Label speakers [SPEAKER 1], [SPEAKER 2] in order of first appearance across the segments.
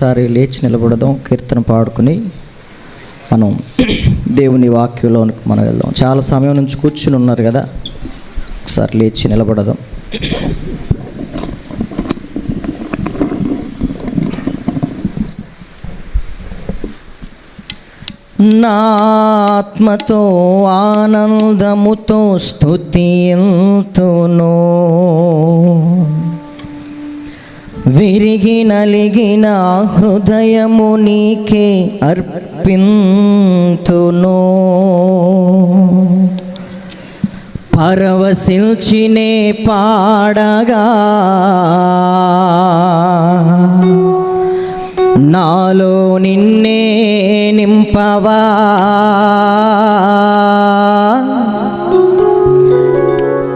[SPEAKER 1] ఒకసారి లేచి నిలబడదాం, కీర్తన పాడుకుని మనం దేవుని వాక్యంలోనికి మనం వెళ్దాం. చాలా సమయం నుంచి కూర్చుని ఉన్నారు కదా, ఒకసారి లేచి నిలబడదాం. నా ఆత్మతో ఆనందముతో స్తుతింతును, విరిగి నలిగిన హృదయము నీకే అర్పింతును. పరవశించినే పాడగా నాలో నిన్నే నింపవా,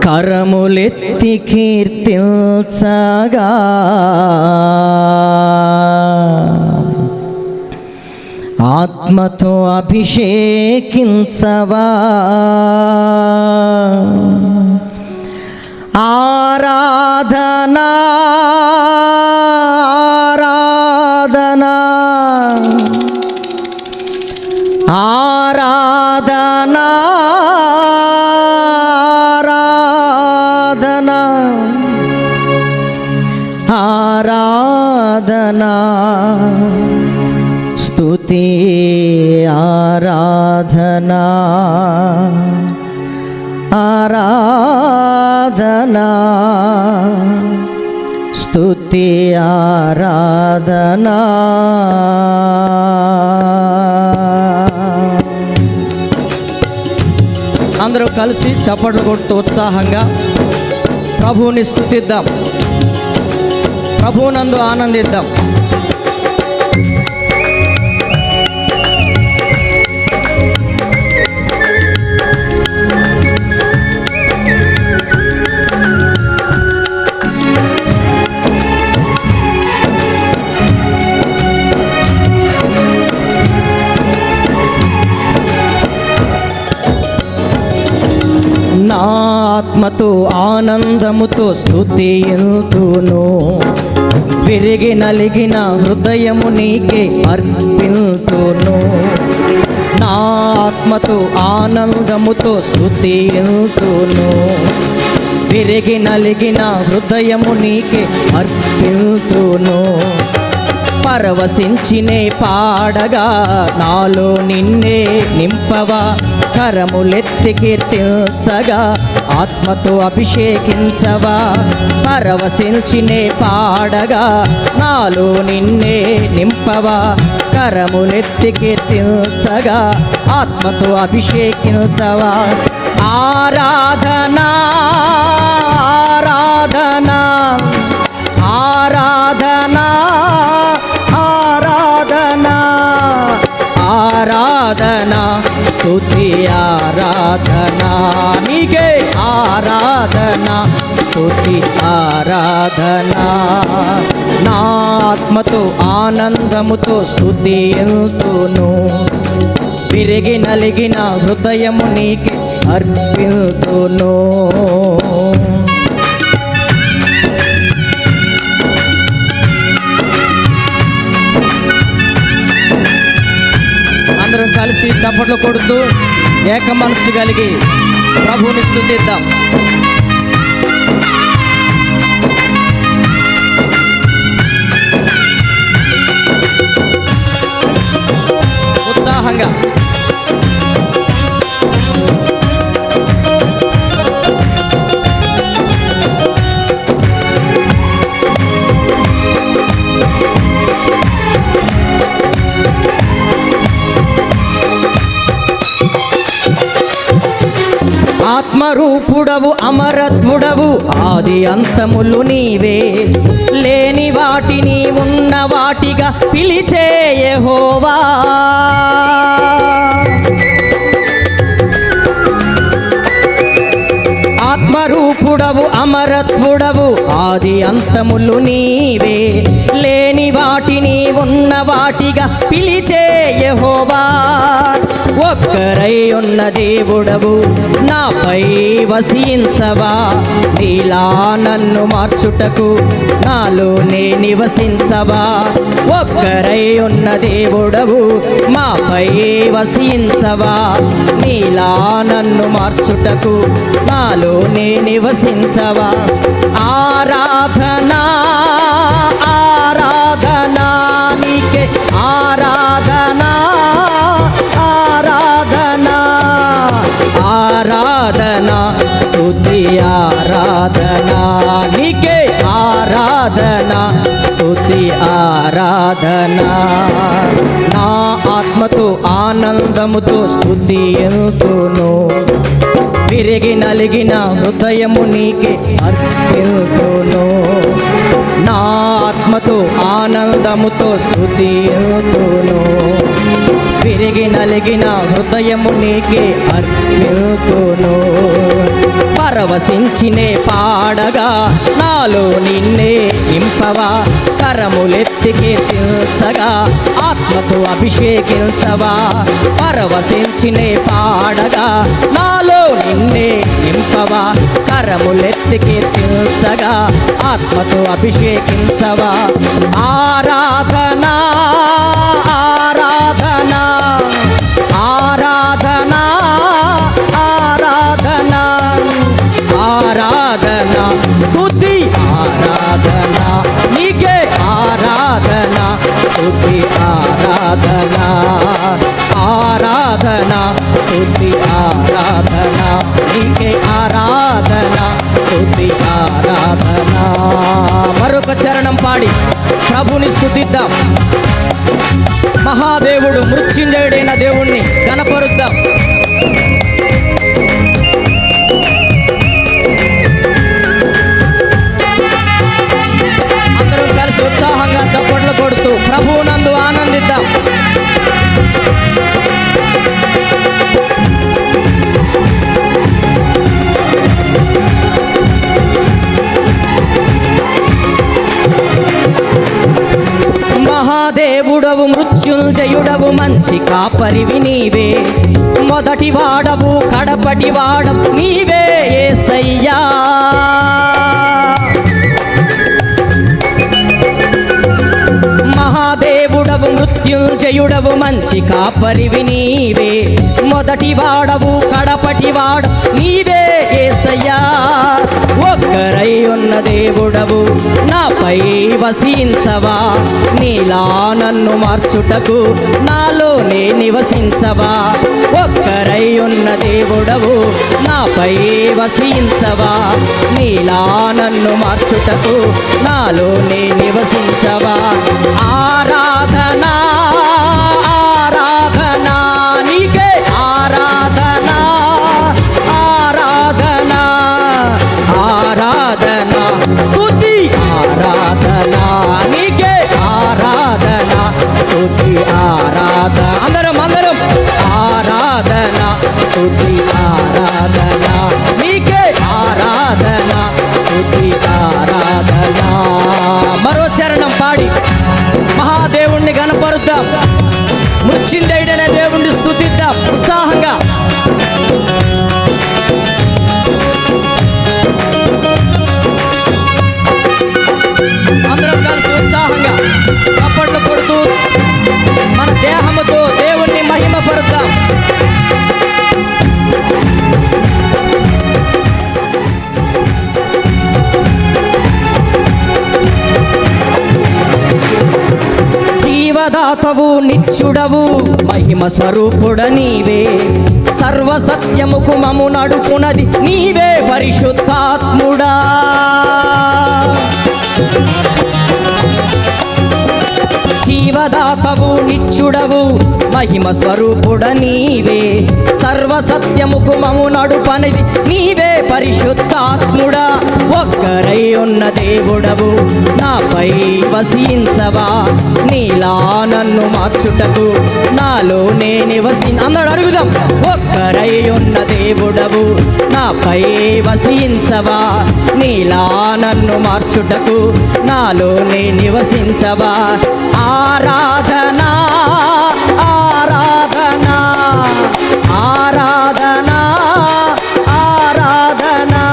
[SPEAKER 1] కరములెత్తి కీర్తించగా ఆత్మతో అభిషేకించవా. ఆరాధనా ఆరాధనా ఆరాధనా ఆరాధనా స్తుతి ఆరాధనా ఆరాధనా స్తుతి ఆరాధనా. అందరూ కలిసి చప్పట్లు కొడుతూ ఉత్సాహంగా ప్రభువుని స్తుతిద్దాం, ప్రభువునందు ఆనందిద్దాం. నా ఆత్మతో ఆనందముతో స్తుతింతును, విరిగి నలిగిన హృదయము నీకే అర్పింతును. నా ఆత్మతో ఆనందముతో స్తుతింతును, విరిగి నలిగిన హృదయము నీకే అర్పింతును. పరవశించినే పాడగా నాలో నిన్నే నింపవా, కరములెత్తి కీర్తించగా ఆత్మతో అభిషేకించవా. పరవశించినే పాడగా నాలో నిన్నే నింపవా, కరములెత్తి కీర్తించగా ఆత్మతో అభిషేకించవా. ఆరాధనా ఆరాధనా ఆరాధనా ఆరాధనా ఆరాధనా స్తుతి ఆరాధనా నీకే ఆరాధనా స్తుతి ఆరాధనా. నా ఆత్మతో ఆనందముతో స్తుతింతును, విరిగి నలిగిన హృదయము నీకే అర్పింతును. అందరం కలిసి చప్పట్లు కొడుతూ ఏక మనస్సు కలిగి ప్రభువుని స్తుతిద్దాం. ఉత్సాహంగా ఆత్మరూపుడవు అమరత్వుడవు ఆది అంతములు నీవే, లేని వాటిని ఉన్న వాటిగా పిలిచే యెహోవా. ఆత్మరూపుడవు అమరత్వుడవు ఆది అంతములు నీవే, లేని వాటిని ఉన్న వాటిగా పిలిచే యెహోవా. ఒక్కరై ఉన్న దేవుడవు నాపై వసించవా. నీలా నన్ను మార్చుటకు నాలోనే నివసించవా. ఒక్కరై ఉన్న దేవుడవు మాపై వసించవా. నీలా నన్ను మార్చుటకు నాలోనే నివసించవా. ఆరాధనా ఆరాధనా నీకే ఆరాధనా ఆరాధనా ఆరాధనా స్తుతి ఆరాధనా నీకే ఆరాధనా స్తుతి ఆరాధనా. నా ఆత్మతో ఆనందముతో స్తుతింతును. విరిగి నలిగిన హృదయము నీకే అర్పింతును. నా ఆత్మతో ఆనందముతో స్తుతింతును. విరిగి నలిగిన హృదయము నీకే అర్పింతును. పరవశించినే పాడగా నాలో నిన్నే నింపవా. కరములెత్తి కీర్తించగా ఆత్మతో అభిషేకించవా. పరవశించినే పాడగా నాలో నిన్నే నింపవా. కరములెత్తి కీర్తించగా ఆత్మతో అభిషేకించవా. ఆరాధనా ఆరాధనా ఆరాధనా ఆరాధనా ఆరాధనా స్తుతి ఆరాధనా నీకే ఆరాధనా స్తుతి ఆరాధనా ఆరాధనా స్తుతి ఆరాధనా నీకే ఆరాధనా స్తుతి ఆరాధనా. మరొక చరణం పాడి ప్రభుని స్తుతిద్దాం. మహాదేవుడు మృత్యుంజయుడైన దేవుణ్ణి కనపరుద్దాం. అందరం కలిసి ఉత్సాహంగా చప్పట్లు కొడుతూ ప్రభువునందు ఆనందిద్దాం. మహాదేవుడవు మృత్యుంజయుడవు మంచి కాపరివి నీవే. మొదటి వాడవు కడపటి వాడవు నీవే యేసయ్యా. మహాదేవుడవు మృత్యుంజయుడవు మంచి కాపరివి నీవే. మొదటి వాడవు కడపటి వాడు నీవే యేసయ్యా. ఒక్కరై ఉన్న దేవుడవు నాపై వసించవా. నీలా నన్ను మార్చుటకు నాలోనే నివసించవా. ఒక్కరై ఉన్న దేవుడవు నాపై వసించవా. నీలా నన్ను మార్చుటకు నాలోనే నివసించవా. ఆరాధనా ఆరాధనా నీకే ఆరాధనా ఆరాధనా ఆరాధనా స్తుతి ఆరాధనా నీకే ఆరాధనా స్తుతి ఆరాధన. అందరం ఆరాధనా స్తుతి ఆరాధనా నీకే ఆరాధనా స్తుతి ఆరాధనా. మరో చరణం పాడి మహాదేవుణ్ణి గణపరుద్దాం. మృత్యుంజయుడైన దేవుణ్ణి స్తుతిద్దాం ఉత్సాహంగా. అందరం కలిసి ఉత్సాహంగా చప్పట్లు కొడుతూ మన దేహముతో దేవుణ్ణి మహిమపరుద్దాం. జీవదాతవు నిత్యుడవు మహిమ స్వరూపుడ నీవే. సర్వసత్యముకు మము నడుపునది నీవే పరిశుద్ధాత్ముడా. జీవదాతవు నిత్యుడవు మహిమ స్వరూపుడ నీవే. సర్వసత్యముకు మము నడుపనిది నీవే పరిశుద్ధాత్ముడా ఒక్కరై ఉన్న దేవుడవు నాపై వసించవా నీలా నన్ను మార్చుటకు నాలోనే అందరూ అడుగుదాం. ఒక్కరై ఉన్న దేవుడవు నాపై వసించవా నీలా నన్ను మార్చుటకు నాలోనే నివసించవా. ఆరాధనా ఆరాధనా ఆరాధనా ఆరాధనా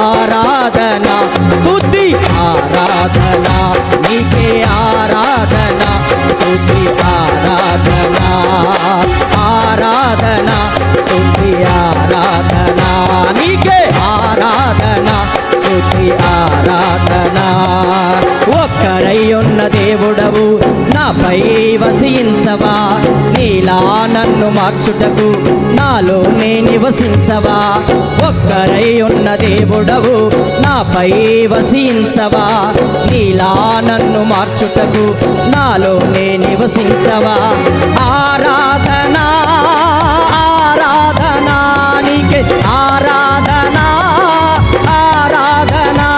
[SPEAKER 1] ఆరాధనా స్తుతి ఆరాధనా నీకే ఆరాధనా స్తుతి ఆరాధనా ఆరాధనా స్తుతి ఆరాధనా నీకే ఆరాధనా స్తుతి ఆరాధనా. ఒక్కరై ఉన్న దేవుడవు నాపై వసించవా నీలా నన్ను మార్చుటకు నాలోనే నివసించవా. ఒక్కరై ఉన్న దేవుడవు నాపై వసించవా నీలా నన్ను మార్చుటకు నాలోనే నివసించవా. ఆరాధనా ఆరాధనా నీకే ఆరాధనా ఆరాధనా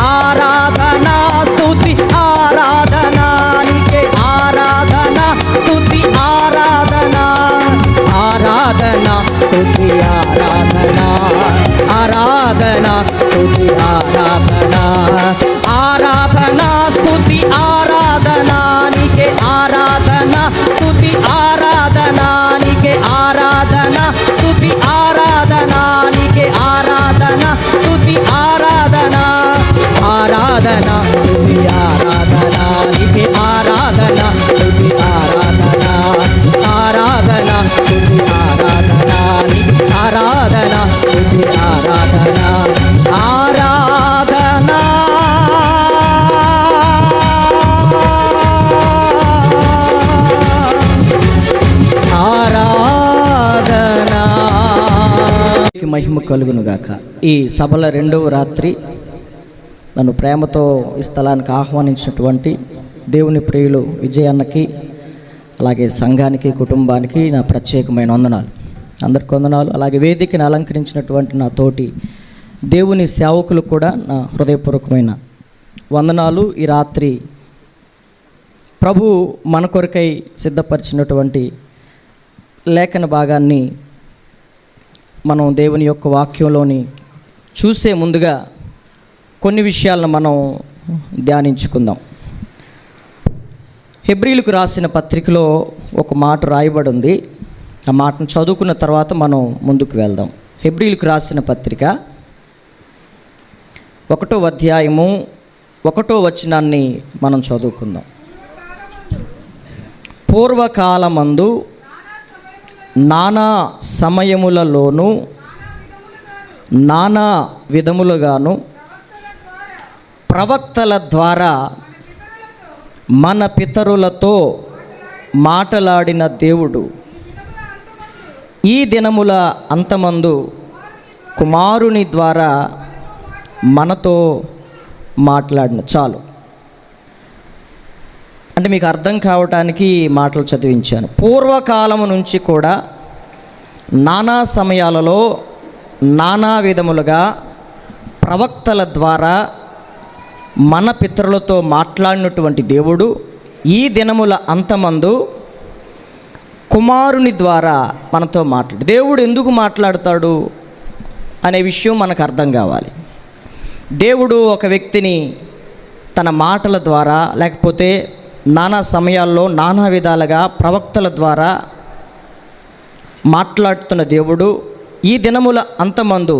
[SPEAKER 1] ఆరాధనా స్తుతి ఆరాధనా నీకే ఆరాధనా స్తుతి ఆరాధనా ఆరాధనా స్తుతి ఆరాధనా ఆరాధనా స్తుతి ఆరాధనా ఆరాధనా స్తుతి ఆరాధనా నీకే ఆరాధనా స్తుతి ఆరాధనా నీకే ఆరాధనా స్తుతి ఆరాధనా నీకే ఆరాధనా స్తుతి ఆరాధనా ఆరాధనా స్తుతి ఆరాధనా నీకే ఆరాధనా స్తుతి ఆరాధనా ఆరాధనా స్తుతి ఆరాధనా నీకే ఆరాధనా స్తుతి ఆరాధనా ఆరాధనా ఆరాధనా. మహిమ కలుగునుగాక. ఈ సభల రెండవ రాత్రి నన్ను ప్రేమతో ఈ స్థలానికి ఆహ్వానించినటువంటి దేవుని ప్రియులు విజయన్నకి, అలాగే సంఘానికి, కుటుంబానికి నా ప్రత్యేకమైన వందనాలు. అందరికి వందనాలు. అలాగే వేదికను అలంకరించినటువంటి నా తోటి దేవుని సేవకులు కూడా నా హృదయపూర్వకమైన వందనాలు. ఈ రాత్రి ప్రభు మన కొరకై సిద్ధపరిచినటువంటి లేఖన భాగాన్ని మనం దేవుని యొక్క వాక్యంలోని చూసే ముందుగా కొన్ని విషయాలను మనం ధ్యానించుకుందాం. హెబ్రీలకు రాసిన పత్రికలో ఒక మాట రాయబడి ఉంది. ఆ మాటను చదువుకున్న తర్వాత మనం ముందుకు వెళ్దాం. హెబ్రీలకు రాసిన పత్రిక 1వ అధ్యాయము 1వ వచనాన్ని మనం చదువుకుందాం. పూర్వకాలమందు నానా సమయములలోనూ నానా విధములుగాను ప్రవక్తల ద్వారా మన పితరులతో మాటలాడిన దేవుడు ఈ దినముల అంతమందు కుమారుని ద్వారా మనతో మాట్లాడిన. చాలు అంటే మీకు అర్థం కావటానికి మాటలు చదివించాను. పూర్వకాలము నుంచి కూడా నానా సమయాలలో నానా విధములుగా ప్రవక్తల ద్వారా మన పితరులతో మాట్లాడినటువంటి దేవుడు ఈ దినముల అంతమందు కుమారుని ద్వారా మనతో దేవుడు ఎందుకు మాట్లాడతాడు అనే విషయం మనకు అర్థం కావాలి. దేవుడు ఒక వ్యక్తిని తన మాటల ద్వారా లేకపోతే నానా సమయాల్లో నానా విధాలుగా ప్రవక్తల ద్వారా మాట్లాడుతున్న దేవుడు ఈ దినముల అంతమందు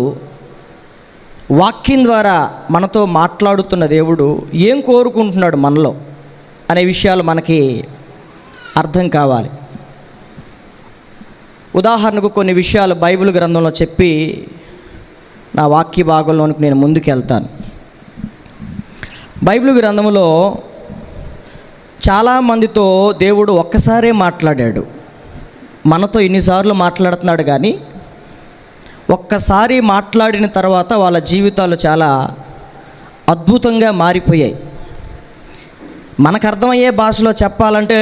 [SPEAKER 1] వాక్యం ద్వారా మనతో మాట్లాడుతున్న దేవుడు ఏం కోరుకుంటున్నాడు మనలో అనే విషయాలు మనకి అర్థం కావాలి. ఉదాహరణకు కొన్ని విషయాలు బైబిల్ గ్రంథంలో చెప్పి నా వాక్య భాగంలోనికి నేను ముందుకెళ్తాను. బైబిల్ గ్రంథంలో చాలామందితో దేవుడు ఒక్కసారే మాట్లాడాడు. మనతో ఎన్నిసార్లు మాట్లాడుతున్నాడు కానీ ఒక్కసారి మాట్లాడిన తర్వాత వాళ్ళ జీవితాలు చాలా అద్భుతంగా మారిపోయాయి. మనకు అర్థమయ్యే భాషలో చెప్పాలంటే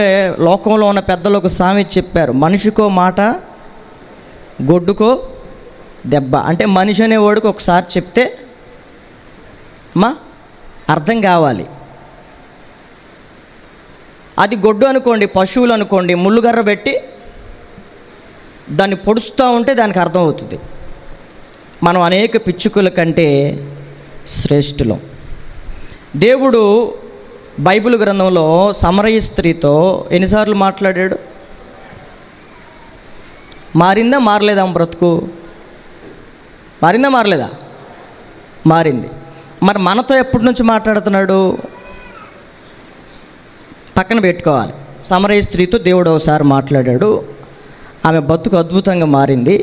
[SPEAKER 1] లోకంలో ఉన్న పెద్దలు ఒక సామెత చెప్పారు, మనిషికో మాట గొడ్డుకో దెబ్బ. అంటే మనిషి అనేవాడికి ఒకసారి చెప్తే అర్థం కావాలి. అది గొడ్డు అనుకోండి, పశువులు అనుకోండి, ముళ్ళుగర్ర పెట్టి దాన్ని పొడుస్తూ ఉంటే దానికి అర్థమవుతుంది. మనం అనేక పిచ్చుకల కంటే శ్రేష్ఠులం. దేవుడు బైబిల్ గ్రంథంలో సమరయ స్త్రీతో ఎన్నిసార్లు మాట్లాడాడు? మారిందా మారలేదా బ్రతుకు? మారిందా మారలేదా? మారింది. మరి మనతో ఎప్పటి నుంచి మాట్లాడుతున్నాడు? పక్కన పెట్టుకోవాలి. సమరయ స్త్రీతో దేవుడు ఒకసారి మాట్లాడాడు, ఆమె బతుకు అద్భుతంగా మారింది.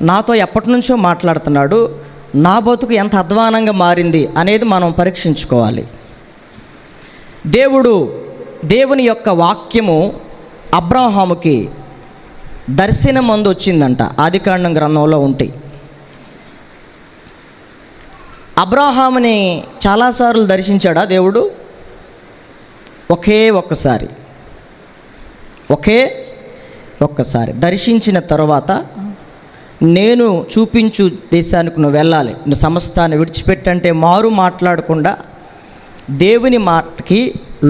[SPEAKER 1] నాతో ఎప్పటి నుంచో మాట్లాడుతున్నాడు, నా బతుకు ఎంత అధ్వానంగా మారింది అనేది మనం పరీక్షించుకోవాలి. దేవుని యొక్క వాక్యము అబ్రాహాముకి దర్శనం మందు వచ్చిందంట. ఆదికాండం గ్రంథంలో ఉంటాయి. అబ్రాహాముని చాలాసార్లు దర్శించాడా దేవుడు? ఒకే ఒక్కసారి దర్శించిన తర్వాత, నేను చూపించు దేశానికి నువ్వు వెళ్ళాలి, నువ్వు సమస్తాన్ని విడిచిపెట్టంటే మారు మాట్లాడకుండా దేవుని మాటకి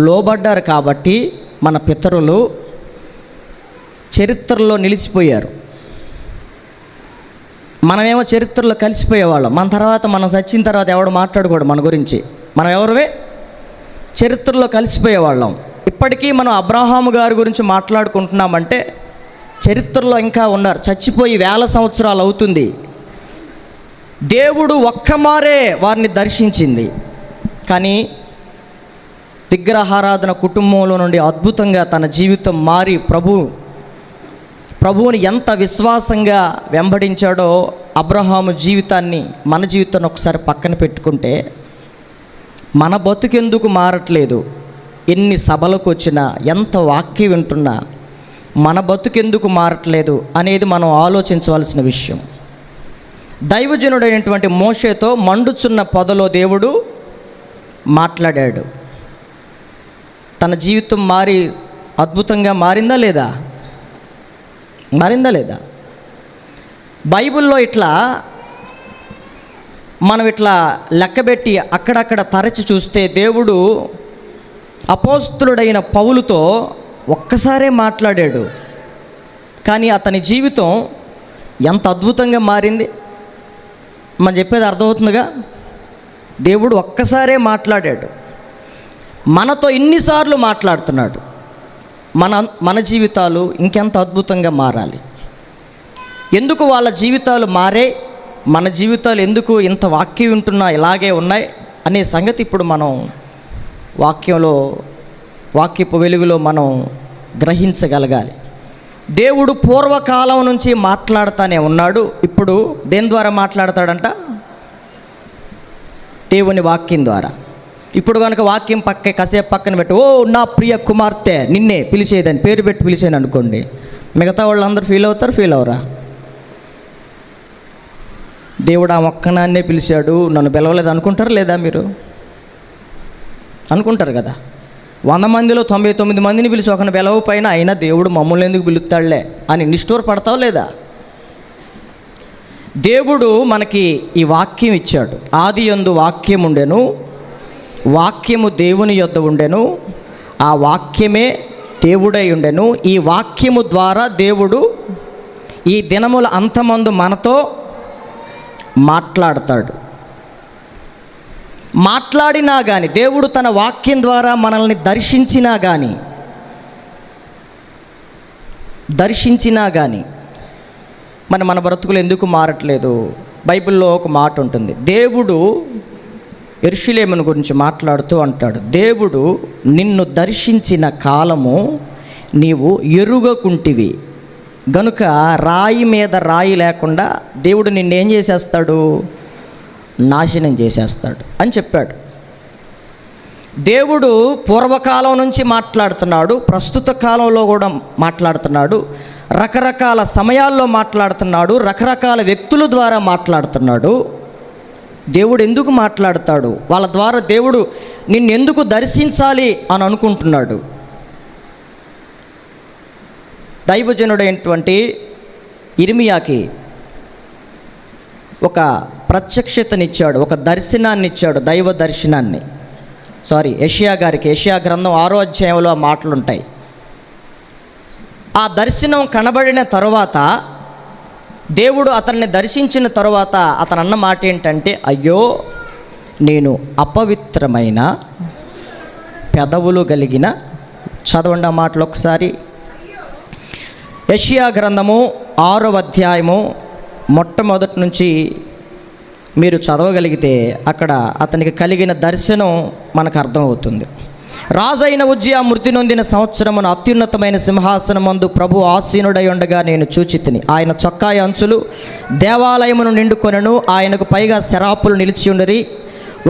[SPEAKER 1] లోబడ్డారు. కాబట్టి మన పితరులు చరిత్రలో నిలిచిపోయారు. మనమేమో చరిత్రలో కలిసిపోయేవాళ్ళం. మన తర్వాత మనం చచ్చిన తర్వాత ఎవడు మాట్లాడుకోడు మన గురించి. మనం ఎవరివే చరిత్రలో కలిసిపోయేవాళ్ళం. ఇప్పటికీ మనం అబ్రాహాము గారి గురించి మాట్లాడుకుంటున్నామంటే చరిత్రలో ఇంకా ఉన్నారు. చచ్చిపోయి 1000 సంవత్సరాలు అవుతుంది. దేవుడు ఒక్కమారే వారిని దర్శించింది. కానీ విగ్రహారాధన కుటుంబంలో నుండి అద్భుతంగా తన జీవితం మారి ప్రభువుని ఎంత విశ్వాసంగా వెంబడించాడో అబ్రహాము జీవితాన్ని, మన జీవితాన్ని ఒకసారి పక్కన పెట్టుకుంటే మన బతుకెందుకు మారట్లేదు? ఎన్ని సభలకు వచ్చినా, ఎంత వాక్యం వింటున్నా మన బతుకెందుకు మారట్లేదు అనేది మనం ఆలోచించవలసిన విషయం. దైవజనుడైనటువంటి మోషేతో మండుచున్న పొదలో దేవుడు మాట్లాడాడు. తన జీవితం మారి అద్భుతంగా మారిందా లేదా? బైబిల్లో మనం ఇట్లా లెక్కబెట్టి అక్కడక్కడ తరచి చూస్తే దేవుడు అపోస్తలుడైన పౌలుతో ఒక్కసారే మాట్లాడాడు. కానీ అతని జీవితం ఎంత అద్భుతంగా మారింది. మనం చెప్పేది అర్థమవుతుందిగా? దేవుడు ఒక్కసారే మాట్లాడాడు, మనతో ఇన్నిసార్లు మాట్లాడుతున్నాడు. మన జీవితాలు ఇంకెంత అద్భుతంగా మారాలి. ఎందుకు వాళ్ళ జీవితాలు మారే, మన జీవితాలు ఎందుకు ఇంత వాక్యం వింటున్నా ఇలాగే ఉన్నాయి అనే సంగతి ఇప్పుడు మనం వాక్యపు వెలుగులో మనం గ్రహించగలగాలి. దేవుడు పూర్వకాలం నుంచి మాట్లాడుతూనే ఉన్నాడు. ఇప్పుడు దేని ద్వారా మాట్లాడతాడంట? దేవుని వాక్యం ద్వారా. ఇప్పుడు కనుక వాక్యం కాసేపు పక్కన పెట్టి, ఓ నా ప్రియ కుమార్తె నిన్నే పిలిచేదని పేరు పెట్టి పిలిచేది అనుకోండి, మిగతా వాళ్ళందరూ ఫీల్ అవరా? దేవుడు ఆ ఒక్కనాన్నే పిలిచాడు, నన్ను పిలవలేదు అనుకుంటారు లేదా? మీరు అనుకుంటారు కదా. 100 మందిలో 99 మందిని పిలిచి ఒకరిని పిలవపైన అయినా దేవుడు మమ్మల్ని ఎందుకు పిలుస్తాడులే అని నిష్ఠూర పడతావు లేదా? దేవుడు మనకి ఈ వాక్యం ఇచ్చాడు. ఆదియందు వాక్యం ఉండెను, వాక్యము దేవుని యొద్ద ఉండెను, ఆ వాక్యమే దేవుడై ఉండెను. ఈ వాక్యము ద్వారా దేవుడు ఈ దినముల అంతమందు మనతో మాట్లాడతాడు. మాట్లాడినా కానీ, దేవుడు తన వాక్యం ద్వారా మనల్ని దర్శించినా కానీ మరి మన బ్రతుకులు ఎందుకు మారట్లేదు? బైబిల్లో ఒక మాట ఉంటుంది. దేవుడు యెరూషలేమును గురించి మాట్లాడుతూ అంటాడు, దేవుడు నిన్ను దర్శించిన కాలము నీవు ఎరుగకుంటివి గనుక రాయి మీద రాయి లేకుండా దేవుడు నిన్నేం చేసేస్తాడు? నాశనం చేసేస్తాడు అని చెప్పాడు. దేవుడు పూర్వకాలం నుంచి మాట్లాడుతున్నాడు, ప్రస్తుత కాలంలో కూడా మాట్లాడుతున్నాడు, రకరకాల సమయాల్లో మాట్లాడుతున్నాడు, రకరకాల వ్యక్తుల ద్వారా మాట్లాడుతున్నాడు. దేవుడు ఎందుకు మాట్లాడతాడు? వాళ్ళ ద్వారా దేవుడు నిన్నెందుకు దర్శించాలి అని అనుకుంటున్నాడు. దైవజనుడైనటువంటి ఇర్మియాకి ఒక ప్రత్యక్షతనిచ్చాడు, ఒక దర్శనాన్ని ఇచ్చాడు, దైవ దర్శనాన్ని. యెషయా గారికి యెషయా గ్రంథం 6వ అధ్యాయంలో ఆ మాటలు ఉంటాయి. ఆ దర్శనం కనబడిన తరువాత, దేవుడు అతన్ని దర్శించిన తరువాత అతను అన్న మాట ఏంటంటే, అయ్యో నేను అపవిత్రమైన పెదవులు కలిగిన, చదవండి ఆ మాటలు ఒకసారి. యెషయా గ్రంథము 6వ అధ్యాయము మొట్టమొదటి నుంచి మీరు చదవగలిగితే అక్కడ అతనికి కలిగిన దర్శనం మనకు అర్థమవుతుంది. రాజైన ఉజ్జియా మృతి నొందిన సంవత్సరమున అత్యున్నతమైన సింహాసనమందు ప్రభు ఆసీనుడై ఉండగా నేను చూచితిని. ఆయన చొక్కాయ అంచులు దేవాలయమును నిండుకొనెను. ఆయనకు పైగా శరాపులు నిలిచి ఉండరి.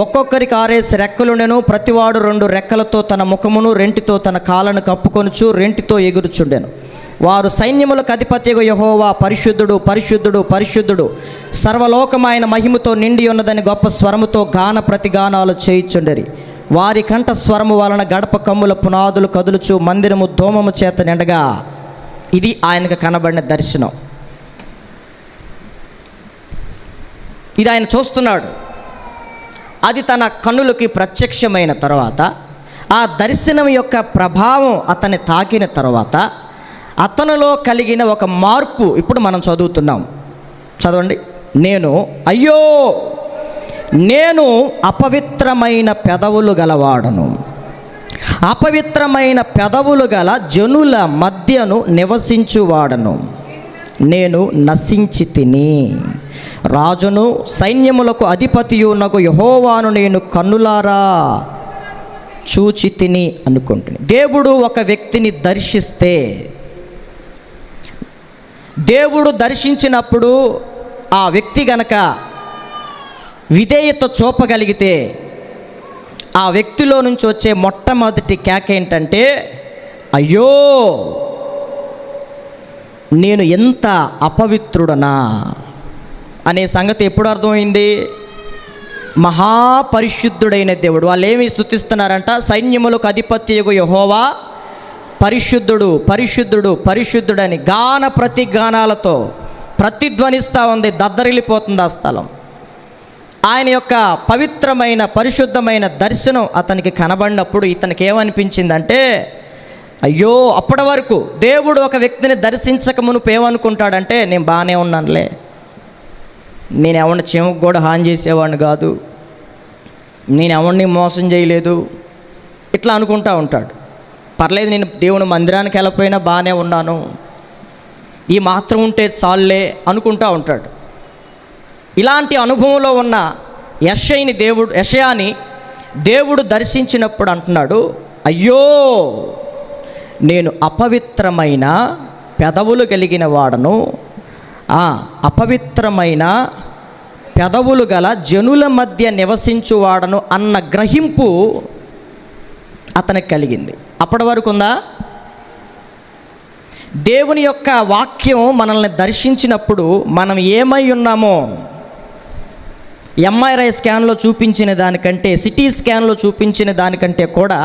[SPEAKER 1] ఒక్కొక్కరికి 6 రెక్కలుండెను. ప్రతివాడు 2 రెక్కలతో తన ముఖమును, రెంటితో తన కాళ్ళను కప్పుకొనుచు రెంటితో ఎగురుచుండెను. వారు సైన్యములకు అధిపతియగు యెహోవా పరిశుద్ధుడు, పరిశుద్ధుడు, పరిశుద్ధుడు, సర్వలోకమైన మహిమతో నిండి ఉన్నదని గొప్ప స్వరముతో గాన ప్రతిగానాలు చేయుచుండరి. వారి కంఠ స్వరము వలన గడప కమ్ముల పునాదులు కదులుచు మందిరము ధూమము చేత నిండగా. ఇది ఆయనకు కనబడిన దర్శనం. ఇది ఆయన చూస్తున్నాడు. అది తన కన్నులకి ప్రత్యక్షమైన తర్వాత, ఆ దర్శనం యొక్క ప్రభావం అతన్ని తాకిన తర్వాత అతనిలో కలిగిన ఒక మార్పు ఇప్పుడు మనం చదువుతున్నాం. చదవండి. అయ్యో నేను అపవిత్రమైన పెదవులు గలవాడను, అపవిత్రమైన పెదవులు గల జనుల మధ్యను నివసించువాడను, నేను నశించి తిని. రాజును సైన్యములకు అధిపతియునగు యెహోవాను నేను కన్నులారా చూచి తిని అనుకుంటుని. దేవుడు ఒక వ్యక్తిని దర్శిస్తే, దేవుడు దర్శించినప్పుడు ఆ వ్యక్తి గనక విధేయత చూపగలిగితే, ఆ వ్యక్తిలో నుంచి వచ్చే మొట్టమొదటి కేక ఏంటంటే, అయ్యో నేను ఎంత అపవిత్రుడనా అనే సంగతి ఎప్పుడు అర్థమైంది? మహాపరిశుద్ధుడైన దేవుడు. వాళ్ళు ఏమి స్తుతిస్తున్నారంట? సైన్యములకు అధిపత్యగు యెహోవా పరిశుద్ధుడు, పరిశుద్ధుడు, పరిశుద్ధుడని గాన ప్రతిగానాలతో ప్రతిధ్వనిస్తూ ఉంది. దద్దరిల్లిపోతుంది ఆ స్థలం. ఆయన యొక్క పవిత్రమైన పరిశుద్ధమైన దర్శనం అతనికి కనబడినప్పుడు ఇతనికి ఏమనిపించిందంటే, అయ్యో అప్పటి వరకు దేవుడు ఒక వ్యక్తిని దర్శించక మునుపు ఏమనుకుంటాడంటే, నేను బాగానే ఉన్నానులే, నేను ఎవరిని చెవుకు కూడా హాని చేసేవాడిని కాదు, నేను ఎవరిని మోసం చేయలేదు, ఇట్లా అనుకుంటూ ఉంటాడు. పర్లేదు, నేను దేవుని మందిరానికి వెళ్ళకపోయినా బాగానే ఉన్నాను, ఈ మాత్రం ఉంటే చాలులే అనుకుంటూ ఉంటాడు. ఇలాంటి అనుభవంలో ఉన్న యెషయాని దేవుడు దర్శించినప్పుడు అంటున్నాడు, అయ్యో నేను అపవిత్రమైన పెదవులు కలిగిన వాడను, అపవిత్రమైన పెదవులు గల జనుల మధ్య నివసించువాడను అన్న గ్రహింపు అతనికి కలిగింది. అప్పటి వరకు ఉందా? దేవుని యొక్క వాక్యం మనల్ని దర్శించినప్పుడు మనం ఏమై ఉన్నామో ఎంఆర్ఐ స్కాన్లో చూపించిన దానికంటే, సిటీ స్కాన్లో చూపించిన దానికంటే కూడా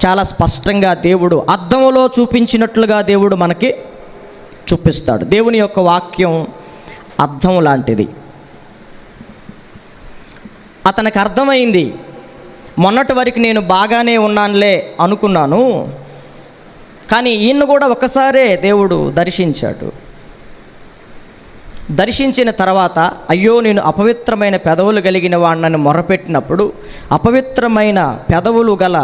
[SPEAKER 1] చాలా స్పష్టంగా దేవుడు అద్దంలో చూపించినట్లుగా దేవుడు మనకి చూపిస్తాడు. దేవుని యొక్క వాక్యం అద్దం లాంటిది. అతనికి అర్థమైంది, మొన్నటి వరకు నేను బాగానే ఉన్నానులే అనుకున్నాను, కానీ ఈయన్ను కూడా ఒకసారే దేవుడు దర్శించాడు. దర్శించిన తర్వాత అయ్యో నేను అపవిత్రమైన పెదవులు కలిగిన వాడిని మొరపెట్టినప్పుడు, అపవిత్రమైన పెదవులు గల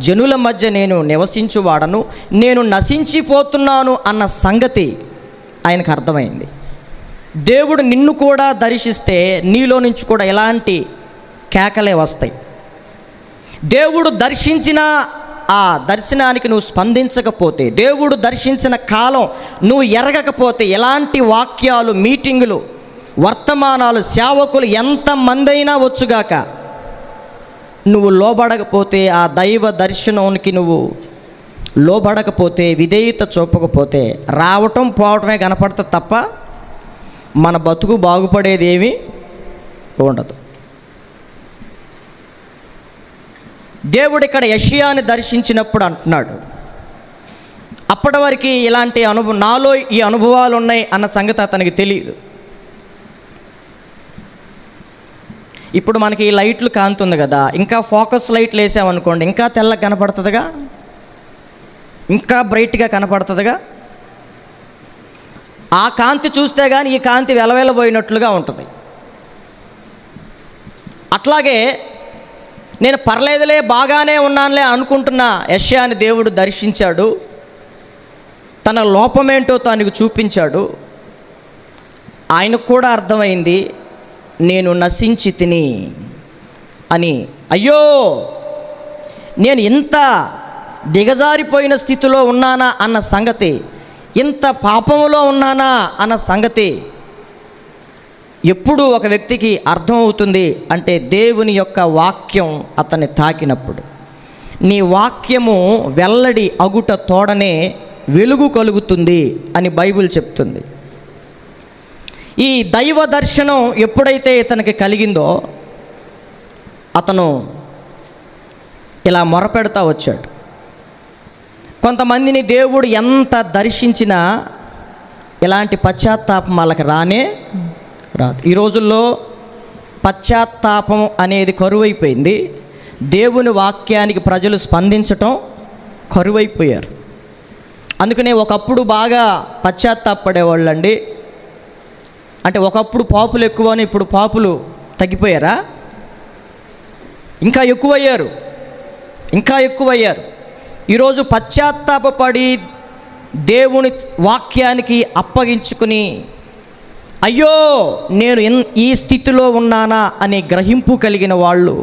[SPEAKER 1] జనుల మధ్య నేను నివసించువాడను, నేను నశించిపోతున్నాను అన్న సంగతి ఆయనకు అర్థమైంది. దేవుడు నిన్ను కూడా దర్శిస్తే నీలో నుంచి కూడా ఎలాంటి కేకలే వస్తాయి. దేవుడు దర్శించిన ఆ దర్శనానికి నువ్వు స్పందించకపోతే, దేవుడు దర్శించిన కాలం నువ్వు ఎరగకపోతే, ఎలాంటి వాక్యాలు, మీటింగులు, వర్తమానాలు, సేవకులు ఎంతమంది అయినా వచ్చుగాక, నువ్వు లోబడకపోతే, ఆ దైవ దర్శనానికి నువ్వు లోబడకపోతే, విధేయత చూపకపోతే, రావటం పోవటమే కనపడుతుంది తప్ప మన బతుకు బాగుపడేది ఏమీ ఉండదు. దేవుడు ఇక్కడ యెషయాని దర్శించినప్పుడు అంటున్నాడు, అప్పటి వరకు ఇలాంటి నాలో ఈ అనుభవాలు ఉన్నాయి అన్న సంగతి అతనికి తెలియదు. ఇప్పుడు మనకి ఈ లైట్లు కాంతుంది కదా, ఇంకా ఫోకస్ లైట్లు వేసామనుకోండి ఇంకా తెల్లగా కనపడుతుందిగా, ఇంకా బ్రైట్గా కనపడుతుందిగా. ఆ కాంతి చూస్తే కానీ ఈ కాంతి వెలవెలబోయినట్లుగా ఉంటుంది. అట్లాగే నేను పర్లేదులే బాగానే ఉన్నానులే అనుకుంటున్న యెషయాని దేవుడు దర్శించాడు, తన లోపమేంటో తనకు చూపించాడు. ఆయనకు కూడా అర్థమైంది, నేను నశించి తిని అని. అయ్యో, నేను ఇంత దిగజారిపోయిన స్థితిలో ఉన్నానా అన్న సంగతి, ఇంత పాపములో ఉన్నానా అన్న సంగతి ఎప్పుడు ఒక వ్యక్తికి అర్థమవుతుంది అంటే దేవుని యొక్క వాక్యం అతన్ని తాకినప్పుడు. నీ వాక్యము వెల్లడి అగుట తోడనే వెలుగు కలుగుతుంది అని బైబిల్ చెప్తుంది. ఈ దైవ దర్శనం ఎప్పుడైతే ఇతనికి కలిగిందో అతను ఇలా మొరపెడతా వచ్చాడు. కొంతమందిని దేవుడు ఎంత దర్శించినా ఇలాంటి పశ్చాత్తాపం వాళ్ళకి రానే రాదు. ఈ రోజుల్లో పశ్చాత్తాపం అనేది కరువైపోయింది. దేవుని వాక్యానికి ప్రజలు స్పందించటం కరువైపోయారు. అందుకనే ఒకప్పుడు బాగా పశ్చాత్తాపడేవాళ్ళండి. అంటే ఒకప్పుడు పాపులు ఎక్కువని ఇప్పుడు పాపులు తగ్గిపోయారా? ఇంకా ఎక్కువయ్యారు, ఇంకా ఎక్కువయ్యారు. ఈరోజు పశ్చాత్తాపడి దేవుని వాక్యానికి అప్పగించుకుని అయ్యో నేను ఈ స్థితిలో ఉన్నానా అనే గ్రహింపు కలిగిన వాళ్ళు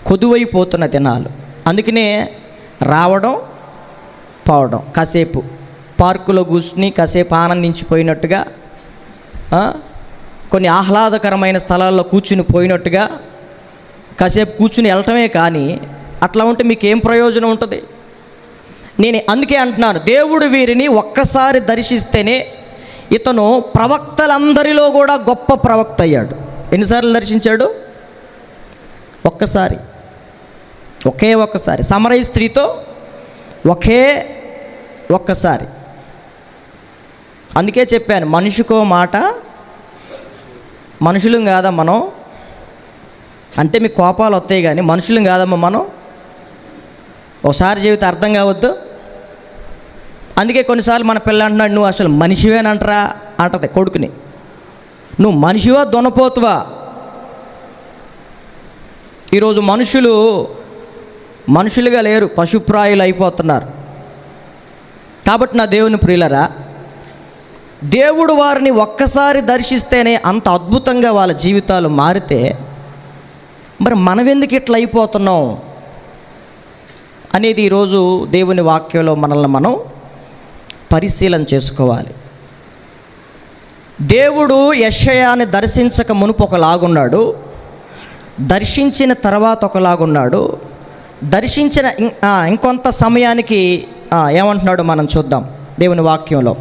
[SPEAKER 1] కొదువైపోతున్న దినాలు. అందుకనే రావడం పోవడం, కాసేపు పార్కులో కూర్చుని కాసేపు ఆనందించిపోయినట్టుగా, కొన్ని ఆహ్లాదకరమైన స్థలాల్లో కూర్చుని పోయినట్టుగా కాసేపు కూర్చుని వెళ్ళటమే. కానీ అట్లా ఉంటే మీకేం ప్రయోజనం ఉంటుంది? నేను అందుకే అంటున్నాను, దేవుడు వీరిని ఒక్కసారి దర్శిస్తేనే ఇతను ప్రవక్తలందరిలో కూడా గొప్ప ప్రవక్త అయ్యాడు. ఎన్నిసార్లు దర్శించాడు? ఒక్కసారి, ఒకే ఒక్కసారి. సమరయ స్త్రీతో ఒకే ఒక్కసారి. అందుకే చెప్పాను, మనిషికో మాట, మనుషులం కాదా మనం. అంటే మీకు కోపాలు వస్తాయి కానీ మనుషులం కాదమ్మా మనం. ఒకసారి చెబితే అర్థం కావద్దు. అందుకే కొన్నిసార్లు మన పిల్ల అంటున్నాడు, నువ్వు అసలు మనిషివేనంటరా అంటది కొడుకుని. నువ్వు మనిషివా దొనపోతువా? ఈరోజు మనుషులుగా లేరు, పశుప్రాయులు అయిపోతున్నారు. కాబట్టి నా దేవుని ప్రియులరా, దేవుడు వారిని ఒక్కసారి దర్శిస్తేనే అంత అద్భుతంగా వాళ్ళ జీవితాలు మారితే మరి మనం ఎందుకు ఇట్లా అయిపోతున్నాం అనేది ఈరోజు దేవుని వాక్యంలో మనల్ని మనం పరిశీలన చేసుకోవాలి. దేవుడు యెషయాని దర్శించక మునుపు ఒకలాగున్నాడు, దర్శించిన తర్వాత ఒకలాగున్నాడు. దర్శించిన ఇంకొంత సమయానికి ఏమంటున్నాడు మనం చూద్దాం. దేవుని వాక్యంలో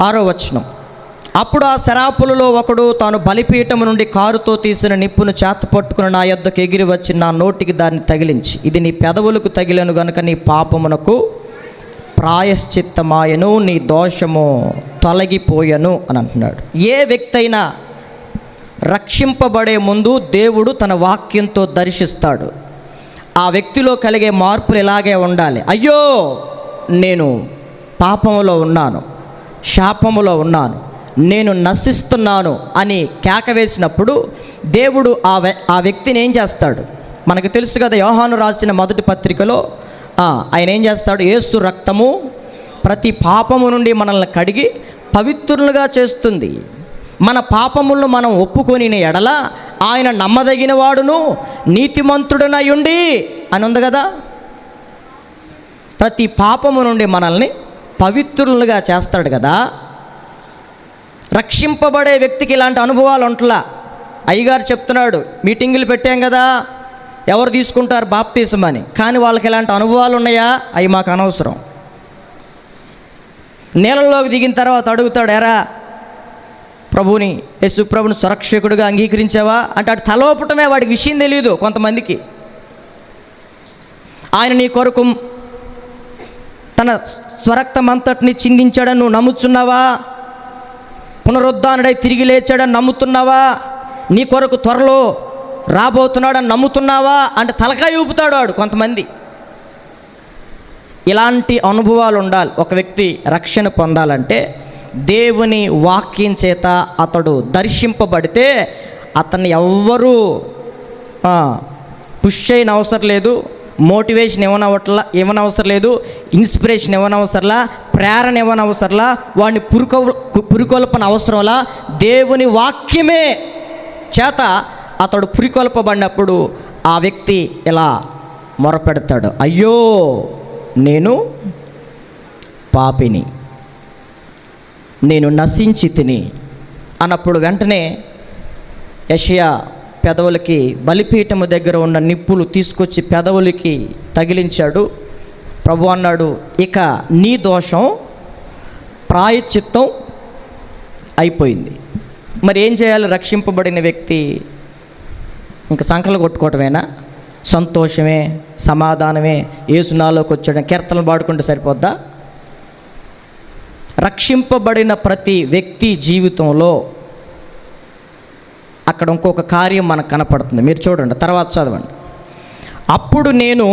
[SPEAKER 1] 6వ వచనం, అప్పుడు ఆ శరాపులలో ఒకడు తాను బలిపీఠము నుండి కారుతో తీసిన నిప్పును చేత పట్టుకుని నా యొద్దకు ఎగిరి వచ్చి నా నోటికి దాన్ని తగిలించి, ఇది నీ పెదవులకు తగిలను గనుక నీ పాపమునకు ప్రాయశ్చిత్తమాయను, నీ దోషము తొలగిపోయను అని అంటున్నాడు. ఏ వ్యక్తి అయినా రక్షింపబడే ముందు దేవుడు తన వాక్యంతో దర్శిస్తాడు. ఆ వ్యక్తిలో కలిగే మార్పులు ఇలాగే ఉండాలి. అయ్యో నేను పాపములో ఉన్నాను, శాపములో ఉన్నాను, నేను నశిస్తున్నాను అని కేక వేసినప్పుడు దేవుడు ఆ వ్యక్తిని ఏం చేస్తాడు? మనకు తెలుసు కదా, యోహాను రాసిన మొదటి పత్రికలో ఆయన ఏం చేస్తాడు? యేసు రక్తము ప్రతి పాపము నుండి మనల్ని కడిగి పవిత్రులుగా చేస్తుంది. మన పాపములను మనం ఒప్పుకొని ఎడల ఆయన నమ్మదగిన వాడును నీతిమంతుడనై ఉండి అని ఉంది కదా. ప్రతి పాపము నుండి మనల్ని పవిత్రులుగా చేస్తాడు కదా. రక్షింపబడే వ్యక్తికి ఇలాంటి అనుభవాలు ఉంటలా. అయ్యగారు చెప్తున్నాడు, మీటింగులు పెట్టాం కదా, ఎవరు తీసుకుంటారు బాప్తిసం అని, కానీ వాళ్ళకి ఇలాంటి అనుభవాలు ఉన్నాయా? అవి మాకు అనవసరం. నీళ్ళలోకి దిగిన తర్వాత అడుగుతాడు, ఎరా యేసు ప్రభుని సురక్షకుడిగా అంగీకరించావా అంటే అటు తలవపటమే, వాడికి విషయం తెలియదు కొంతమందికి. ఆయన నీ కొరకు తన స్వరక్తమంతటిని చిందించాడని నువ్వు నమ్ముచున్నావా? పునరుద్ధానుడై తిరిగి లేచాడని నమ్ముతున్నావా? నీ కొరకు త్వరలో రాబోతున్నాడని నమ్ముతున్నావా అంటే తలకాయ ఊపుతాడు వాడు. కొంతమంది ఇలాంటి అనుభవాలు ఉండాలి. ఒక వ్యక్తి రక్షణ పొందాలంటే దేవుని వాక్యం చేత అతడు దర్శింపబడితే అతన్ని ఎవ్వరూ పుష్ అయిన అవసరం లేదు, మోటివేషన్ ఇవ్వనవసరం లేదు, ఇన్స్పిరేషన్ ఇవ్వనవసరంలా, ప్రేరణ ఇవ్వనవసరంలా, వాడిని పురికొల్పన అవసరంలా. దేవుని వాక్యమే చేత అతడు పురికొల్పబడినప్పుడు ఆ వ్యక్తి ఇలా మొరపెడతాడు, అయ్యో నేను పాపిని, నేను నశించి తిని అన్నప్పుడు వెంటనే యెషయా పెదవులకి బలిపీఠము దగ్గర ఉన్న నిప్పులు తీసుకొచ్చి పెదవులకి తగిలించాడు. ప్రభు అన్నాడు, ఇక నీ దోషం ప్రాయశ్చిత్తం అయిపోయింది. మరి ఏం చేయాలి? రక్షింపబడిన వ్యక్తి ఇంకా సంకలు కొట్టుకోవటమేనా? సంతోషమే, సమాధానమే, యేసు నాలోకి వచ్చాడని కీర్తనలు పాడుకుంటే సరిపోద్దా? రక్షింపబడిన ప్రతి వ్యక్తి జీవితంలో అక్కడ ఇంకొక కార్యం మనకు కనపడుతుంది. మీరు చూడండి, తర్వాత చదవండి. అప్పుడు నేను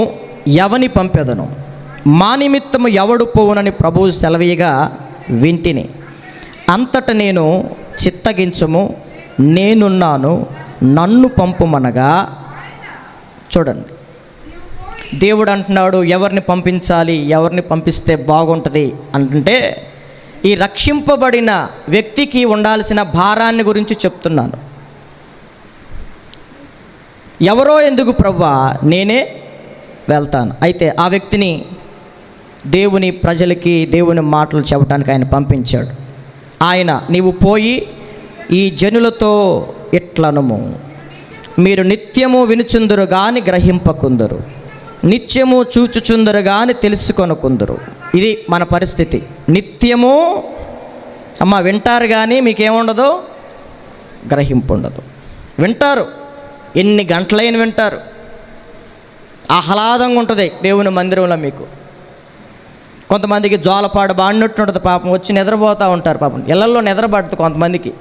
[SPEAKER 1] ఎవని పంపెదను, మా నిమిత్తము ఎవడు పోవునని ప్రభువు సెలవీయగా వింటిని. అంతట నేను చిత్తగించము, నేనున్నాను, నన్ను పంపుమనగా. చూడండి, దేవుడు అంటున్నాడు ఎవరిని పంపించాలి, ఎవరిని పంపిస్తే బాగుంటుంది అంటే ఈ రక్షింపబడిన వ్యక్తికి ఉండాల్సిన భారాన్ని గురించి చెప్తున్నాను. ఎవరో ఎందుకు ప్రభువా, నేనే వెళ్తాను. అయితే ఆ వ్యక్తిని దేవుని ప్రజలకి దేవుని మాటలు చెప్పడానికి ఆయన పంపించాడు. ఆయన, నీవు పోయి ఈ జనులతో ఇట్లనుము, మీరు నిత్యము వినుచుందురు గాని గ్రహింపకుందురు, నిత్యము చూచుచుందురు గాని తెలుసుకొనుకుందురు. ఇది మన పరిస్థితి. నిత్యము వింటారు కానీ మీకేముండదు, గ్రహింపు ఉండదు. వింటారు, ఎన్ని గంటలైన వింటారు, ఆహ్లాదంగా ఉంటుంది దేవుని మందిరంలో. మీకు కొంతమందికి జోలపాడు బాడినట్టు ఉంటుంది, పాపం వచ్చి నిద్రపోతూ ఉంటారు. పాపం ఇళ్లలో నిద్రపడుతుంది కొంతమందికి,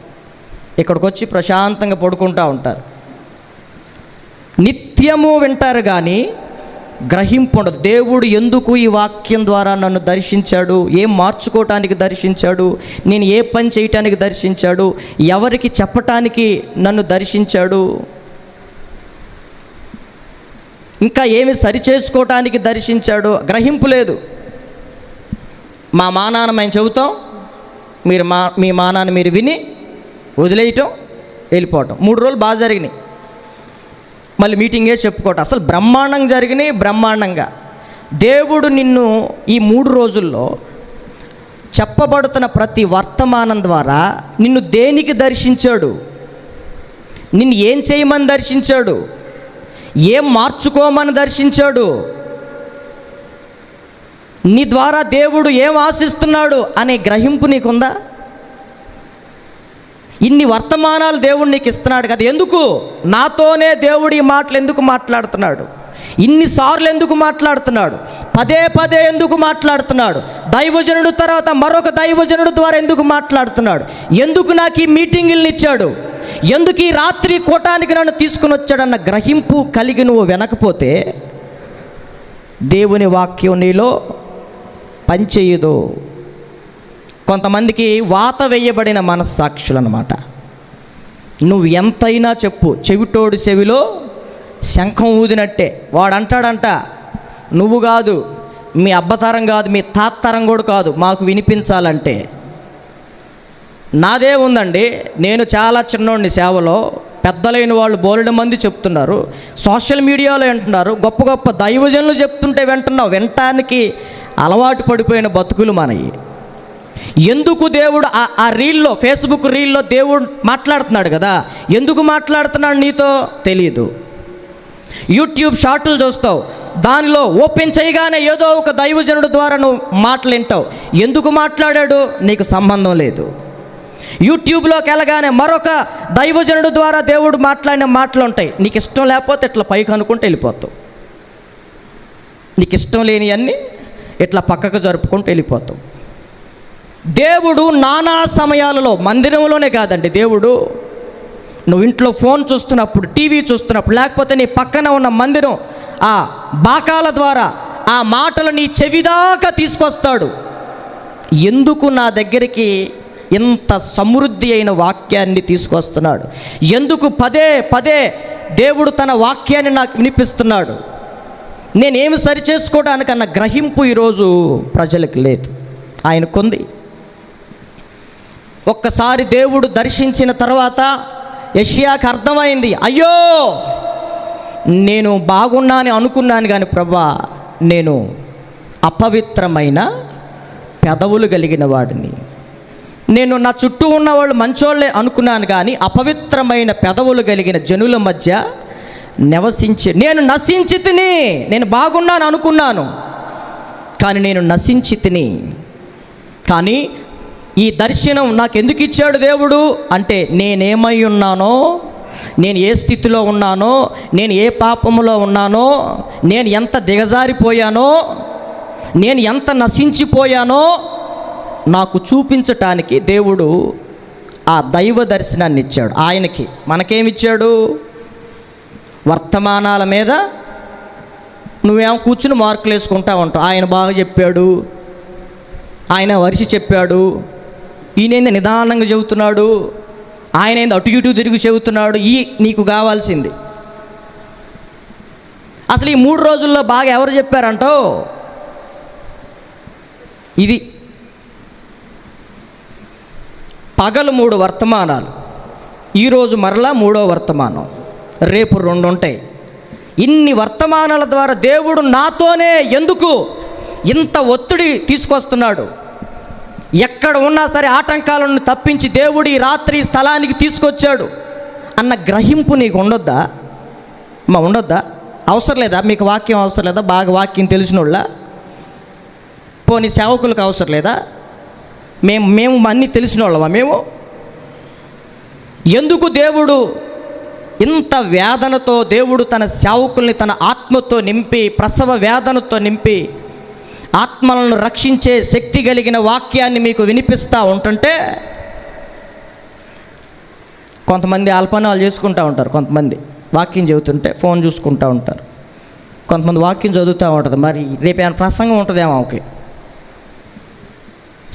[SPEAKER 1] ఇక్కడికి వచ్చి ప్రశాంతంగా పడుకుంటూ ఉంటారు. నిత్యము వింటారు కానీ గ్రహింపు ఉండదు. దేవుడు ఎందుకు ఈ వాక్యం ద్వారా నన్ను దర్శించాడు, ఏం మార్చుకోవటానికి దర్శించాడు, నేను ఏ పని చేయటానికి దర్శించాడు, ఎవరికి చెప్పటానికి నన్ను దర్శించాడు, ఇంకా ఏమి సరిచేసుకోవటానికి దర్శించాడు, గ్రహింపు లేదు. మా మానాన్ని మేము చెబుతాం, మీరు మీ మానాన్ని మీరు విని వదిలేయటం, వెళ్ళిపోవటం. 3 రోజులు బాగా జరిగినాయి, మళ్ళీ మీటింగే చెప్పుకోవటం. అసలు బ్రహ్మాండంగా జరిగినాయి. బ్రహ్మాండంగా దేవుడు నిన్ను ఈ 3 రోజుల్లో చెప్పబడుతున్న ప్రతి వర్తమానం ద్వారా నిన్ను దేనికి దర్శించాడు, నిన్ను ఏం చేయమని దర్శించాడు, ఏం మార్చుకోమని దర్శించాడు, నీ ద్వారా దేవుడు ఏం ఆశిస్తున్నాడు అనే గ్రహింపు నీకుందా? ఇన్ని వర్తమానాలు దేవుడు నీకు ఇస్తున్నాడు కదా, ఎందుకు? నాతోనే దేవుడు ఈ మాటలు ఎందుకు మాట్లాడుతున్నాడు, ఇన్నిసార్లు ఎందుకు మాట్లాడుతున్నాడు, పదే పదే ఎందుకు మాట్లాడుతున్నాడు, దైవజనుడు తర్వాత మరొక దైవజనుడు ద్వారా ఎందుకు మాట్లాడుతున్నాడు, ఎందుకు నాకు ఈ మీటింగుల్ని ఇచ్చాడు, ఎందుకు ఈ రాత్రి కూటానికి నన్ను తీసుకుని వచ్చాడన్న గ్రహింపు కలిగి నువ్వు వినకపోతే దేవుని వాక్యం నీలో పనిచేయదు. కొంతమందికి వాత వేయబడిన మనస్సాక్షులు అన్నమాట. నువ్వు ఎంతైనా చెప్పు, చెవిటోడు చెవిలో శంఖం ఊదినట్టే. వాడు అంటాడంట, నువ్వు కాదు, మీ అబ్బతరం కాదు, మీ తాత్తరం కూడా కాదు, మాకు వినిపించాలంటే. నాదే ఉందండి, నేను చాలా చిన్నోడిని సేవలో, పెద్దలైన వాళ్ళు బోలెడు మంది చెప్తున్నారు, సోషల్ మీడియాలో వింటున్నారు, గొప్ప గొప్ప దైవజనులు చెప్తుంటే వింటున్నావు. వినటానికి అలవాటు పడిపోయిన బతుకులు మనవి. ఎందుకు దేవుడు ఆ రీల్లో, ఫేస్బుక్ రీల్లో దేవుడు మాట్లాడుతున్నాడు కదా, ఎందుకు మాట్లాడుతున్నాడు నీతో తెలియదు. యూట్యూబ్ షార్టులు చూస్తావు, దానిలో ఓపెన్ చేయగానే ఏదో ఒక దైవజనుడు ద్వారా నువ్వు మాటలు వింటావు. ఎందుకు మాట్లాడాడు నీకు సంబంధం లేదు. యూట్యూబ్లోకి వెళ్ళగానే మరొక దైవజనుడు ద్వారా దేవుడు మాట్లాడిన మాటలు ఉంటాయి. నీకు ఇష్టం లేకపోతే ఇట్లా పైకి అనుకుంటే వెళ్ళిపోతావు, నీకు ఇష్టం లేని అన్నీ ఇట్లా పక్కకు జరుపుకుంటూ వెళ్ళిపోతావు. దేవుడు నానా సమయాలలో, మందిరంలోనే కాదండి, దేవుడు నువ్వు ఇంట్లో ఫోన్ చూస్తున్నప్పుడు, టీవీ చూస్తున్నప్పుడు, లేకపోతే నీ పక్కన ఉన్న మందిరం ఆ బాకాల ద్వారా ఆ మాటలు నీ చెవిదాకా తీసుకొస్తాడు. ఎందుకు నా దగ్గరికి ఇంత సమృద్ధి అయిన వాక్యాన్ని తీసుకొస్తున్నాడు? ఎందుకు పదే పదే దేవుడు తన వాక్యాన్ని నాకు వినిపిస్తున్నాడు? నేనేమి సరిచేసుకోవడానికన్న గ్రహింపు ఈరోజు ప్రజలకు లేదు, ఆయనకుంది. ఒక్కసారి దేవుడు దర్శించిన తర్వాత యెషయాకు అర్థమైంది, అయ్యో నేను బాగున్నాను అనుకున్నాను కానీ ప్రభా, నేను అపవిత్రమైన పెదవులు కలిగిన వాడిని. నేను నా చుట్టూ ఉన్నవాళ్ళు మంచోళ్ళే అనుకున్నాను కానీ అపవిత్రమైన పెదవులు కలిగిన జనుల మధ్య నేను నశించి తిని. నేను బాగున్నాను అనుకున్నాను కానీ నేను నశించి తిని. కానీ ఈ దర్శనం నాకు ఎందుకు ఇచ్చాడు దేవుడు అంటే, నేనేమై ఉన్నానో, నేను ఏ స్థితిలో ఉన్నానో, నేను ఏ పాపములో ఉన్నానో, నేను ఎంత దిగజారిపోయానో, నేను ఎంత నశించిపోయానో నాకు చూపించటానికి దేవుడు ఆ దైవ దర్శనాన్ని ఇచ్చాడు. ఆయనకి మనకేమిచ్చాడు? వర్తమానాల మీద నువ్వేమో కూర్చుని మార్కులు వేసుకుంటా ఉంటావు. ఆయన బాగా చెప్పాడు, ఆయన వరిసి చెప్పాడు, ఈయనేంది నిదానంగా చెబుతున్నాడు, ఆయన ఏంది అటు ఇటు తిరిగి చెబుతున్నాడు. నీకు కావాల్సింది అసలు ఈ 3 రోజుల్లో బాగా ఎవరు చెప్పారంటో, ఇది పగలు 3 వర్తమానాలు, ఈరోజు మరలా 3వ వర్తమానం, రేపు 2 ఉంటాయి. ఇన్ని వర్తమానాల ద్వారా దేవుడు నాతోనే ఎందుకు ఇంత ఒత్తిడి తీసుకొస్తున్నాడు? ఎక్కడ ఉన్నా సరే ఆటంకాలను తప్పించి దేవుడు ఈ రాత్రి స్థలానికి తీసుకొచ్చాడు అన్న గ్రహింపు నీకు ఉండొద్దా? ఉండొద్దా? అవసరం లేదా? మీకు వాక్యం అవసరం లేదా? బాగా వాక్యం తెలిసిన వాళ్ళ పోనీ సేవకులకు అవసరం లేదా? మేము అన్నీ తెలిసిన వాళ్ళమా? మేము ఎందుకు దేవుడు ఇంత వేదనతో దేవుడు తన సేవకుల్ని తన ఆత్మతో నింపి, ప్రసవ వేదనతో నింపి, ఆత్మలను రక్షించే శక్తి కలిగిన వాక్యాన్ని మీకు వినిపిస్తూ ఉంటుంటే, కొంతమంది అల్పనాలు చేసుకుంటూ ఉంటారు, కొంతమంది వాక్యం చదువుతుంటే ఫోన్ చూసుకుంటూ ఉంటారు, కొంతమంది వాక్యం చదువుతూ ఉంటుంది. మరి రేపేమైనా ప్రసంగం ఉంటుందేమో. ఓకే,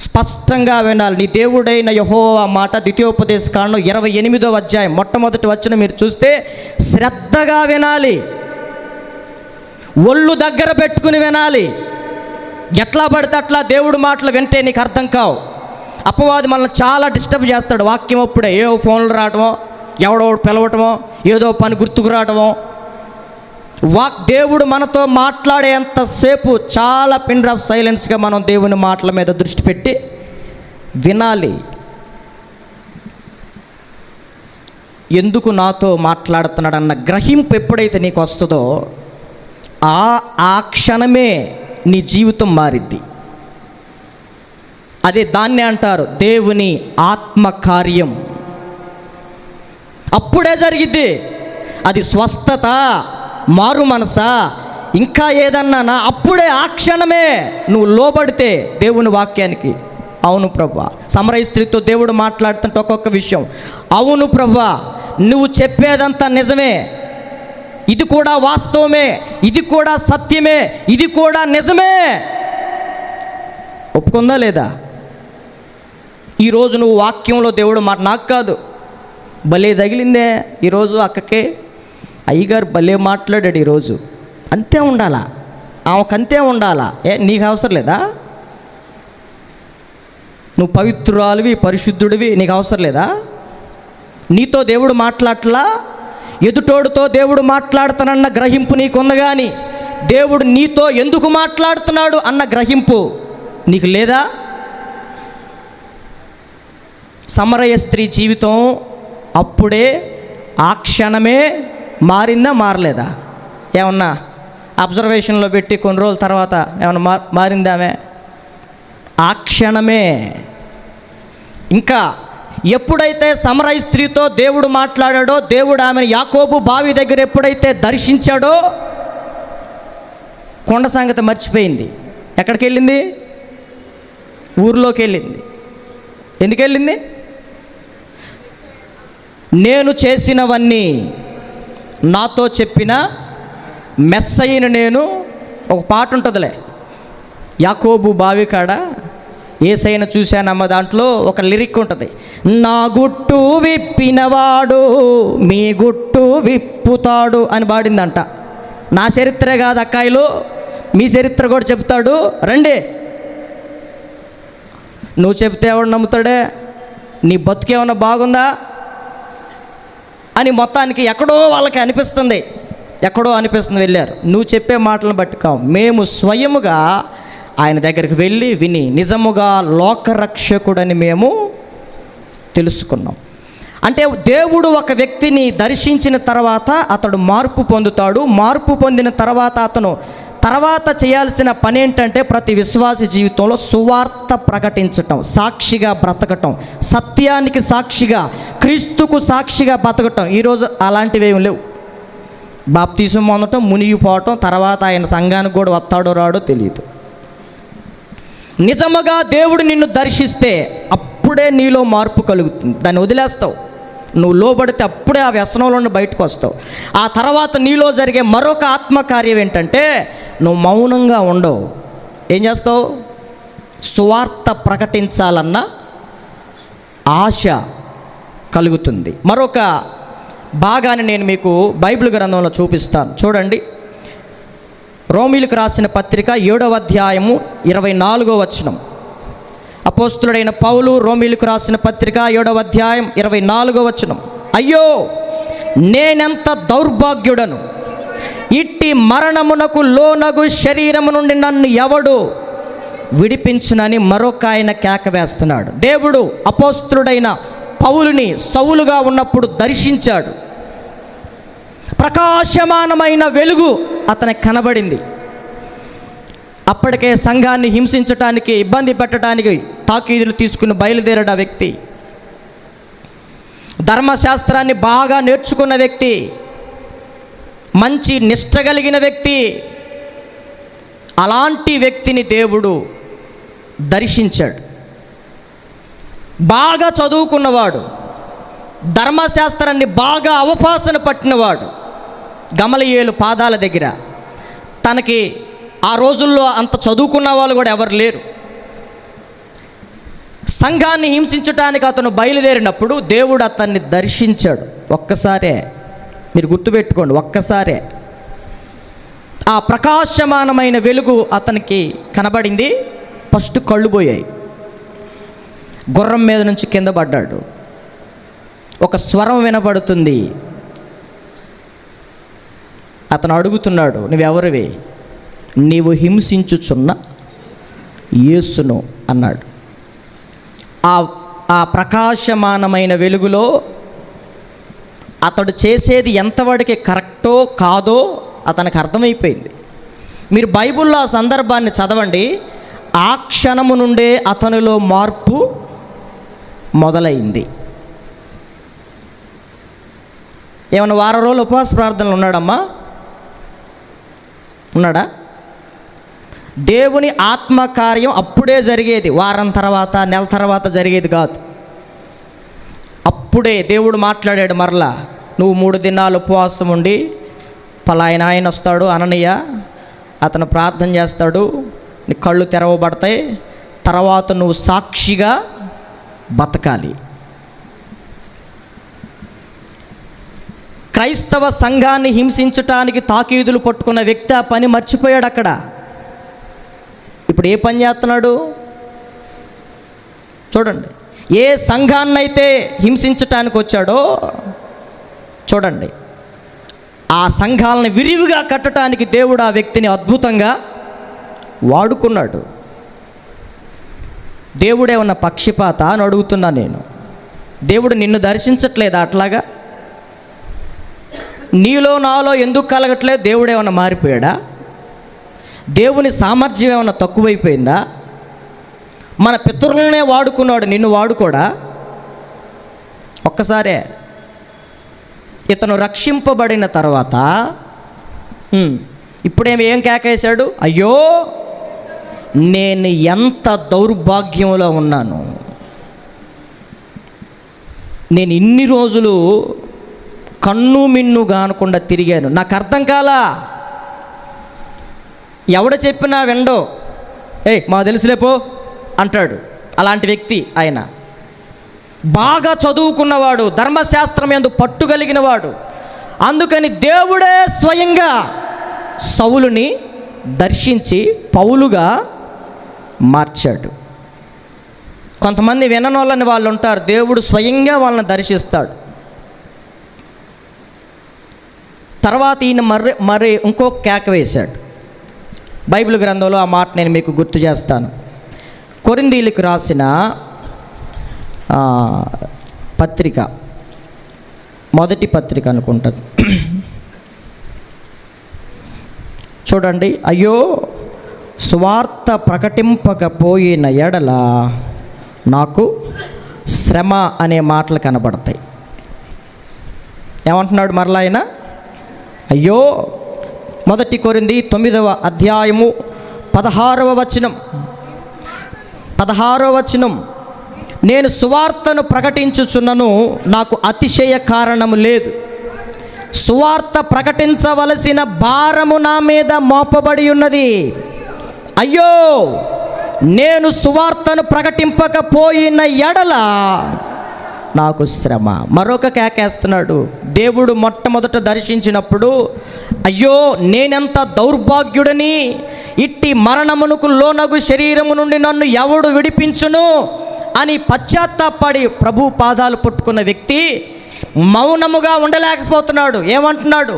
[SPEAKER 1] స్పష్టంగా వినాలి. నీ దేవుడైన యెహోవా మాట ద్వితీయోపదేశ కాండం 28వ అధ్యాయం మొట్టమొదటి వచనం మీరు చూస్తే శ్రద్ధగా వినాలి, ఒళ్ళు దగ్గర పెట్టుకుని వినాలి. ఎట్లా పడితే అట్లా దేవుడి మాటలు వింటే నీకు అర్థం కావు. అపవాది మనల్ని చాలా డిస్టర్బ్ చేస్తాడు. వాక్యం అప్పుడే ఏవో ఫోన్లు రావటమో, ఎవడో పిలవటమో, ఏదో పని గుర్తుకు రావటమో. దేవుడు మనతో మాట్లాడేంతసేపు చాలా పిన్ ఆఫ్ సైలెన్స్గా మనం దేవుని మాటల మీద దృష్టి పెట్టి వినాలి. ఎందుకు నాతో మాట్లాడుతున్నాడన్న గ్రహింపు ఎప్పుడైతే నీకు వస్తుందో ఆ క్షణమే నీ జీవితం మారిద్ది. అదే దాన్నే అంటారు దేవుని ఆత్మకార్యం. అప్పుడే జరిగిద్ది. అది స్వస్థత, మారు మనసా, ఇంకా ఏదన్నానా, అప్పుడే ఆ క్షణమే నువ్వు లోబడితే దేవుని వాక్యానికి, అవును ప్రభా. సమరయ స్త్రీతో దేవుడు మాట్లాడుతుంటే ఒక్కొక్క విషయం, అవును ప్రభా నువ్వు చెప్పేదంతా నిజమే, ఇది కూడా వాస్తవమే, ఇది కూడా సత్యమే, ఇది కూడా నిజమే. ఒప్పుకుందా లేదా? ఈరోజు నువ్వు వాక్యంలో దేవుడు మాట, నాకు కాదు భలే తగిలిందే ఈరోజు అక్కకే, అయ్యగారు భలే మాట్లాడాడు ఈరోజు, అంతే ఉండాలా, ఆమెకంతే ఉండాలా. నీకు అవసరం లేదా? నువ్వు పవిత్రురాలివి, పరిశుద్ధుడివి, నీకు అవసరం లేదా? నీతో దేవుడు మాట్లాడట్లా, ఎదుటోడితో దేవుడు మాట్లాడుతానన్న గ్రహింపు నీకుంది, కానీ దేవుడు నీతో ఎందుకు మాట్లాడుతున్నాడు అన్న గ్రహింపు నీకు లేదా? సమరయ స్త్రీ జీవితం అప్పుడే ఆ క్షణమే మారిందా, మారలేదా? ఏమన్నా అబ్జర్వేషన్లో పెట్టి కొన్ని రోజుల తర్వాత ఏమన్నా మారిందామే? ఆ క్షణమే. ఇంకా ఎప్పుడైతే సమరయ స్త్రీతో దేవుడు మాట్లాడాడో, దేవుడు ఆమెను యాకోబు బావి దగ్గర ఎప్పుడైతే దర్శించాడో, కొండ సంగతి మర్చిపోయింది. ఎక్కడికి వెళ్ళింది? ఊర్లోకి వెళ్ళింది. ఎందుకు వెళ్ళింది? నేను చేసినవన్నీ నాతో చెప్పిన మెస్సయ్యను నేను. ఒక పాట ఉంటుందిలే, యాకోబు బావి కాడ యేసయ్యను చూశానమ్మ, దాంట్లో ఒక లిరిక్ ఉంటుంది, నా గుట్టు విప్పినవాడు మీ గుట్టు విప్పుతాడు అని పాడిందంట. నా చరిత్రే కాదు అక్కాయిలు, మీ చరిత్ర కూడా చెప్తాడు, రండి. నువ్వు చెప్తే ఎవడు నమ్ముతాడే? నీ బతుకేమన్నా బాగుందా అని మొత్తానికి ఎక్కడో వాళ్ళకి అనిపిస్తుంది, వెళ్ళారు. నువ్వు చెప్పే మాటలను బట్టి కావు, మేము స్వయముగా ఆయన దగ్గరికి వెళ్ళి విని నిజముగా లోకరక్షకుడని మేము తెలుసుకున్నాం. అంటే దేవుడు ఒక వ్యక్తిని దర్శించిన తర్వాత అతడు మార్పు పొందుతాడు. మార్పు పొందిన తర్వాత అతను తర్వాత చేయాల్సిన పని ఏంటంటే ప్రతి విశ్వాసి జీవితంలో సువార్త ప్రకటించటం, సాక్షిగా బ్రతకటం, సత్యానికి సాక్షిగా, క్రీస్తుకు సాక్షిగా బ్రతకటం. ఈరోజు అలాంటివి ఏమి లేవు. బాప్తీసం పొందటం, మునిగిపోవటం, తర్వాత ఆయన సంఘానికి కూడా వస్తాడో రాడో తెలియదు. నిజముగా దేవుడు నిన్ను దర్శిస్తే అప్పుడే నీలో మార్పు కలుగుతుంది. దాన్ని వదిలేస్తావు, నువ్వు లోబడితే అప్పుడే ఆ వ్యసనంలో నుండి బయటకు వస్తావు. ఆ తర్వాత నీలో జరిగే మరొక ఆత్మకార్యం ఏంటంటే నువ్వు మౌనంగా ఉండవు. ఏం చేస్తావు? సువార్త ప్రకటించాలన్న ఆశ కలుగుతుంది. మరొక భాగాన్ని నేను మీకు బైబిల్ గ్రంథంలో చూపిస్తాను. చూడండి, రోమీలకు రాసిన పత్రిక 7వ అధ్యాయము 24వ వచనం. అపోస్తులుడైన పౌలు రోమీలకు రాసిన పత్రిక 7వ అధ్యాయం 24వ వచనం. అయ్యో నేనెంత దౌర్భాగ్యుడను, ఇట్టి మరణమునకు లోనగు శరీరము నుండి నన్ను ఎవడు విడిపించునని మరొక ఆయన కేక వేస్తున్నాడు. దేవుడు అపోస్తులుడైన పౌలుని సౌలుగా ఉన్నప్పుడు దర్శించాడు. ప్రకాశమానమైన వెలుగు అతనికి కనబడింది. అప్పటికే సంఘాన్ని హింసించటానికి, ఇబ్బంది పెట్టడానికి తాకీదులు తీసుకుని బయలుదేరాడు ఆ వ్యక్తి. ధర్మశాస్త్రాన్ని బాగా నేర్చుకున్న వ్యక్తి, మంచి నిష్ట కలిగిన వ్యక్తి. అలాంటి వ్యక్తిని దేవుడు దర్శించాడు. బాగా చదువుకున్నవాడు, ధర్మశాస్త్రాన్ని బాగా అవపాసన పట్టినవాడు, గమలీయేలు పాదాల దగ్గర. తనకి ఆ రోజుల్లో అంత చదువుకున్న వాళ్ళు కూడా ఎవరు లేరు. సంఘాన్ని హింసించటానికి అతను బయలుదేరినప్పుడు దేవుడు అతన్ని దర్శించాడు. ఒక్కసారే, మీరు గుర్తుపెట్టుకోండి, ఒక్కసారే ఆ ప్రకాశమానమైన వెలుగు అతనికి కనబడింది. ఫస్ట్ కళ్ళు పోయాయి. గుర్రం మీద నుంచి కింద పడ్డాడు. ఒక స్వరం వినబడుతుంది. అతను అడుగుతున్నాడు, నువ్వెవరివి? నీవు హింసించుచున్న యేసును అన్నాడు. ఆ ప్రకాశమానమైన వెలుగులో అతడు చేసేది ఎంతవరకు కరెక్టో కాదో అతనికి అర్థమైపోయింది. మీరు బైబిల్లో ఆ సందర్భాన్ని చదవండి. ఆ క్షణము నుండే అతనిలో మార్పు మొదలైంది. ఏమన్నా వారం రోజులు ఉపవాస ప్రార్థనలు ఉన్నాడమ్మా? ఉన్నాడా? దేవుని ఆత్మకార్యం అప్పుడే జరిగేది, వారం తర్వాత, నెల తర్వాత జరిగేది కాదు. అప్పుడే దేవుడు మాట్లాడాడు. మరలా నువ్వు 3 దినాలు ఉపవాసం ఉండి పలాయన ఆయన వస్తాడు, అననీయ, అతను ప్రార్థన చేస్తాడు, నీ కళ్ళు తెరవబడతాయి, తర్వాత నువ్వు సాక్షిగా బతకాలి. క్రైస్తవ సంఘాన్ని హింసించటానికి తాకీదులు పట్టుకున్న వ్యక్తి ఆ పని మర్చిపోయాడు అక్కడ. ఇప్పుడు ఏ పని చేస్తున్నాడు చూడండి. ఏ సంఘాన్నైతే హింసించటానికి వచ్చాడో చూడండి, ఆ సంఘాలను విరివిగా కట్టడానికి దేవుడు ఆ వ్యక్తిని అద్భుతంగా వాడుకున్నాడు. దేవుడేమన్నా పక్షపాత అని అడుగుతున్నా నేను. దేవుడు నిన్ను దర్శించట్లేదా అట్లాగా? నీలో నాలో ఎందుకు కలగట్లేదు? దేవుడేమన్నా మారిపోయాడా? దేవుని సామర్థ్యం ఏమన్నా తక్కువైపోయిందా? మన పితరులనే వాడుకున్నాడు, నిన్ను వాడుకోడా? ఒక్కసారే ఇతను రక్షింపబడిన తర్వాత ఇప్పుడేమి ఏం కేకేశాడు? అయ్యో నేను ఎంత దౌర్భాగ్యంలో ఉన్నాను, నేను ఇన్ని రోజులు కన్ను మిన్ను కానకుండా తిరిగాను, నాకు అర్థం కాలా. ఎవడ చెప్పినా వెండో, మా తెలుసులేపో అంటాడు. అలాంటి వ్యక్తి ఆయన. బాగా చదువుకున్నవాడు, ధర్మశాస్త్రం యందు పట్టు కలిగినవాడు. అందుకని దేవుడే స్వయంగా సౌలుని దర్శించి పౌలుగా మార్చాడు. కొంతమంది విననోళ్ళని వాళ్ళు ఉంటారు, దేవుడు స్వయంగా వాళ్ళని దర్శిస్తాడు. తర్వాత ఈయన మరి ఇంకో కేక వేశాడు. బైబిల్ గ్రంథంలో ఆ మాట నేను మీకు గుర్తు చేస్తాను. కొరింథీయులకు రాసిన పత్రిక, మొదటి పత్రిక అనుకుంటుంది, చూడండి. అయ్యో, సువార్త ప్రకటింపకపోయిన ఎడల నాకు శ్రమ అనే మాటలు కనబడతాయి. ఏమంటున్నాడు మరలా ఆయన? అయ్యో, మొదటి కొరింథీ 9వ అధ్యాయము 16వ వచనం, నేను సువార్తను ప్రకటించుచున్నను, నాకు అతిశయ కారణము లేదు. సువార్త ప్రకటించవలసిన భారము నా మీద మోపబడి ఉన్నది. అయ్యో, నేను సువార్తను ప్రకటింపకపోయిన ఎడల నాకు శ్రమ. మరొక కేకేస్తున్నాడు. దేవుడు మొట్టమొదట దర్శించినప్పుడు, అయ్యో నేనెంత దౌర్భాగ్యుడని, ఇట్టి మరణమునకు లోనగు శరీరము నుండి నన్ను ఎవడు విడిపించును అని పశ్చాత్తాపడి ప్రభు పాదాలు పట్టుకున్న వ్యక్తి మౌనముగా ఉండలేకపోతున్నాడు. ఏమంటున్నాడు?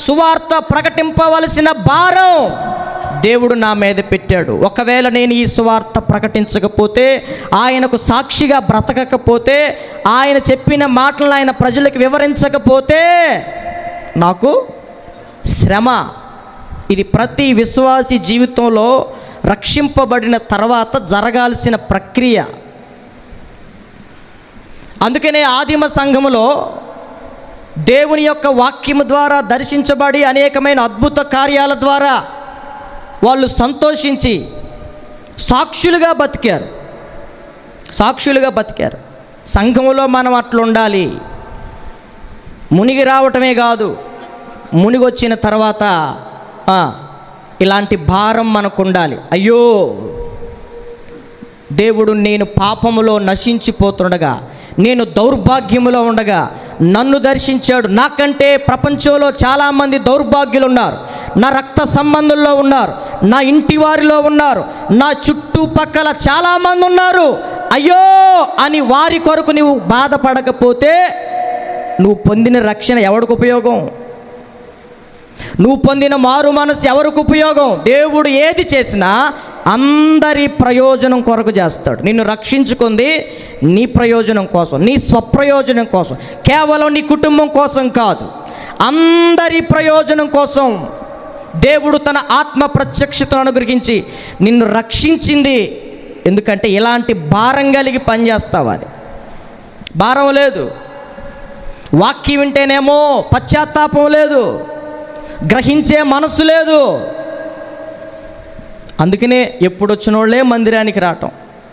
[SPEAKER 1] సువార్త ప్రకటింపవలసిన భారం దేవుడు నా మీద పెట్టాడు. ఒకవేళ నేను ఈ సువార్త ప్రకటించకపోతే, ఆయనకు సాక్షిగా బ్రతకకపోతే, ఆయన చెప్పిన మాటలను ఆయన ప్రజలకు వివరించకపోతే నాకు శ్రమ. ఇది ప్రతి విశ్వాసి జీవితంలో రక్షింపబడిన తర్వాత జరగాల్సిన ప్రక్రియ. అందుకనే ఆదిమ సంఘములో దేవుని యొక్క వాక్యము ద్వారా దర్శించబడి అనేకమైన అద్భుత కార్యాల ద్వారా వాళ్ళు సంతోషించి సాక్షులుగా బతికారు. సంఘములో మనం అట్లా ఉండాలి. మునిగి రావటమే కాదు, మునిగొచ్చిన తర్వాత ఇలాంటి భారం మనకు ఉండాలి. అయ్యో దేవుడు, నేను పాపములో నశించిపోతుండగా, నేను దౌర్భాగ్యములో ఉండగా నన్ను దర్శించాడు. నాకంటే ప్రపంచంలో చాలామంది దౌర్భాగ్యులు ఉన్నారు, నా రక్త సంబంధుల్లో ఉన్నారు, నా ఇంటి వారిలో ఉన్నారు, నా చుట్టుపక్కల చాలామంది ఉన్నారు. అయ్యో అని వారి కొరకు నువ్వు బాధపడకపోతే నువ్వు పొందిన రక్షణ ఎవరికి ఉపయోగం? నువ్వు పొందిన మారు మనసు ఎవరికి ఉపయోగం? దేవుడు ఏది చేసినా అందరి ప్రయోజనం కొరకు చేస్తాడు. నిన్ను రక్షించుకుంది నీ ప్రయోజనం కోసం, నీ స్వప్రయోజనం కోసం, కేవలం నీ కుటుంబం కోసం కాదు, అందరి ప్రయోజనం కోసం దేవుడు తన ఆత్మ ప్రత్యక్షతను అనుగ్రహించి నిన్ను రక్షించింది. ఎందుకంటే ఇలాంటి భారం కలిగి పనిచేస్తావాలి. భారం లేదు, వాక్యం వింటేనేమో పశ్చాత్తాపం లేదు, గ్రహించే మనసు లేదు. అందుకనే ఎప్పుడు వచ్చిన వాళ్ళే మందిరానికి రావటం,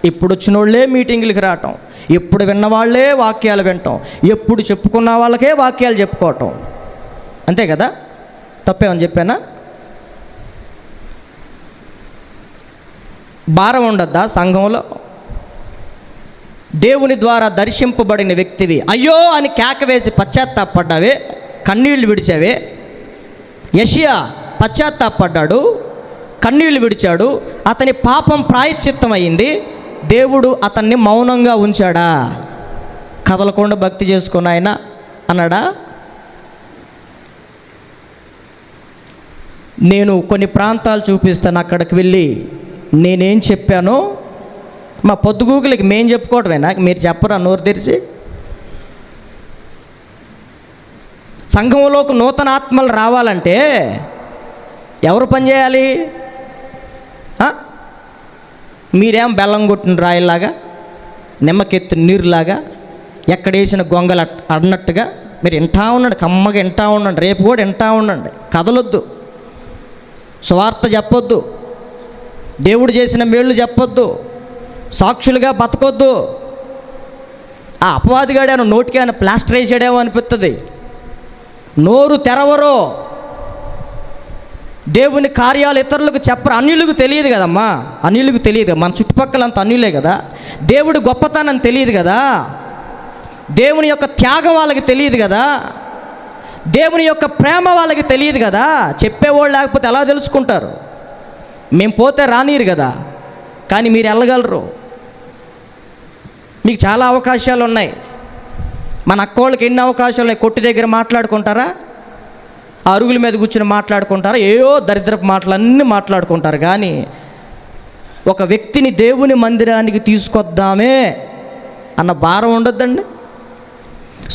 [SPEAKER 1] ఎప్పుడు వచ్చిన వాళ్ళే మీటింగులకి రావటం, ఎప్పుడు విన్నవాళ్లే వాక్యాలు వినటం, ఎప్పుడు చెప్పుకున్న వాళ్ళకే వాక్యాలు చెప్పుకోవటం. అంతే కదా? తప్పేమని చెప్పానా? భారం ఉండద్దా సంఘంలో? దేవుని ద్వారా దర్శింపబడిన వ్యక్తివి అయ్యో అని కేక వేసి పశ్చాత్తాపడ్డావే, కన్నీళ్లు విడిచావే. యెషయా పశ్చాత్తాపడ్డాడు, కన్నీళ్లు విడిచాడు, అతని పాపం ప్రాయశ్చిత్తం అయింది. దేవుడు అతన్ని మౌనంగా ఉంచాడా? కదలకుండా భక్తి చేసుకున్న ఆయన అన్నాడా? నేను కొన్ని ప్రాంతాలు చూపిస్తాను, అక్కడికి వెళ్ళి నేనేం చెప్పానో మా పొద్దుగూకులకి మేము చెప్పుకోవటమేనా? మీరు చెప్పరా నోరు తెరిచి? సంఘంలోకి నూతన ఆత్మలు రావాలంటే ఎవరు పనిచేయాలి? మీరేం బెల్లం కొట్టిన రాయిలాగా, నిమ్మకెత్తిన నీరులాగా, ఎక్కడేసిన గొంగలు అన్నట్టుగా మీరు వింటా ఉండండి, కమ్మగా వింటా ఉండండి, రేపు కూడా వింటా ఉండండి. కదలొద్దు, సువార్త చెప్పొద్దు, దేవుడు చేసిన మేళ్ళు చెప్పొద్దు, సాక్షులుగా బతకొద్దు. ఆ అపవాదిగాడేమో నోటికేమైనా ప్లాస్టర్ వేసాడేమో అనిపిస్తుంది. నోరు తెరవరో, దేవుని కార్యాలు ఇతరులకు చెప్పరు. అన్యులకు తెలియదు కదమ్మా, అన్యులకు తెలియదు. మన చుట్టుపక్కలంత అన్యులే కదా. దేవుడి గొప్పతనం తెలియదు కదా, దేవుని యొక్క త్యాగం వాళ్ళకి తెలియదు కదా, దేవుని యొక్క ప్రేమ వాళ్ళకి తెలియదు కదా. చెప్పేవాళ్ళు లేకపోతే ఎలా తెలుసుకుంటారు? మేము పోతే రానీరు కదా, కానీ మీరు వెళ్ళగలరు. మీకు చాలా అవకాశాలు ఉన్నాయి. మన అక్కోళ్ళకి ఎన్ని అవకాశాలు ఉన్నాయి. కొట్టు దగ్గర మాట్లాడుకుంటారా, అరుగుల మీద కూర్చుని మాట్లాడుకుంటారా, ఏయో దరిద్రపు మాటలన్నీ మాట్లాడుకుంటారు. కానీ ఒక వ్యక్తిని దేవుని మందిరానికి తీసుకొద్దామే అన్న భారం ఉండొద్దండి.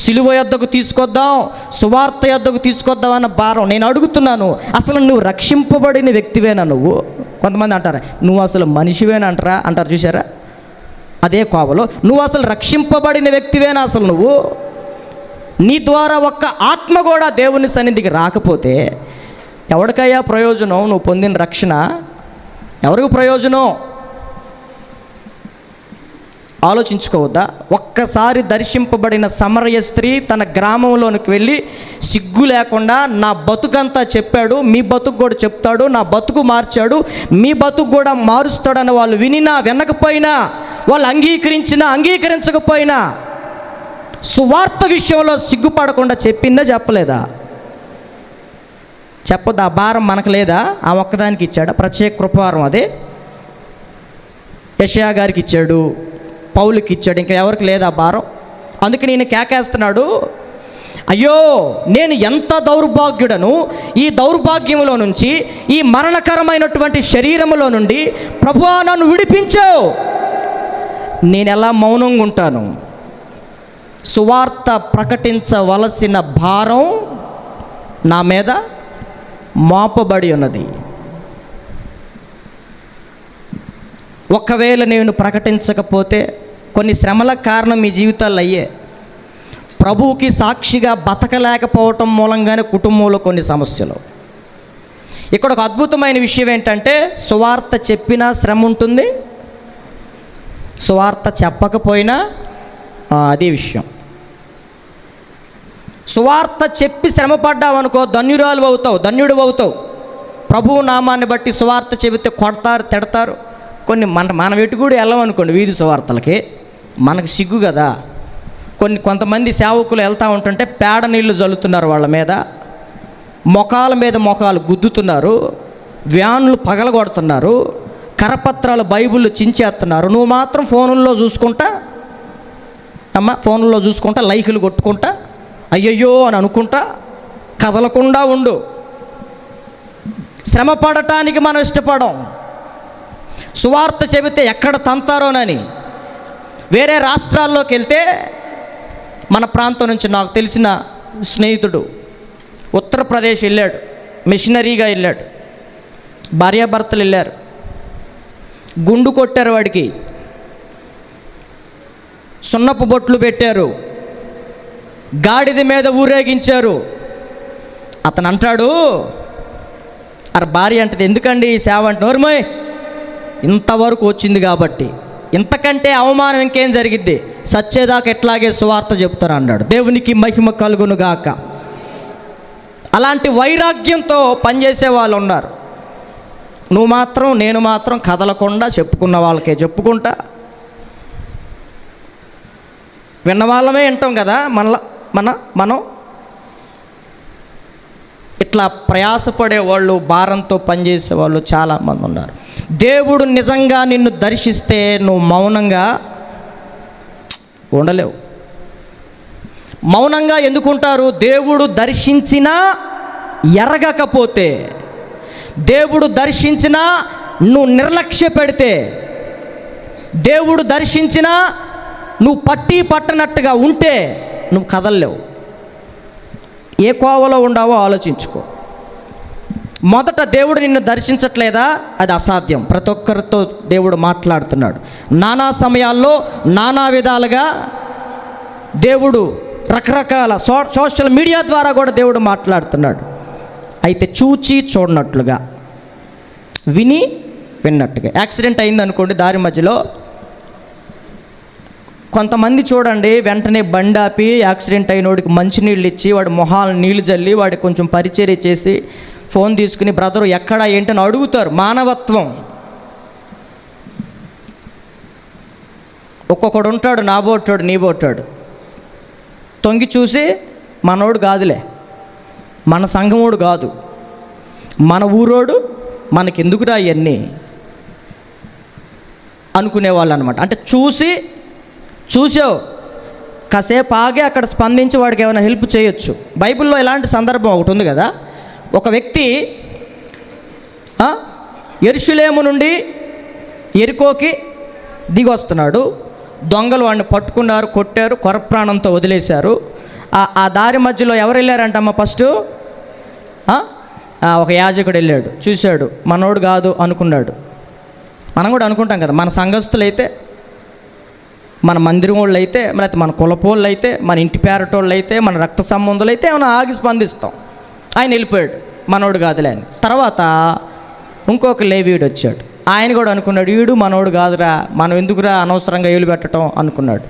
[SPEAKER 1] సిలువ యొద్దకు తీసుకొద్దాం, సువార్త యొద్దకు తీసుకొద్దాం అన్న భారం. నేను అడుగుతున్నాను, అసలు నువ్వు రక్షింపబడిన వ్యక్తివేనా? నువ్వు, కొంతమంది అంటారు నువ్వు అసలు మనిషివేనా అంటారు, చూసారా? అదే కోవలో నువ్వు అసలు రక్షింపబడిన వ్యక్తివేనా? అసలు నువ్వు, నీ ద్వారా ఒక్క ఆత్మ కూడా దేవుని సన్నిధికి రాకపోతే ఎవరికయ్యా ప్రయోజనం? నువ్వు పొందిన రక్షణ ఎవరికి ప్రయోజనం? ఆలోచించుకోవద్దా? ఒక్కసారి దర్శింపబడిన సమరయ స్త్రీ తన గ్రామంలోనికి వెళ్ళి సిగ్గు లేకుండా నా బతుకంతా చెప్పాడు, మీ బతుకు కూడా చెప్తాడు, నా బతుకు మార్చాడు, మీ బతుకు కూడా మారుస్తాడని వాళ్ళు వినినా వినకపోయినా, వాళ్ళు అంగీకరించినా అంగీకరించకపోయినా సువార్త విషయంలో సిగ్గుపడకుండా చెప్పిందా చెప్పలేదా? చెప్పొద్దు. ఆ భారం మనకు లేదా? ఆ ఒక్కదానికి ఇచ్చాడా ప్రత్యేక కృపారం? అదే యెషయా గారికి ఇచ్చాడు, పౌలుకి ఇచ్చాడు, ఇంకా ఎవరికి లేదా భారం? అందుకే నేను కేకేస్తున్నాడు, అయ్యో నేను ఎంత దౌర్భాగ్యుడను, ఈ దౌర్భాగ్యములో నుంచి, ఈ మరణకరమైనటువంటి శరీరములో నుండి ప్రభువా నన్ను విడిపించావు, నేను ఎలా మౌనంగా ఉంటాను? సువార్త ప్రకటించవలసిన భారం నా మీద మోపబడి ఉన్నది. ఒకవేళ నేను ప్రకటించకపోతే కొన్ని శ్రమల కారణం మీ జీవితాల్లో అయ్యే, ప్రభువుకి సాక్షిగా బతకలేకపోవటం మూలంగానే కుటుంబంలో కొన్ని సమస్యలు. ఇక్కడ ఒక అద్భుతమైన విషయం ఏంటంటే, సువార్త చెప్పినా శ్రమ ఉంటుంది, సువార్త చెప్పకపోయినా అదే విషయం. సువార్త చెప్పి శ్రమపడ్డావనుకో ధన్యురాలు అవుతావు, ధన్యుడు అవుతావు. ప్రభువు నామాన్ని బట్టి సువార్త చెబితే కొడతారు, తిడతారు. కొన్ని మనం ఎటు కూడా వెళ్ళమనుకోండి వీధి సువార్తలకి, మనకు సిగ్గు కదా. కొంతమంది సేవకులు వెళ్తూ ఉంటుంటే పేడ నీళ్లు జల్లుతున్నారు వాళ్ళ మీద, మొఖాల మీద మొఖాలు గుద్దుతున్నారు, వ్యాన్లు పగలగొడుతున్నారు, కరపత్రాలు బైబిళ్ళు చించేస్తున్నారు. నువ్వు మాత్రం ఫోనుల్లో చూసుకుంటా ఫోన్లో చూసుకుంటా లైకులు కొట్టుకుంటా అయ్యయ్యో అని అనుకుంటా కదలకుండా ఉండు. శ్రమ పడటానికి మనం ఇష్టపడం. సువార్త చెబితే ఎక్కడ తంతారోనని వేరే రాష్ట్రాల్లోకి వెళ్తే, మన ప్రాంతం నుంచి నాకు తెలిసిన స్నేహితుడు ఉత్తరప్రదేశ్ వెళ్ళాడు, మిషనరీగా వెళ్ళాడు, భార్యాభర్తలు వెళ్ళారు, గుండు కొట్టారు, వాడికి సున్నపు బొట్లు పెట్టారు, గాడిద మీద ఊరేగించారు. అతను అంటాడు, అరే భార్య అంటది, ఎందుకండి ఈ సేవ అంటే, నోర్మోయ్ ఇంతవరకు వచ్చింది కాబట్టి, ఇంతకంటే అవమానం ఇంకేం జరిగిద్ది, సచ్చేదాకా ఎట్లాగే సువార్త చెప్తారు అన్నాడు. దేవునికి మహిమ కలుగును గాక. అలాంటి వైరాగ్యంతో పనిచేసే వాళ్ళు ఉన్నారు. నువ్వు మాత్రం నేను మాత్రం కదలకుండా చెప్పుకున్న వాళ్ళకే చెప్పుకుంటా, విన్నవాళ్ళమే వింటాం కదా. మనం ఇట్లా ప్రయాసపడే వాళ్ళు, భారంతో పనిచేసే వాళ్ళు చాలామంది ఉన్నారు. దేవుడు నిజంగా నిన్ను దర్శిస్తే నువ్వు మౌనంగా ఉండలేవు. మౌనంగా ఎందుకుంటారు? దేవుడు దర్శించినా ఎరగకపోతే, దేవుడు దర్శించినా నువ్వు నిర్లక్ష్య పెడితే, దేవుడు దర్శించినా నువ్వు పట్టనట్టుగా ఉంటే నువ్వు కదలలేవు. ఏ కోవలో ఉండావో ఆలోచించుకో. మొదట దేవుడు నిన్ను దర్శించట్లేదా? అది అసాధ్యం. ప్రతి ఒక్కరితో దేవుడు మాట్లాడుతున్నాడు. నానా సమయాల్లో నానా విధాలుగా దేవుడు రకరకాల సోషల్ మీడియా ద్వారా కూడా దేవుడు మాట్లాడుతున్నాడు. అయితే చూచి చూడనట్లుగా, విని విన్నట్టుగా. యాక్సిడెంట్ అయిందనుకోండి, దారి మధ్యలో కొంతమంది చూడండి, వెంటనే బండి ఆపి యాక్సిడెంట్ అయినోడికి మంచినీళ్ళు ఇచ్చి వాడి మొహాలను నీళ్లు జల్లి వాడికి కొంచెం పరిచర్య చేసి ఫోన్ తీసుకుని బ్రదరు ఎక్కడ ఏంటని అడుగుతారు. మానవత్వం. ఒక్కొక్కడు ఉంటాడు, నాబోటాడు నీబోటాడు, తొంగి చూసి మనోడు కాదులే, మన సంఘమోడు కాదు, మన ఊరోడు, మనకెందుకురా ఇవన్నీ అనుకునేవాళ్ళు అనమాట. అంటే చూసావు కాసేపు ఆగి అక్కడ స్పందించి వాడికి ఏమైనా హెల్ప్ చేయొచ్చు. బైబిల్లో ఇలాంటి సందర్భం ఒకటి ఉంది కదా. ఒక వ్యక్తి యెరూషలేము నుండి యెరికోకి దిగి వస్తున్నాడు. దొంగలు వాడిని పట్టుకున్నారు, కొట్టారు, కొరప్రాణంతో వదిలేశారు. ఆ దారి మధ్యలో ఎవరు వెళ్ళారంటమ్మ? ఫస్ట్ ఒక యాజకుడు వెళ్ళాడు, చూశాడు, మనోడు కాదు అనుకున్నాడు. మనం కూడా అనుకుంటాం కదా, మన సంఘస్థులు అయితే, మన మందిరం వాళ్ళు అయితే, లేకపోతే మన కులపోళ్ళు అయితే, మన ఇంటి పేరటోళ్ళు అయితే, మన రక్త సంబంధులు అయితే ఏమైనా ఆగి స్పందిస్తాం. ఆయన వెళ్ళిపోయాడు, మనోడు కాదులే అని. తర్వాత ఇంకొక లేవీయుడు వచ్చాడు. ఆయన కూడా అనుకున్నాడు, వీడు మనోడు కాదురా, మనం ఎందుకురా అనవసరంగా ఏలు పెట్టడం అనుకున్నాడు.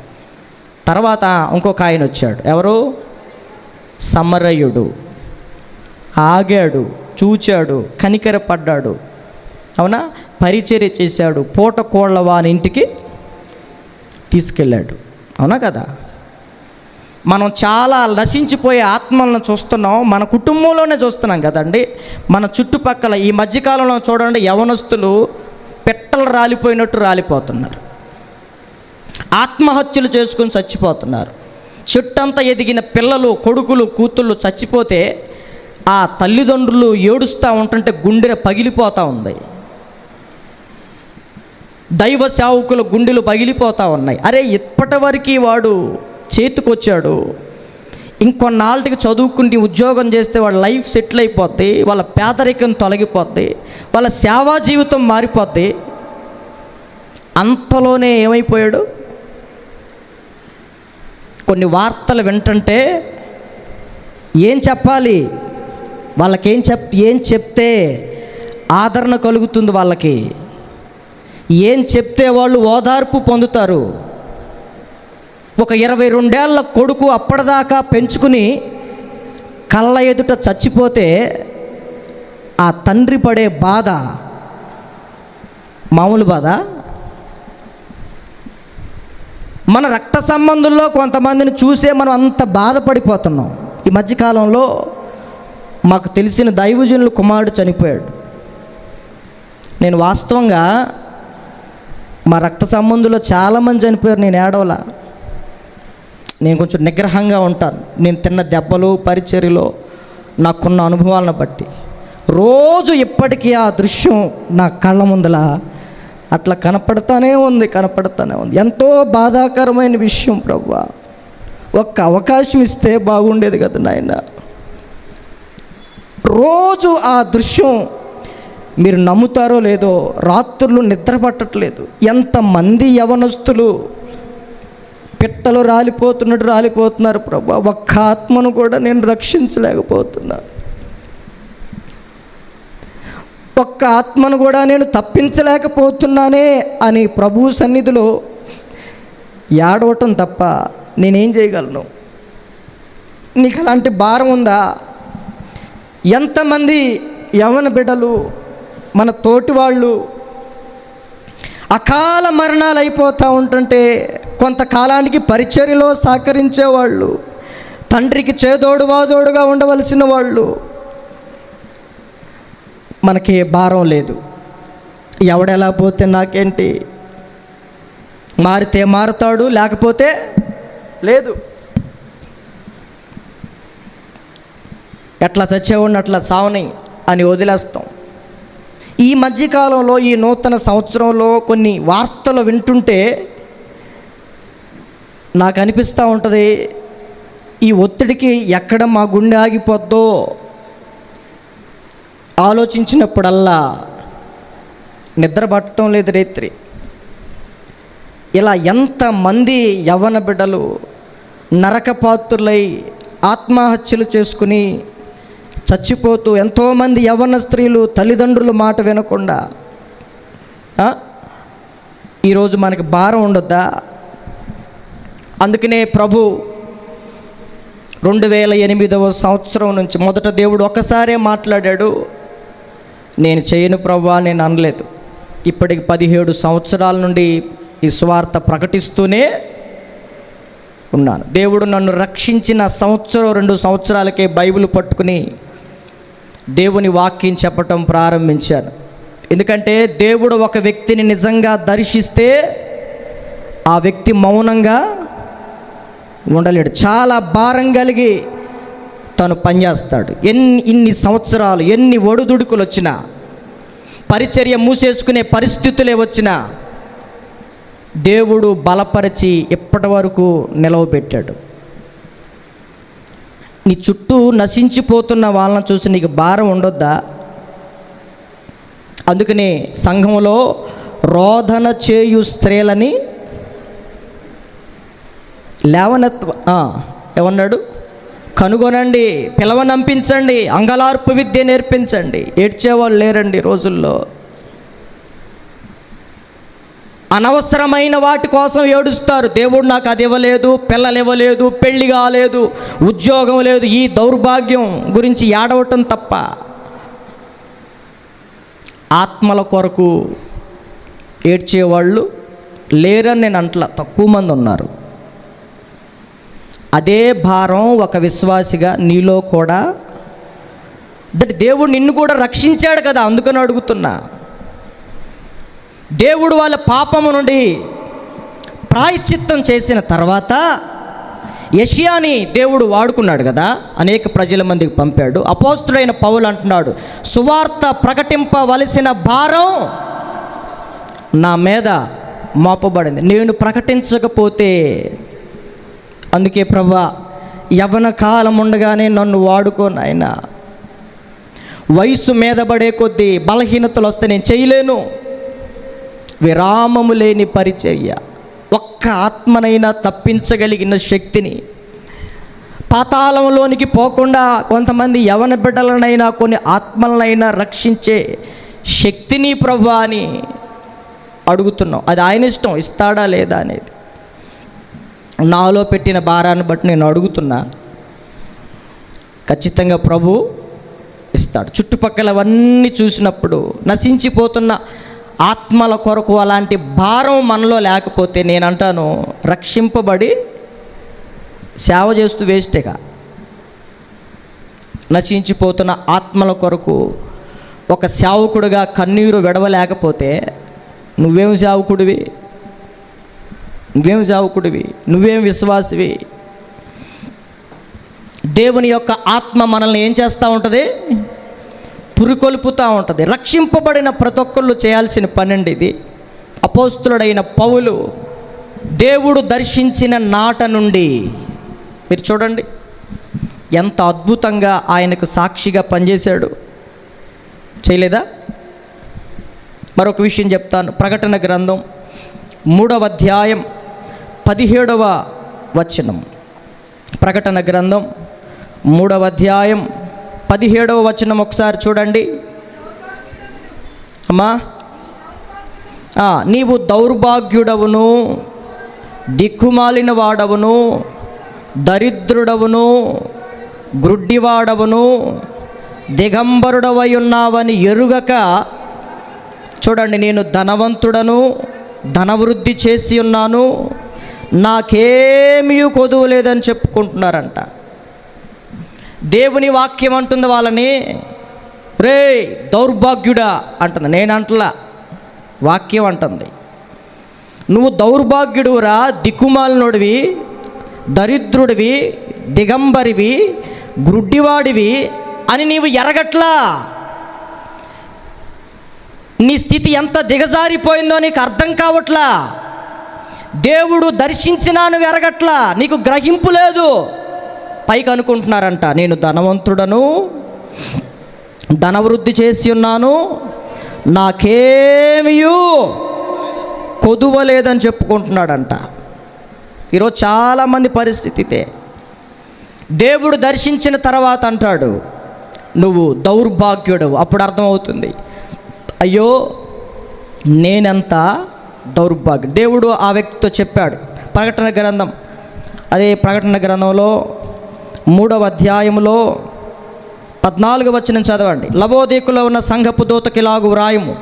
[SPEAKER 1] తర్వాత ఇంకొక ఆయన వచ్చాడు. ఎవరు? సమరయుడు. ఆగాడు, చూచాడు, కనికరపడ్డాడు, అవునా, పరిచర్య చేశాడు, పూట కోళ్ళ వాని ఇంటికి తీసుకెళ్ళాడు. అవునా కదా? మనం చాలా నశించిపోయే ఆత్మలను చూస్తున్నాం, మన కుటుంబంలోనే చూస్తున్నాం కదండి. మన చుట్టుపక్కల ఈ మధ్యకాలంలో చూడండి, యవనస్తులు పెట్టలు రాలిపోయినట్టు రాలిపోతున్నారు, ఆత్మహత్యలు చేసుకుని చచ్చిపోతున్నారు. చుట్టంతా ఎదిగిన పిల్లలు, కొడుకులు, కూతుళ్ళు చచ్చిపోతే ఆ తల్లిదండ్రులు ఏడుస్తూ ఉంటుంటే గుండె పగిలిపోతూ ఉంది. దైవ సేవకుల గుండెలు పగిలిపోతూ ఉన్నాయి. అరే, ఇప్పటి వరకు వాడు చేతికొచ్చాడు, ఇంకొన్నాళ్ళకి చదువుకుంటే ఉద్యోగం చేస్తే వాళ్ళ లైఫ్ సెటిల్ అయిపోద్ది, వాళ్ళ పేదరికం తొలగిపోద్ది, వాళ్ళ సేవా జీవితం మారిపోద్ది. అంతలోనే ఏమైపోయాడు? కొన్ని వార్తలు వింటుంటే ఏం చెప్పాలి వాళ్ళకి? ఏం చెప్తే ఆదరణ కలుగుతుంది వాళ్ళకి? ఏం చెప్తే వాళ్ళు ఓదార్పు పొందుతారు? ఒక 22 ఏళ్ల కొడుకు అప్పటిదాకా పెంచుకుని కళ్ళ ఎదుట చచ్చిపోతే ఆ తండ్రి పడే బాధ మామూలు బాధ? మన రక్త సంబంధుల్లో కొంతమందిని చూసే మనం అంత బాధపడిపోతున్నాం. ఈ మధ్యకాలంలో మాకు తెలిసిన దైవజనుల కుమారుడు చనిపోయాడు. నేను వాస్తవంగా మా రక్త సంబంధుల్లో చాలామంది చనిపోయారు, నేను ఏడవలా. నేను కొంచెం నిగ్రహంగా ఉంటాను. నేను తిన్న దెబ్బలు, పరిచర్యలో నాకున్న అనుభవాలను బట్టి రోజు ఇప్పటికీ ఆ దృశ్యం నా కళ్ళ ముందల అట్లా కనపడతానే ఉంది. ఎంతో బాధాకరమైన విషయం ప్రభువా. ఒక్క అవకాశం ఇస్తే బాగుండేది కదా నాయన. రోజు ఆ దృశ్యం, మీరు నమ్ముతారో లేదో, రాత్రులు నిద్ర పట్టట్లేదు. ఎంతమంది యవనస్తులు పిట్టలు రాలిపోతున్నారు ప్రభువా. ఒక్క ఆత్మను కూడా నేను రక్షించలేకపోతున్నా, ఒక్క ఆత్మను కూడా నేను తప్పించలేకపోతున్నానే అని ప్రభు సన్నిధిలో ఏడవటం తప్ప నేనేం చేయగలను? నీకు అలాంటి భారం ఉందా? ఎంతమంది యవన బిడ్డలు, మన తోటి వాళ్ళు అకాల మరణాలు అయిపోతూ ఉంటుంటే కొంతకాలానికి పరిచర్యలో సహకరించేవాళ్ళు, తండ్రికి చేదోడు వాదోడుగా ఉండవలసిన వాళ్ళు, మనకి భారం లేదు. ఎవడెలా పోతే నాకేంటి, మారితే మారుతాడు, లేకపోతే లేదు. ఎట్లా చచ్చేవాడిని అట్లా సావని అని వదిలేస్తాం. ఈ మధ్యకాలంలో, ఈ నూతన సంవత్సరంలో కొన్ని వార్తలు వింటుంటే నాకు అనిపిస్తూ ఉంటుంది, ఈ ఒత్తిడికి ఎక్కడ మా గుండె ఆగిపోద్దో ఆలోచించినప్పుడల్లా నిద్ర పట్టడం లేదు రేత్రి. ఇలా ఎంతమంది యవ్వన బిడ్డలు నరకపాత్రులై ఆత్మహత్యలు చేసుకుని చచ్చిపోతూ, ఎంతోమంది యవ్వన స్త్రీలు తల్లిదండ్రుల మాట వినకుండా. ఈరోజు మనకి భారం ఉండొద్దా? అందుకనే ప్రభు 2008వ సంవత్సరం నుంచి మొదట దేవుడు ఒక్కసారే మాట్లాడాడు. నేను చేయను ప్రభువా, నేను అనలేదు. ఇప్పటికి 17 సంవత్సరాల నుండి ఈ సువార్త ప్రకటిస్తూనే ఉన్నాను. దేవుడు నన్ను రక్షించిన సంవత్సరం 2 సంవత్సరాలకే బైబిల్ పట్టుకుని దేవుని వాక్యం చెప్పటం ప్రారంభించాను. ఎందుకంటే దేవుడు ఒక వ్యక్తిని నిజంగా దర్శిస్తే ఆ వ్యక్తి మౌనంగా ఉండలేడు. చాలా భారం కలిగి తను పనిచేస్తాడు. ఇన్ని సంవత్సరాలు ఎన్ని ఒడుదుడుకులు వచ్చినా, పరిచర్య మూసేసుకునే పరిస్థితులే వచ్చినా దేవుడు బలపరిచి ఇప్పటి వరకు నిలవబెట్టాడు. నీ చుట్టూ నశించిపోతున్న వాళ్ళని చూసి నీకు భారం ఉండొద్దా? అందుకని సంఘంలో రోదన చేయు స్త్రీలని ఏమన్నాడు? కనుగొనండి, పిలవనంపించండి, అంగలార్పు విద్య నేర్పించండి. ఏడ్చేవాళ్ళు లేరండి రోజుల్లో. అనవసరమైన వాటి కోసం ఏడుస్తారు. దేవుడు నాకు అది ఇవ్వలేదు, పిల్లలు ఇవ్వలేదు, పెళ్లి కాలేదు, ఉద్యోగం లేదు, ఈ దౌర్భాగ్యం గురించి ఏడవటం తప్ప ఆత్మల కొరకు ఏడ్చేవాళ్ళు లేరని నేను అంటలా, తక్కువ మంది ఉన్నారు. అదే భారం ఒక విశ్వాసిగా నీలో కూడా, దేవుడు నిన్ను కూడా రక్షించాడు కదా, అందుకని అడుగుతున్నా. దేవుడు వాళ్ళ పాపము నుండి ప్రాయశ్చిత్తం చేసిన తర్వాత యెషయాని దేవుడు వాడుకున్నాడు కదా, అనేక ప్రజల మందికి పంపాడు. అపోస్తుడైన పౌలు అంటున్నాడు, సువార్త ప్రకటింపవలసిన భారం నా మీద మోపబడింది, నేను ప్రకటించకపోతే. అందుకే ప్రభువా, యవ్వన కాలం ఉండగానే నన్ను వాడుకో నాయనా. వయసు మీద పడే కొద్దీ బలహీనతలు వస్తే నేను చేయలేను. విరామము లేని పరిచర్య, ఒక్క ఆత్మనైనా తప్పించగలిగిన శక్తిని, పాతాళంలోనికి పోకుండా కొంతమంది యవన బిడ్డలనైనా కొన్ని ఆత్మలనైనా రక్షించే శక్తిని ప్రభువా అని అడుగుతున్నాం. అది ఆయన ఇష్టం, ఇస్తాడా లేదా అనేది. నాలో పెట్టిన భారాన్ని బట్టి నేను అడుగుతున్నా, ఖచ్చితంగా ప్రభు ఇస్తాడు. చుట్టుపక్కలవన్నీ చూసినప్పుడు నశించిపోతున్న ఆత్మల కొరకు అలాంటి భారం మనలో లేకపోతే నేనంటాను, రక్షింపబడి సేవ చేస్తూ వేస్టేగా. నశించిపోతున్న ఆత్మల కొరకు ఒక సేవకుడిగా కన్నీరు విడవలేకపోతే నువ్వేం సేవకుడివి? నువ్వేం సేవకుడివి? నువ్వేం విశ్వాసివి? దేవుని యొక్క ఆత్మ మనల్ని ఏం చేస్తూ ఉంటుంది? పురికొల్పుతూ ఉంటుంది. రక్షింపబడిన ప్రతి ఒక్కళ్ళు చేయాల్సిన పనండి ఇది. అపోస్తులుడైన పౌలు దేవుడు దర్శించిన నాట నుండి మీరు చూడండి ఎంత అద్భుతంగా ఆయనకు సాక్షిగా పనిచేశాడు. చేయలేదా? మరొక విషయం చెప్తాను. ప్రకటన గ్రంథం 3వ అధ్యాయం 17వ వచనం. ప్రకటన గ్రంథం 3వ అధ్యాయం 17వ వచనం ఒకసారి చూడండి అమ్మా. నీవు దౌర్భాగ్యుడవును, దిక్కుమాలిన వాడవును, దరిద్రుడవును, గ్రుడ్డివాడవును, దిగంబరుడవై ఉన్నావని ఎరుగక, చూడండి, నేను ధనవంతుడను, ధనవృద్ధి చేసి ఉన్నాను, నాకేమీ కొదువు లేదని చెప్పుకుంటున్నారంట. దేవుని వాక్యం అంటుంది వాళ్ళని, రే దౌర్భాగ్యుడా అంటుంది. నేనంటలా, వాక్యం అంటుంది. నువ్వు దౌర్భాగ్యుడురా, దిక్కుమాలినోడివి, దరిద్రుడివి, దిగంబరివి, గ్రుడ్డివాడివి అని నీవు ఎరగట్లా. నీ స్థితి ఎంత దిగజారిపోయిందో నీకు అర్థం కావట్లా. దేవుడు దర్శించినా నువ్వు ఎరగట్లా, నీకు గ్రహింపు లేదు. పైకి అనుకుంటున్నారంట, నేను ధనవంతుడను, ధనవృద్ధి చేసి ఉన్నాను, నాకేమీ కొదువలేదని చెప్పుకుంటున్నాడంట. ఈరోజు చాలామంది పరిస్థితి ఇదే. దేవుడు దర్శించిన తర్వాత అంటాడు, నువ్వు దౌర్భాగ్యుడవు. అప్పుడు అర్థమవుతుంది, అయ్యో నేనెంత దౌర్భాగ్యం. దేవుడు ఆ వ్యక్తితో చెప్పాడు. ప్రకటన గ్రంథం అదే ప్రకటన గ్రంథంలో 3వ అధ్యాయంలో 14వ వచనం చదవండి. లవోదీకులో ఉన్న సంఘపు దూతకి ఇలాగు వ్రాయము,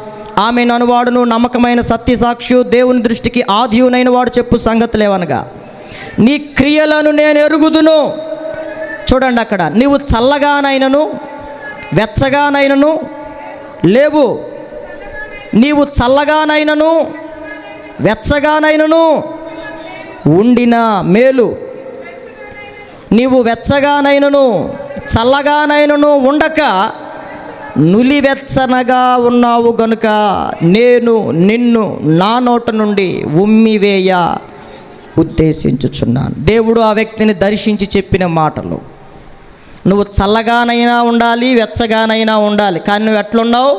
[SPEAKER 1] ఆమె అనువాడును నమ్మకమైన సత్యసాక్షి, దేవుని దృష్టికి ఆదియునైన వాడు చెప్పు సంగతులేవనగా, నీ క్రియలను నేను ఎరుగుదును. చూడండి, అక్కడ నీవు చల్లగానైనను వెచ్చగానైనను లేవు. నీవు చల్లగానైనను వెచ్చగానైనను ఉండిన మేలు. నీవు వెచ్చగానైనను చల్లగానైనను ఉండక నులివెచ్చనగా ఉన్నావు గనుక నేను నిన్ను నా నోట నుండి ఉమ్మివేయ ఉద్దేశించుచున్నాను. దేవుడు ఆ వ్యక్తిని దర్శించి చెప్పిన మాటలు. నువ్వు చల్లగానైనా ఉండాలి, వెచ్చగానైనా ఉండాలి, కానీ నువ్వు ఎట్లున్నావు?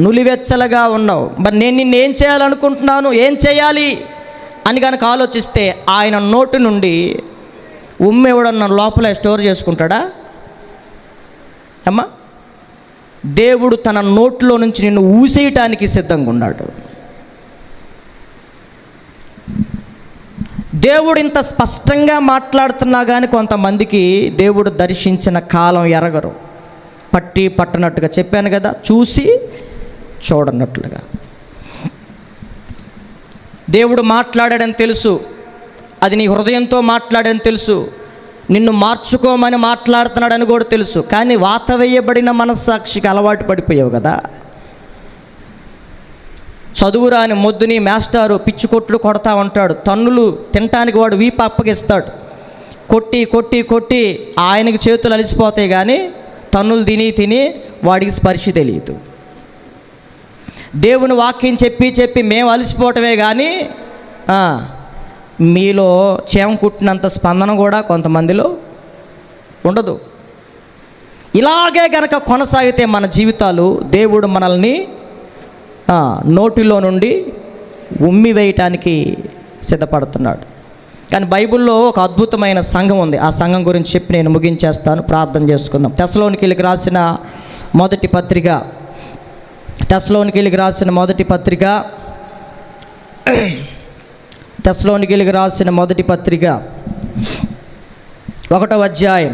[SPEAKER 1] నులివెచ్చలుగా ఉన్నావు. మరి నేను నిన్ను ఏం చేయాలనుకుంటున్నాను, ఏం చేయాలి అని కనుక ఆలోచిస్తే ఆయన నోటి నుండి ఉమ్మెవడన్న లోపల స్టోర్ చేసుకుంటాడా అమ్మా? దేవుడు తన నోట్లో నుంచి నిన్ను ఊసేయటానికి సిద్ధంగా ఉన్నాడు. దేవుడు ఇంత స్పష్టంగా మాట్లాడుతున్నా కానీ కొంతమందికి దేవుడు దర్శించిన కాలం ఎరగరు. పట్టి పట్టనట్టుగా చెప్పాను కదా, చూసి చూడనట్లుగా. దేవుడు మాట్లాడాడని తెలుసు, అది నీ హృదయంతో మాట్లాడని తెలుసు, నిన్ను మార్చుకోమని మాట్లాడుతున్నాడని కూడా తెలుసు, కానీ వాత వేయబడిన మనస్సాక్షికి అలవాటు పడిపోయావు కదా. చదువురాని మొద్దుని మేస్టారు పిచ్చి కొట్లు కొడతా ఉంటాడు, తన్నులు తినటానికి వాడు వీపు అప్పగిస్తాడు, కొట్టి కొట్టి కొట్టి ఆయనకి చేతులు అలిసిపోతాయి, కానీ తన్నులు తిని వాడికి స్పర్శ తెలియదు. దేవుని వాక్యం చెప్పి చెప్పి మేము అలసిపోవటమే కానీ మీలో చేమ కుట్టినంత స్పందన కూడా కొంతమందిలో ఉండదు. ఇలాగే గనక కొనసాగితే మన జీవితాలు దేవుడు మనల్ని నోటిలో నుండి ఉమ్మి వేయటానికి సిద్ధపడుతున్నాడు. కానీ బైబిల్లో ఒక అద్భుతమైన సంఘం ఉంది. ఆ సంఘం గురించి చెప్పి నేను ముగించేస్తాను, ప్రార్థన చేసుకుందాం. తెస్సలోనికీయులకు రాసిన మొదటి పత్రిక, తెస్సలోనికీయులకు రాసిన మొదటి పత్రిక, తెస్సలోనికీయులకు రాసిన మొదటి పత్రిక 1వ అధ్యాయం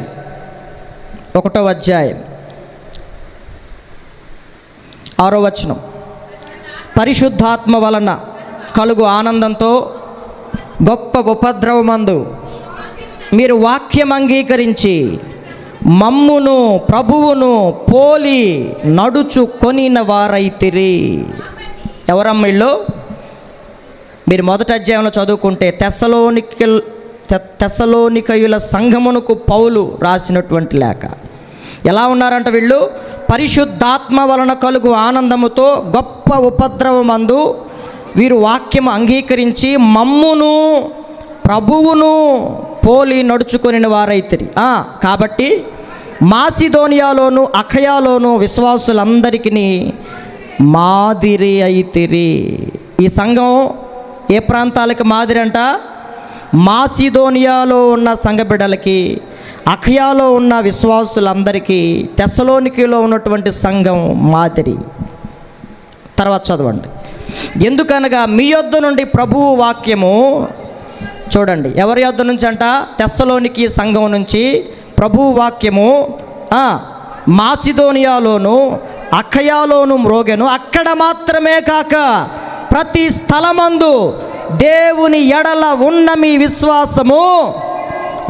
[SPEAKER 1] 6వ వచనం. పరిశుద్ధాత్మ వలన కలుగు ఆనందంతో గొప్ప ఉపద్రవమందు మీరు వాక్యం అంగీకరించి మమ్మును ప్రభువును పోలి నడుచు కొనిన వారైతిరి. ఎవరమ్మ ఇళ్ళు? మీరు మొదటి అధ్యాయంలో చదువుకుంటే తెస్సలోనికయుల సంఘమునకు పౌలు రాసినటువంటి లేఖ. ఎలా ఉన్నారంట వీళ్ళు? పరిశుద్ధాత్మ వలన కలుగు ఆనందముతో గొప్ప ఉపద్రవమందు వీరు వాక్యము అంగీకరించి మమ్మును ప్రభువును పోలి నడుచుకొనిన వారైతిరి. కాబట్టి మాసిదోనియాలోను అఖయాలోను విశ్వాసులందరికీ మాదిరి అయితిరి. ఈ సంఘం ఏ ప్రాంతాలకు మాదిరి అంట? మాసిదోనియాలో ఉన్న సంఘ బిడ్డలకి, అఖయాలో ఉన్న విశ్వాసులందరికీ, తెస్సలోనికీలో ఉన్నటువంటి సంఘం మాదిరి. తర్వాత చదవండి. ఎందుకనగా మీ యొద్ద నుండి ప్రభువు వాక్యము, చూడండి ఎవరి యొద్ద నుంచి అంట? తెస్సలోనికీ సంఘం నుంచి ప్రభువు వాక్యము మాసిదోనియాలోను అఖయాలోను మ్రోగెను. అక్కడ మాత్రమే కాక ప్రతి స్థలమందు దేవుని ఎడల ఉన్న మీ విశ్వాసము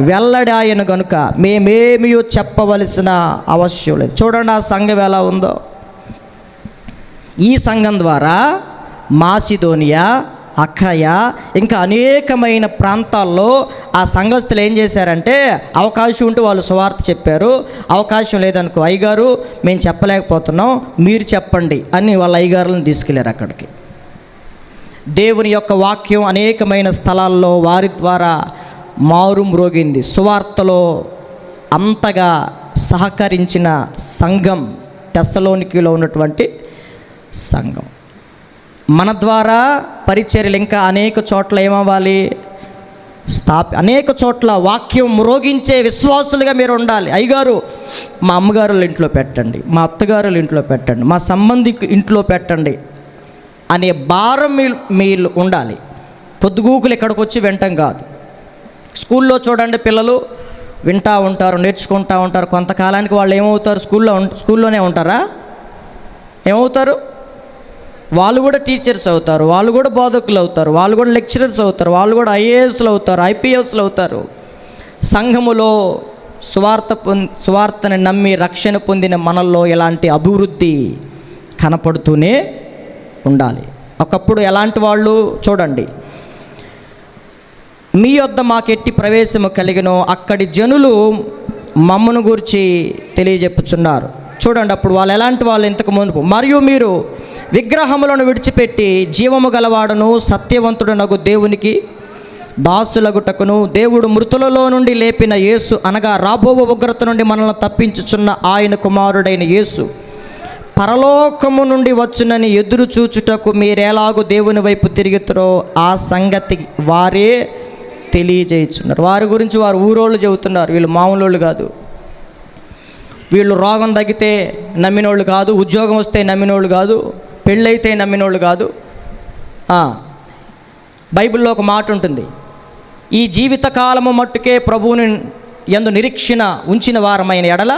[SPEAKER 1] వెల్లడాయను గనుక మేమేమీ చెప్పవలసిన అవసరం లేదు. చూడండి ఆ సంఘం ఎలా ఉందో. ఈ సంఘం ద్వారా మాసిదోనియా, అఖయ ఇంకా అనేకమైన ప్రాంతాల్లో ఆ సంఘస్థులు ఏం చేశారంటే, అవకాశం ఉంటే వాళ్ళు సువార్త చెప్పారు, అవకాశం లేదనుకో అయ్యగారు మేము చెప్పలేకపోతున్నాం మీరు చెప్పండి అని వాళ్ళ అయ్యగారులను తీసుకెళ్ళారు అక్కడికి. దేవుని యొక్క వాక్యం అనేకమైన స్థలాల్లో వారి ద్వారా మారుమ్రోగింది. సువార్తలో అంతగా సహకరించిన సంఘం తెస్సలోనికీలో ఉన్నటువంటి సంఘం. మన ద్వారా పరిచర్యలు ఇంకా అనేక చోట్ల ఏమవ్వాలి? అనేక చోట్ల వాక్యం మ్రోగించే విశ్వాసులుగా మీరు ఉండాలి. అయ్యగారు మా అమ్మగారుల ఇంట్లో పెట్టండి, మా అత్తగారుల ఇంట్లో పెట్టండి, మా సంబంధికు ఇంట్లో పెట్టండి అనే భారం మీరు ఉండాలి. పొద్దుగూకులు ఇక్కడికి వచ్చి వింటాం కాదు. స్కూల్లో చూడండి, పిల్లలు వింటూ ఉంటారు, నేర్చుకుంటూ ఉంటారు. కొంతకాలానికి వాళ్ళు ఏమవుతారు? స్కూల్లోనే ఉంటారా? ఏమవుతారు? వాళ్ళు కూడా టీచర్స్ అవుతారు, వాళ్ళు కూడా బోధకులు అవుతారు, వాళ్ళు కూడా లెక్చరర్స్ అవుతారు, వాళ్ళు కూడా ఐఏఎస్లు అవుతారు, ఐపీఎస్లు అవుతారు. సంఘములో సువార్తని నమ్మి రక్షణ పొందిన మనల్లో ఇలాంటి అభివృద్ధి కనపడుతూనే ఉండాలి. ఒకప్పుడు ఎలాంటి వాళ్ళు చూడండి, మీ యొద్ద మాకెట్టి ప్రవేశము కలిగినో అక్కడి జనులు మమ్మను గురించి తెలియజెప్పుచున్నారు. చూడండి, అప్పుడు వాళ్ళు ఎలాంటి వాళ్ళు ఇంతకు ముందు. మరియు మీరు విగ్రహములను విడిచిపెట్టి జీవము గలవాడును సత్యవంతుడునగు దేవునికి దాసులగుటకును దేవుడు మృతులలో నుండి లేపిన యేసు అనగా రాబో ఉగ్రత నుండి మనల్ని తప్పించుచున్న ఆయన కుమారుడైన యేసు పరలోకము నుండి వచ్చునని ఎదురు చూచుటకు మీరెలాగూ దేవుని వైపు తిరుగుతారో ఆ సంగతి వారే తెలియజేయుచున్నారు. వారి గురించి వారు ఊరోళ్ళు చెబుతున్నారు. వీళ్ళు మామూలు కాదు. వీళ్ళు రోగం తగ్గితే నమ్మినోళ్ళు కాదు, ఉద్యోగం వస్తే నమ్మినోళ్ళు కాదు, పెళ్ళైతే నమ్మినోళ్ళు కాదు. బైబిల్లో ఒక మాట ఉంటుంది, ఈ జీవితకాలము మట్టుకే ప్రభువుని యందు నిరీక్షణ ఉంచిన వారమైన ఎడల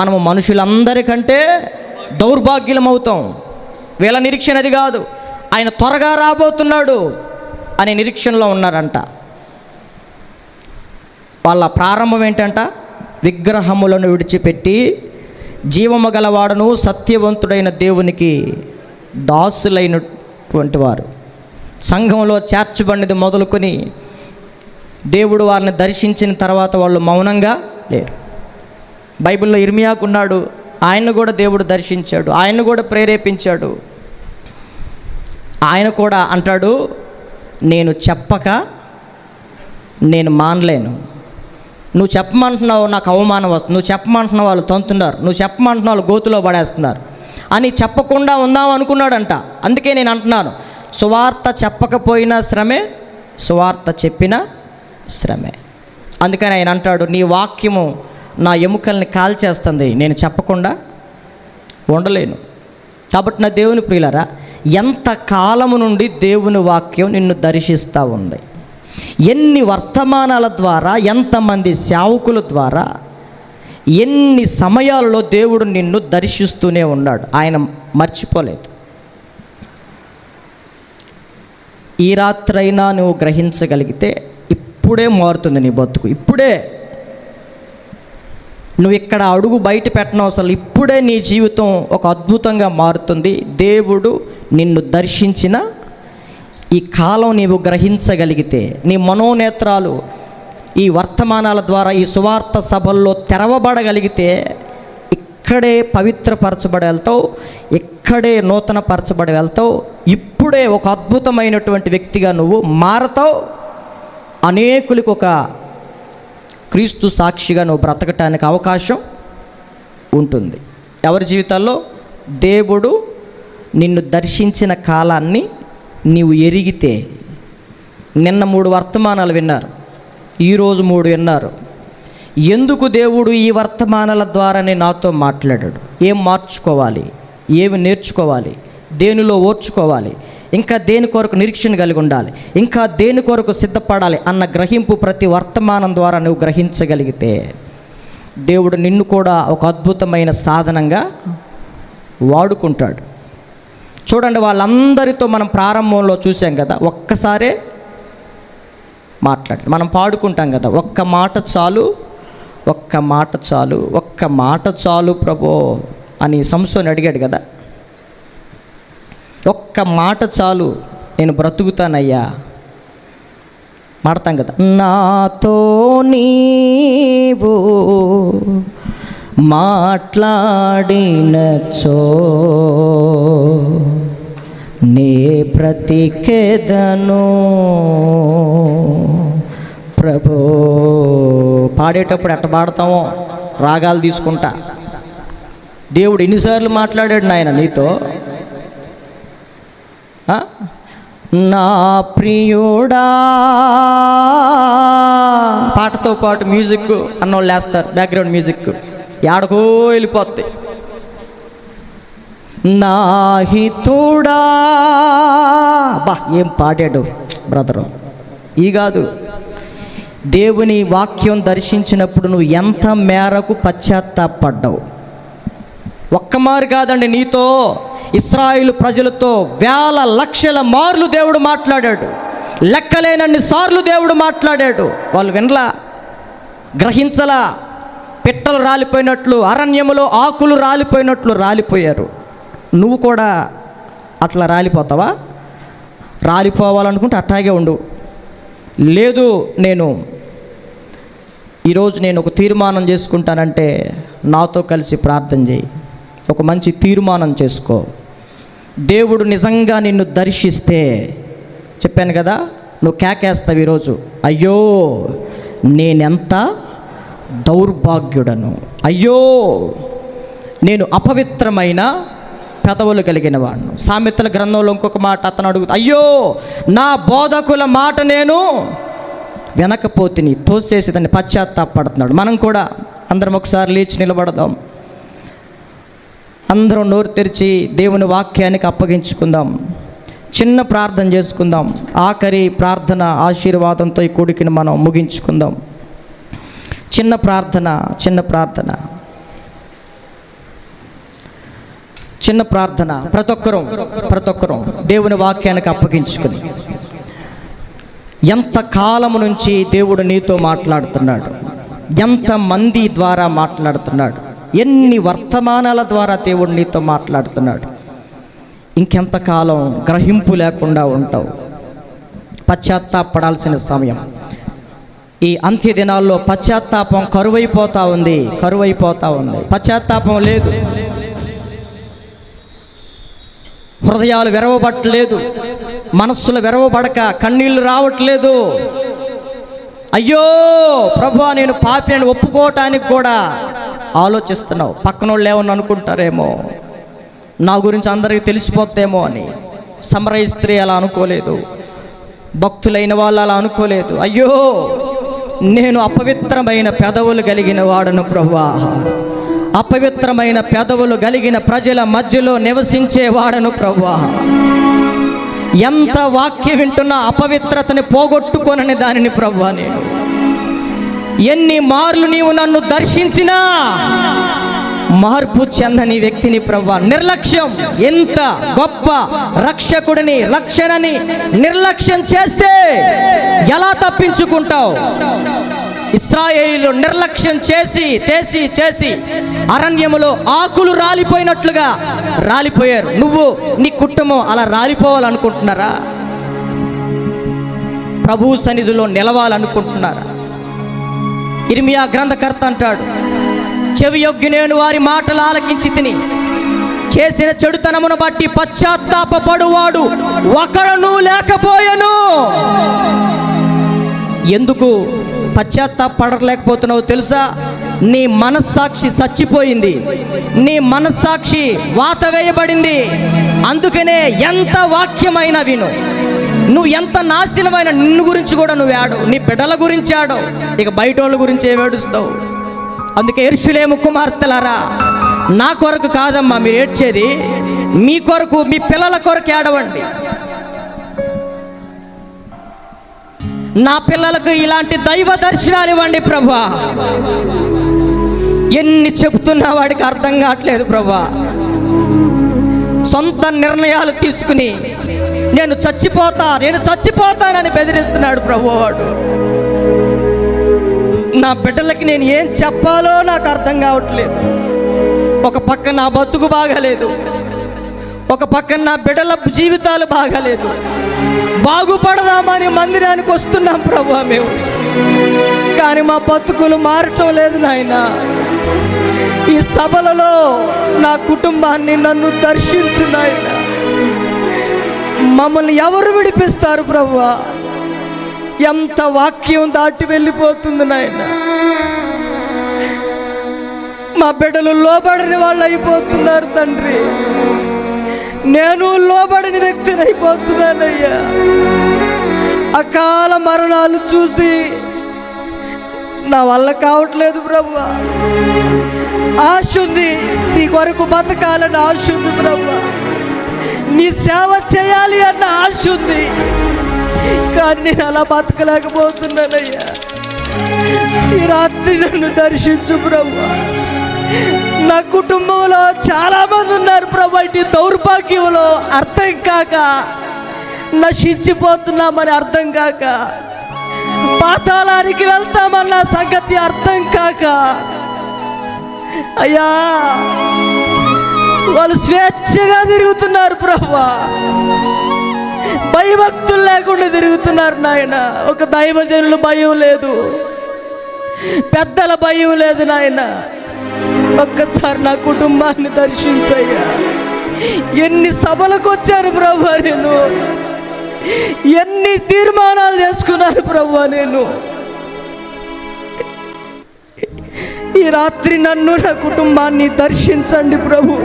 [SPEAKER 1] మనము మనుషులందరికంటే దౌర్భాగ్యులమవుతాం. వీళ్ళ నిరీక్షణ అది కాదు, ఆయన త్వరగా రాబోతున్నాడు అనే నిరీక్షణలో ఉన్నారంట. వాళ్ళ ప్రారంభం ఏంటంట? విగ్రహములను విడిచిపెట్టి జీవము గలవాడును సత్యవంతుడైన దేవునికి దాసులైనటువంటి వారు. సంఘంలో చేర్చబడినది మొదలుకొని దేవుడు వారిని దర్శించిన తర్వాత వాళ్ళు మౌనంగా లేరు. బైబిల్లో ఇర్మియాకు ఉన్నాడు, ఆయన్ను కూడా దేవుడు దర్శించాడు, ఆయన్ను కూడా ప్రేరేపించాడు. ఆయన కూడా అంటాడు, నేను చెప్పక నేను మానలేను. నువ్వు చెప్పమంటున్నావు, నాకు అవమానం వస్తుంది. నువ్వు చెప్పమంటున్నావు, వాళ్ళు తంతున్నారు. నువ్వు చెప్పమంటున్నావు, వాళ్ళు గోతులో పడేస్తున్నారు అని చెప్పకుండా ఉందాం అనుకున్నాడంట. అందుకే నేను అంటున్నాను, సువార్త చెప్పకపోయినా శ్రమే, సువార్త చెప్పిన శ్రమే. అందుకని ఆయన అంటాడు, నీ వాక్యము నా ఎముకల్ని కాల్చేస్తుంది, నేను చెప్పకుండా ఉండలేను. కాబట్టి నా దేవుని ప్రియులారా, ఎంత కాలము నుండి దేవుని వాక్యం నిన్ను దర్శిస్తూ ఉంది, ఎన్ని వర్తమానాల ద్వారా, ఎంతమంది సేవకుల ద్వారా, ఎన్ని సమయాల్లో దేవుడు నిన్ను దర్శిస్తూనే ఉన్నాడు. ఆయన మర్చిపోలేదు. ఈ రాత్రైనా నువ్వు గ్రహించగలిగితే ఇప్పుడే మారుతుంది నీ బతుకు. ఇప్పుడే నువ్వు ఇక్కడ అడుగు బయట పెట్టనవసరం, ఇప్పుడే నీ జీవితం ఒక అద్భుతంగా మారుతుంది. దేవుడు నిన్ను దర్శించిన ఈ కాలం నీవు గ్రహించగలిగితే, నీ మనోనేత్రాలు ఈ వర్తమానాల ద్వారా ఈ సువార్త సభల్లో తెరవబడగలిగితే, ఇక్కడే పవిత్రపరచబడి వెళ్తావు, ఇక్కడే నూతనపరచబడి వెళ్తావు. ఇప్పుడే ఒక అద్భుతమైనటువంటి వ్యక్తిగా నువ్వు మారతావు. అనేకులకు ఒక క్రీస్తు సాక్షిగా నువ్వు బ్రతకటానికి అవకాశం ఉంటుంది. ఎవరి జీవితాల్లో? దేవుడు నిన్ను దర్శించిన కాలాన్ని నీవు ఎరిగితే. నిన్న 3 వర్తమానాలు విన్నారు, ఈరోజు 3 విన్నారు. ఎందుకు దేవుడు ఈ వర్తమానాల ద్వారానే నాతో మాట్లాడాడు? ఏం మార్చుకోవాలి, ఏమి నేర్చుకోవాలి, దేనిలో ఓర్చుకోవాలి, ఇంకా దేని కొరకు నిరీక్షణ కలిగి ఉండాలి, ఇంకా దేని కొరకు సిద్ధపడాలి అన్న గ్రహింపు ప్రతి వర్తమానం ద్వారా నువ్వు గ్రహించగలిగితే, దేవుడు నిన్ను కూడా ఒక అద్భుతమైన సాధనంగా వాడుకుంటాడు. చూడండి, వాళ్ళందరితో మనం ప్రారంభంలో చూసాం కదా, ఒక్కసారే మాట్లాడి మనం పాడుకుంటాం కదా, ఒక్క మాట చాలు, ఒక్క మాట చాలు, ఒక్క మాట చాలు ప్రభో అని సంసోని అడిగాడు కదా. ఒక్క మాట చాలు, నేను బ్రతుకుతానయ్యా. మాడతాం కదా, నాతో నీవు మాట్లాడినచో నే బ్రతికెదను ప్రభో. పాడేటప్పుడు ఎట్ట పాడతామో రాగాలు తీసుకుంటా. దేవుడు ఎన్నిసార్లు మాట్లాడాడు నాయన నీతో? నా ప్రియుడా, పాటతో పాటు మ్యూజిక్ అన్నోళ్ళు వేస్తారు, బ్యాక్గ్రౌండ్ మ్యూజిక్ ఏడకో వెళ్ళిపోద్ది. నా హితుడా, బా ఏం పాడాడు బ్రదరు. ఈ కాదు, దేవుని వాక్యం దర్శించినప్పుడు నువ్వు ఎంత మేరకు పశ్చాత్తాపడ్డావు? ఒక్కమారు కాదండి, నీతో ఇశ్రాయేలు ప్రజలతో వేల లక్షల మార్లు దేవుడు మాట్లాడాడు. లెక్కలేనన్ని సార్లు దేవుడు మాట్లాడాడు. వాళ్ళు వినలా, గ్రహించలా. పిట్టలు రాలిపోయినట్లు, అరణ్యములో ఆకులు రాలిపోయినట్లు రాలిపోయారు. నువ్వు కూడా అట్లా రాలిపోతావా? రాలిపోవాలనుకుంటే అట్లాగే ఉండు. లేదు, ఈరోజు నేను ఒక తీర్మానం చేసుకుంటానంటే నాతో కలిసి ప్రార్థన చేయి. ఒక మంచి తీర్మానం చేసుకో. దేవుడు నిజంగా నిన్ను దర్శిస్తే, చెప్పాను కదా, నువ్వు కేకేస్తావు ఈరోజు, అయ్యో నేనెంత దౌర్భాగ్యుడను, అయ్యో నేను అపవిత్రమైన పెదవులు కలిగిన వాడును. సామెతల గ్రంథంలో ఇంకొక మాట అతను అడుగుతా, అయ్యో నా బోధకుల మాట నేను వినకపోతిని, తోసేసేదాన్ని పశ్చాత్తాపడుతున్నాడు. మనం కూడా అందరం ఒకసారి లేచి నిలబడదాం. అందరం నోరు తెరిచి దేవుని వాక్యానికి అప్పగించుకుందాం. చిన్న ప్రార్థన చేసుకుందాం. ఆఖరి ప్రార్థన ఆశీర్వాదంతో ఈ కూడికని మనం ముగించుకుందాం. చిన్న ప్రార్థన ప్రతి ఒక్కరూ దేవుని వాక్యానికి అప్పగించుకుని, ఎంత కాలము నుంచి దేవుడు నీతో మాట్లాడుతున్నాడు, ఎంతమంది ద్వారా మాట్లాడుతున్నాడు, ఎన్ని వర్తమానాల ద్వారా దేవుడు నీతో మాట్లాడుతున్నాడు. ఇంకెంతకాలం గ్రహింపు లేకుండా ఉంటావు? పశ్చాత్తాపడాల్సిన సమయం. ఈ అంత్య దినాల్లో పశ్చాత్తాపం కరువైపోతూ ఉంది. పశ్చాత్తాపం లేదు. హృదయాలు విరవబట్టలేదు, మనస్సులు విరవబడక కన్నీళ్లు రావట్లేదు. అయ్యో ప్రభువా నేను పాపిని ఒప్పుకోవటానికి కూడా ఆలోచిస్తున్నావు. పక్కనోళ్ళు ఏమన్నా అనుకుంటారేమో, నా గురించి అందరికీ తెలిసిపోతేమో అని. సమరయ స్త్రీ అలా అనుకోలేదు, భక్తులైన వాళ్ళు అలా అనుకోలేదు. అయ్యో నేను అపవిత్రమైన పెదవులు కలిగిన వాడను ప్రభువా, అపవిత్రమైన పెదవులు కలిగిన ప్రజల మధ్యలో నివసించేవాడను ప్రభువా. ఎంత వాక్యం వింటున్నా అపవిత్రతని పోగొట్టుకోనని దానిని ప్రభువా. నేను ఎన్ని మార్లు నీవు నన్ను దర్శించినా మార్పు చెందని వ్యక్తిని ప్రభువా. నిర్లక్ష్యం, ఎంత గొప్ప రక్షకుడిని, రక్షణని నిర్లక్ష్యం చేస్తే ఎలా తప్పించుకుంటావు? ఇశ్రాయేలు నిర్లక్ష్యం చేసి చేసి చేసి అరణ్యములో ఆకులు రాలిపోయినట్లుగా రాలిపోయారు. నువ్వు నీ కుటుంబం అలా రాలిపోవాలనుకుంటున్నారా? ప్రభు సన్నిధిలో నిలవాలనుకుంటున్నారా? ఇర్మియా గ్రంథకర్త అంటాడు, చెవియొగ్గి నేను వారి మాటలు ఆలకించి తిని చేసిన చెడుతనమును బట్టి పశ్చాత్తాపపడువాడు ఒకడును లేకపోయెను. ఎందుకు పశ్చాత్తాపడలేకపోతున్నావు తెలుసా? నీ మనస్సాక్షి చచ్చిపోయింది, నీ మనస్సాక్షి వాత వేయబడింది. అందుకనే ఎంత వాక్యమైన విను, నువ్వు ఎంత నాశనమైన నిన్ను గురించి కూడా నువ్వు ఆడవు, నీ బిడ్డల గురించి ఆడవు, ఇక బయట వాళ్ళ గురించి ఏడుస్తావు. అందుకే యెరూషలేము కుమార్తెలారా, నా కొరకు కాదమ్మా మీరు ఏడ్చేది, మీ కొరకు, మీ పిల్లల కొరకు ఏడవండి. నా పిల్లలకు ఇలాంటి దైవ దర్శనాలు ఇవ్వండి ప్రభువా. ఎన్ని చెబుతున్నా వాడికి అర్థం కావట్లేదు ప్రభువా. సొంత నిర్ణయాలు తీసుకుని నేను చచ్చిపోతానని బెదిరిస్తున్నాడు ప్రభువా వాడు. నా బిడ్డలకి నేను ఏం చెప్పాలో నాకు అర్థం కావట్లేదు. ఒక పక్క నా బతుకు బాగాలేదు, ఒక పక్క నా బిడ్డల జీవితాలు బాగాలేదు. బాగుపడదామని మందిరానికి వస్తున్నాం ప్రభువా మేము, కానీ మా బతుకులు మారటం లేదు నాయన. ఈ సభలలో నా కుటుంబాన్ని నన్ను దర్శించు నాయన. మమ్మల్ని ఎవరు విడిపిస్తారు ప్రభువా? ఎంత వాక్యం దాటి వెళ్ళిపోతుంది నాయన. మా బిడ్డలు లోబడిన వాళ్ళు అయిపోతున్నారు తండ్రి, నేను లోబడిన వ్యక్తిని అయిపోతున్నానయ్యా. అకాల మరణాలు చూసి నా వల్ల కావట్లేదు ప్రభువా. ఆశ ఉంది, నీ కొరకు బతకాలని ఆశ ఉంది ప్రభువా, నీ సేవ చేయాలి అన్న ఆశ ఉంది, కానీ నేను అలా బతకలేకపోతున్నానయ్యా. ఈ రాత్రి నన్ను దర్శించు ప్రభు. నా కుటుంబంలో చాలామంది ఉన్నారు ప్రభు, ఇటు దౌర్భాగ్యంలో అర్థం కాక నశించిపోతున్నామని అర్థం కాక, పాతాళానికి వెళ్తామన్న సంగతి అర్థం కాక, అయ్యా వాళ్ళు స్వేచ్ఛగా తిరుగుతున్నారు ప్రభువా, భయభక్తులు లేకుండా తిరుగుతున్నారు నాయన. ఒక దైవజనుల భయం లేదు, పెద్దల భయం లేదు నాయన. ఒక్కసారి నా కుటుంబాన్ని దర్శించయ్యా. ఎన్ని సభలకు వచ్చాను ప్రభువా నేను, ఎన్ని తీర్మానాలు చేసుకున్నాను ప్రభువా నేను. ఈ రాత్రి నన్ను, నా కుటుంబాన్ని దర్శించండి ప్రభు.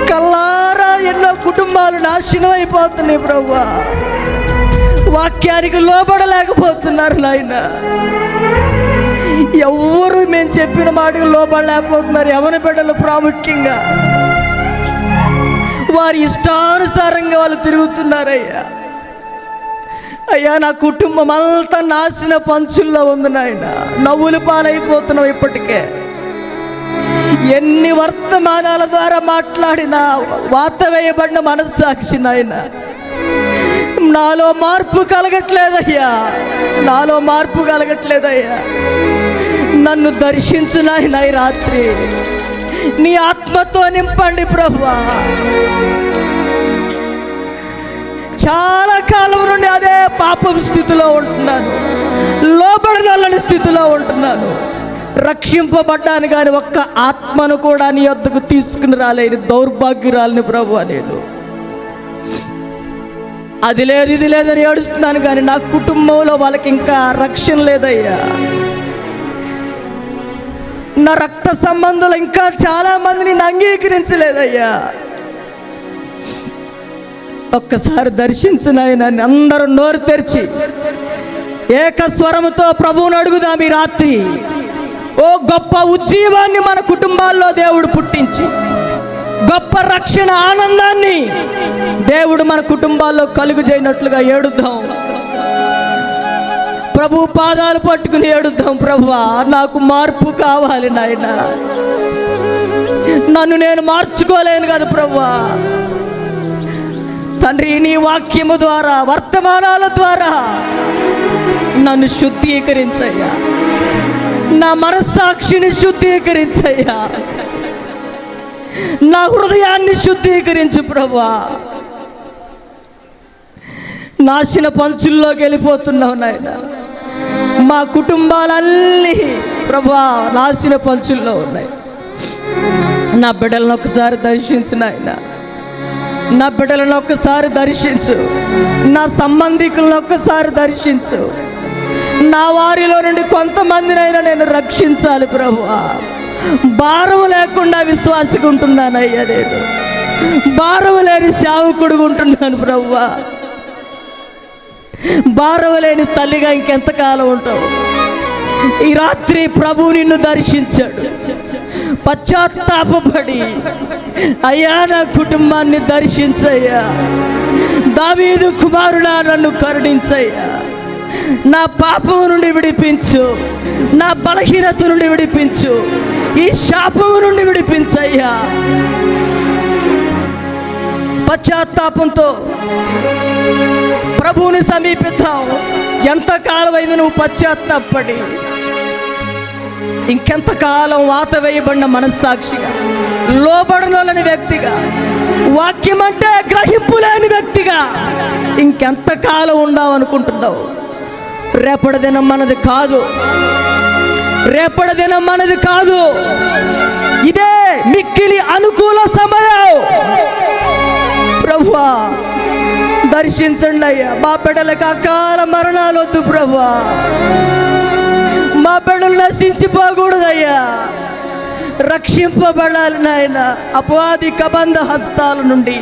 [SPEAKER 1] కల్లారా ఎన్నో కుటుంబాలు నాశనం అయిపోతున్నాయి ప్రభువా, వాక్యానికి లోబడలేకపోతున్నారు నాయన. ఎవరు మేము చెప్పిన మాటకు లోబడలేకపోతున్నారు. ఎవరి బిడ్డలు ప్రాముఖ్యంగా వారి ఇష్టానుసారంగా వాళ్ళు తిరుగుతున్నారయ్యా. అయ్యా నా కుటుంబం అంతా నాశన పంచుల్లో ఉంది నాయన. నవ్వులు పాలైపోతున్నాం ఇప్పటికే. ఎన్ని వర్తమానాల ద్వారా మాట్లాడినా వాత వేయబడిన మనస్సాక్షి నాయన, నాలో మార్పు కలగట్లేదయ్యా, నాలో మార్పు కలగట్లేదయ్యా. నన్ను దర్శించు నాయన. ఈ రాత్రి నీ ఆత్మతో నింపండి ప్రభువా. చాలా కాలం నుండి అదే పాపం స్థితిలో ఉంటున్నాను, లోబడనల్లని స్థితిలో ఉంటున్నాను. రక్షింపబడ్డాను కానీ ఒక్క ఆత్మను కూడా నీ వద్దకు తీసుకుని రాలేని దౌర్భాగ్యురాలని ప్రభువా నేను. అది లేదు ఇది లేదని ఏడుస్తున్నాను కానీ నా కుటుంబంలో వాళ్ళకి ఇంకా రక్షణ లేదయ్యా. నా రక్త సంబంధులు ఇంకా చాలా మందిని అంగీకరించలేదయ్యా. ఒక్కసారి దర్శించు నాయన. అందరూ నోరు తెరిచి ఏకస్వరముతో ప్రభువుని అడుగుదాం ఈ రాత్రి. ఓ గొప్ప ఉజ్జీవాన్ని మన కుటుంబాల్లో దేవుడు పుట్టించి, గొప్ప రక్షణ ఆనందాన్ని దేవుడు మన కుటుంబాల్లో కలుగు చేయనట్లుగా ఏడుద్దాం. ప్రభు పాదాలు పట్టుకుని ఏడుద్దాం. ప్రభువా నాకు మార్పు కావాలి నాయన, నన్ను నేను మార్చుకోలేను కదా ప్రభువా. తండ్రి నీ వాక్యము ద్వారా, వర్తమానాల ద్వారా నన్ను శుద్ధీకరించయ్యా. నా మనస్సాక్షిని శుద్ధీకరించయ్యా. నా హృదయాన్ని శుద్ధీకరించు ప్రభువా. నాశన పంచుల్లోకి వెళ్ళిపోతున్నావు నాయన. మా కుటుంబాలన్నీ ప్రభువా నాశన పంచుల్లో ఉన్నాయి. నా బిడ్డలను ఒక్కసారి దర్శించు నాయన. నా బిడ్డలను ఒక్కసారి దర్శించు. నా సంబంధికులను ఒక్కసారి దర్శించు. నా వారిలో నుండి కొంతమందినైనా నేను రక్షించాలి ప్రభువా. భారం లేకుండా విశ్వాసిగా ఉంటున్నానయ్యా. నేను భారం లేని సేవకుడుగా ఉంటున్నాను ప్రభువా. భారం లేని తల్లిగా ఇంకెంతకాలం ఉంటావు? ఈ రాత్రి ప్రభువు నిన్ను దర్శించాడు. పశ్చాత్తాపడి అయ్యా నా కుటుంబాన్ని దర్శించయ్యా. దావీదు కుమారుడా నన్ను కరుణించయ్యా. నా పాపము నుండి విడిపించు, నా బలహీనత నుండి విడిపించు, ఈ శాపము నుండి విడిపించయ్యా. పశ్చాత్తాపంతో ప్రభువుని సమీపిద్దాం. ఎంతకాలం అయింది నువ్వు పశ్చాత్తాపడి? ఇంకెంతకాలం వాత వేయబడిన మనస్సాక్షిగా, లోబడనోలని వ్యక్తిగా, వాక్యం అంటే గ్రహింపు లేని వ్యక్తిగా ఇంకెంతకాలం ఉండాలనుకుంటున్నావు? రేపటి దినం మనది కాదు, రేపటి దినం మనది కాదు. ఇదే మిక్కిలి అనుకూల సమయం. ప్రభువా దర్శించండి అయ్యా. మా బిడ్డలకు అకాల మరణాలు వద్దు ప్రభువా. మా బిడ్డలు నశించిపోకూడదయ్యా, రక్షింపబడాలి నాయన. అపవాది కబంధ హస్తాల నుండి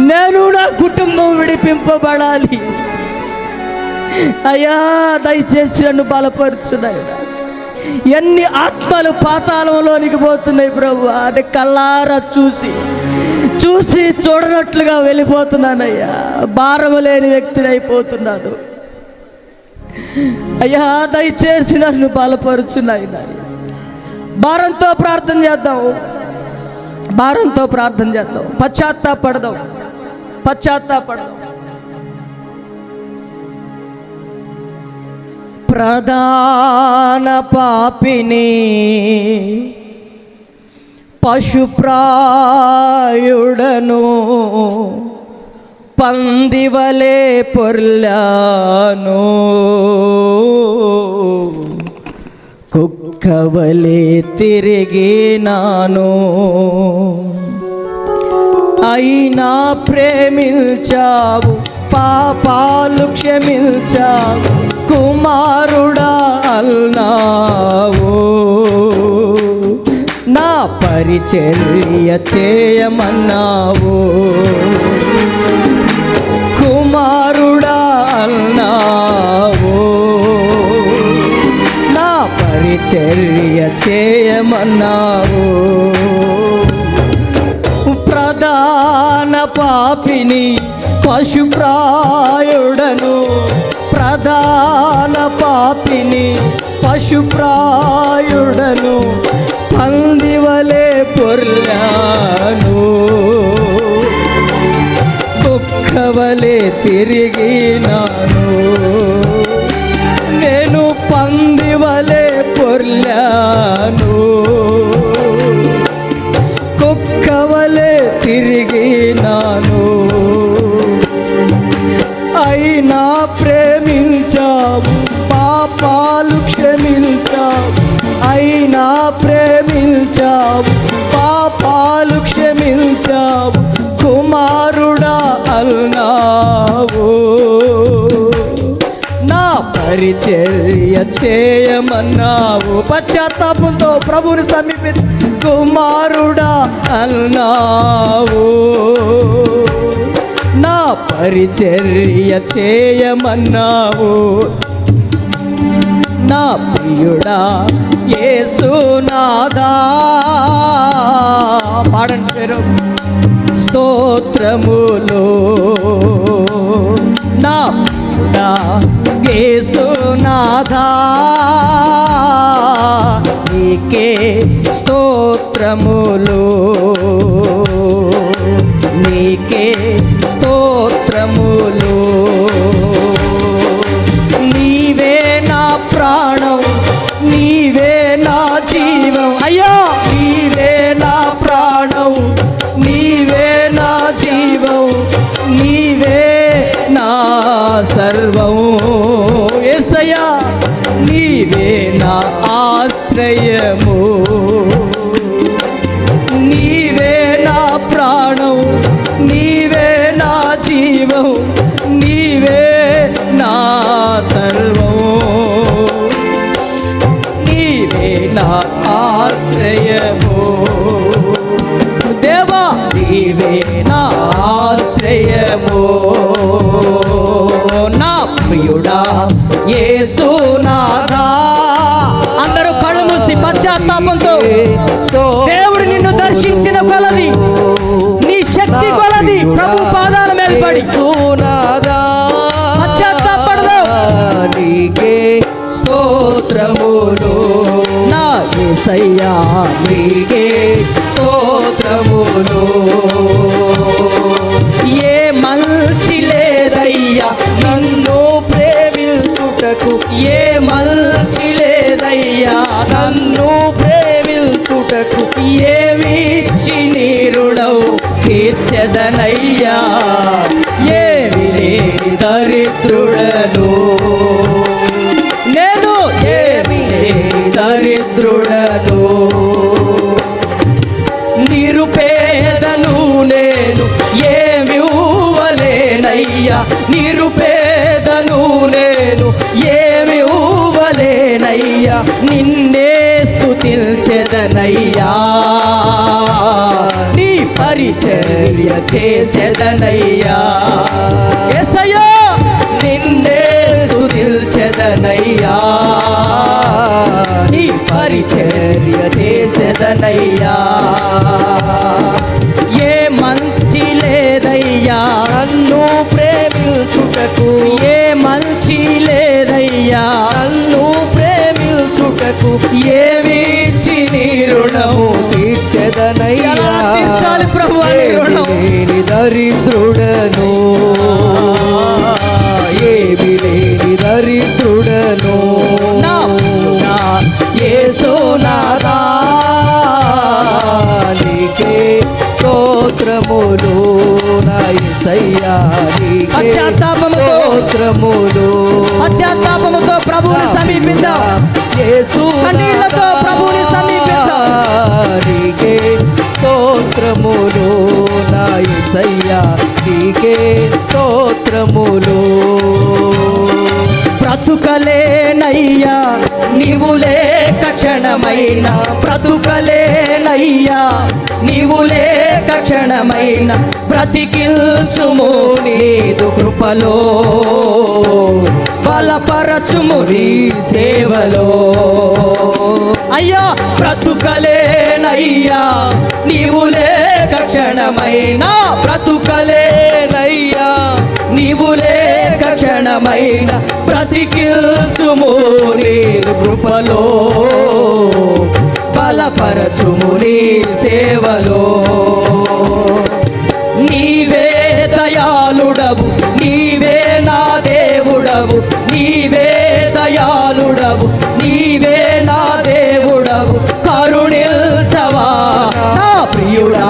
[SPEAKER 1] నేను, నా కుటుంబం విడిపింపబడాలి అయ్యా. దయచేసి నన్ను బలపరచు నాయన. ఎన్ని ఆత్మలు పాతాళంలోనికి పోతున్నాయి ప్రభు, అంటే కళ్ళారా చూసి చూడనట్లుగా వెళ్ళిపోతున్నానయ్యా. భారము లేని వ్యక్తిని అయిపోతున్నాను. అయ్యా దయచేసి నన్ను బలపరుచు నాయనా. భారంతో ప్రార్థన చేద్దాం, భారంతో ప్రార్థన చేద్దాం. పశ్చాత్తాపడదాం. ప్రధాన పాపిని పశుప్రాయుడను పందివలే పొర్లాను కుక్కవలే తిరిగినాను. అయినా ప్రేమించావు, పాపాలు క్షమించావు, కుమారుడా అల్నావు. నా పరిచర్య చేయమన్నావు, కుమారుడా అల్నావు. నా పరిచర్య చేయమన్నావు. ప్రధాన పాపిని పశుప్రాయుడను, ప్రధాన పాపిని పశుప్రాయుడను పందివలే పొర్లాను కుక్కవలే తిరిగినాను. నేను పందివలే పొర్లాను కుక్కవలే తిరిగినాను. అయినా ప్రేమించావు, పాపాలు క్షమించావు. అయినా ప్రేమించావు, పాపాలు క్షమించావు, కుమారుడా అల్నావు. నా పరిచర్య చేయమన్నావు. పశ్చాత్తాపంతో ప్రభుని సమీపించి కుమారుడా అల్నావు. నా పరిచర్య చేయమన్నావు. నా ప్రియుడా యేసునాథా, పాడండి పేరు. స్తోత్రములు నా ప్రియుడా యేసునాథా, నీకే స్తోత్రములు, నీకే స్తోత్రములు. నీవే నా ప్రాణం, నీవే నా జీవం. అయ్యా నీవే నా ప్రాణం, నీవే నా జీవం, నీవే నా సర్వం. యేసయ్యా నీవే నా ఆశ్రయము, నీవే నా ప్రాణం, నీవే నా జీవం, నీవే నా సర్వం. నీవే నా ఆశ్రయము దేవా, నీవే నా ఆశ్రయము. నా ప్రియుడా యేసునాథా, అందరూ కళ్ళు మూసి పశ్చాత్తాపంతో దేవుడు నిన్ను దర్శించిన కొలది, నీ శక్తి కొలది ప్రభు పాదాల మీద పడి పశ్చాత్తాపడదాం. నీకే స్తోత్రములు నా యేసయ్యా, నీకే స్తోత్రములు. ఏ మంచి లేదయ్యా నన్ను ప్రేమించుటకు, ఏ మంచి లేదయ్యా నన్ను ప్రేమించుటకు. ఏమిచ్చి నీ రుణం తీర్చెదనయ్యా, ఏమి లేని దరిద్రుడను నేను, ఏమి లేని దరిద్రుడను. నిరుపేదను నేను, ఏమి ఊవలేనయ్యా. నిరుపేదను నేను, ఏమి ఊవలేనయ్యా. నిన్నే స్తుతించెదనయ్యా, నీ పరిచర్య చేసెదనయ్యా. యేసయ్యా నిన్నే స్తుతించెదనయ్యా, నీ పరిచర్య చేసెదనయ్యా. ఏ మంచి లేదయ్యా నన్ను ప్రేమించుటకు, ఏ మంచి లేదయ్యా
[SPEAKER 2] యేసయ్యా నీకే
[SPEAKER 1] పశ్చాత్తాపముతో ప్రభువుని సమీపిద్దాం.
[SPEAKER 2] యేసు
[SPEAKER 1] కన్నీళ్లతో ప్రభువుని సమీపిద్దాం.
[SPEAKER 2] నీకే స్తోత్రములు నా యేసయ్యా నీకే స్తోత్రములు.
[SPEAKER 1] బ్రతుకలేనయ్యా నీవు లేక క్షణమైన, బ్రతుకలేనయ్యా నీవు లేక క్షణమైన, బ్రతికిల్చుము నీదు కృపలో, బలపరచుము నీ సేవలో. అయ్యా బ్రతుకలేనయ్యా నీవు లేక క్షణమైన, బ్రతుకలేనయ్యా నీవు లేక క్షణమైన, బ్రతికిల్చుము నీదు కృపలో, బలపరచుము నీ సేవలో. నీవే దయాళుడవు, నీవే నా దేవుడవు, నీవే దయాళుడవు, నీవే నా దేవుడవు, కరుణించవా నా ప్రియుడా,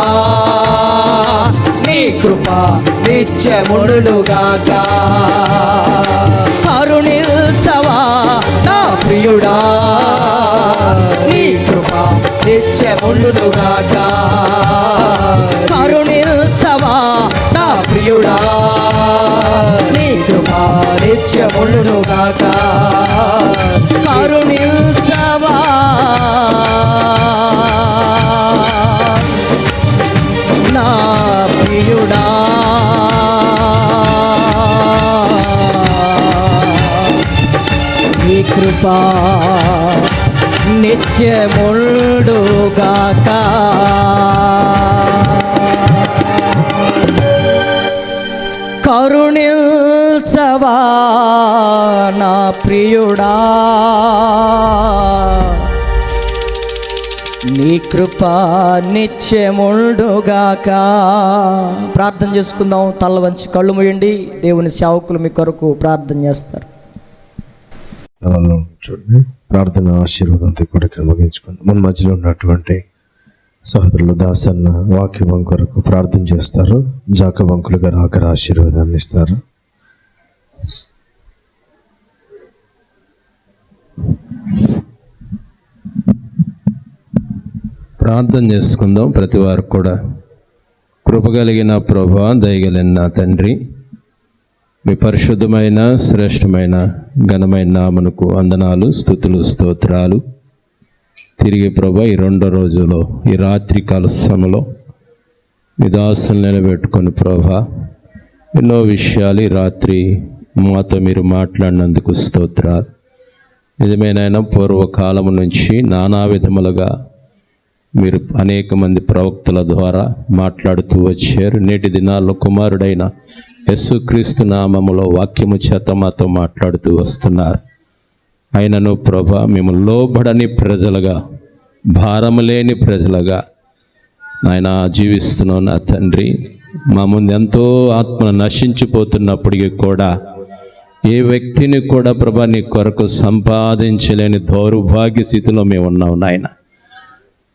[SPEAKER 1] నీ కృప నిత్యముండుగాక. కరుణించవా నా ప్రియుడా, నీ కృప నిత్యముండుగాక. కరుణించవా నా ప్రియుడా, నీ కృప నిత్యముండుగాక. కరుణించవా నా ప్రియుడా, నీ కృప నిత్యముండుగాక. కరుణించవా నా ప్రియుడా, నీ కృప నిత్యముండుగాక. ప్రార్థన చేసుకుందాం. తల వంచి కళ్ళు మూయండి. దేవుని సేవకులు మీ కొరకు ప్రార్థన చేస్తారు.
[SPEAKER 3] చూడండి, ప్రార్థన ఆశీర్వాదంతో కూడా ముగించుకోండి. మన మధ్యలో ఉన్నటువంటి సహోదరులు దాసన్న వాక్యం కొరకు ప్రార్థన చేస్తారు. జాకబంకులు గారు ఆఖరి ఆశీర్వాదాన్ని ఇస్తారు.
[SPEAKER 4] ప్రార్థన చేసుకుందాం. ప్రతి వారు కూడా కృపగలిగిన ప్రభువా, దయగలిగిన నా తండ్రి, మీ పరిశుద్ధమైన శ్రేష్టమైన ఘనమైన నామమునకు వందనాలు, స్తుతులు, స్తోత్రాలు. తిరిగి ప్రభా ఈ రెండో రోజులో ఈ రాత్రి కాల సమయంలో మీ దాసులు నిలబెట్టుకొని ప్రభా ఎన్నో విషయాలు ఈ రాత్రి మాతో మీరు మాట్లాడినందుకు స్తోత్రాలు. నిజమేనైనా పూర్వకాలము నుంచి నానా విధములుగా మీరు అనేక మంది ప్రవక్తల ద్వారా మాట్లాడుతూ వచ్చారు. నేటి దినాల్లో కుమారుడైన యేసుక్రీస్తు నామములో వాక్యము చేత మాతో మాట్లాడుతూ వస్తున్నారు. అయినను ప్రభా మేము లోబడని ప్రజలుగా, భారము లేని ప్రజలుగా నాయన జీవిస్తున్నాం. నా తండ్రి, మా ముందు ఎంతో ఆత్మ నశించిపోతున్నప్పటికీ కూడా ఏ వ్యక్తిని కూడా ప్రభా నీ కొరకు సంపాదించలేని దౌర్భాగ్య స్థితిలో మేము ఉన్నాం నాయన.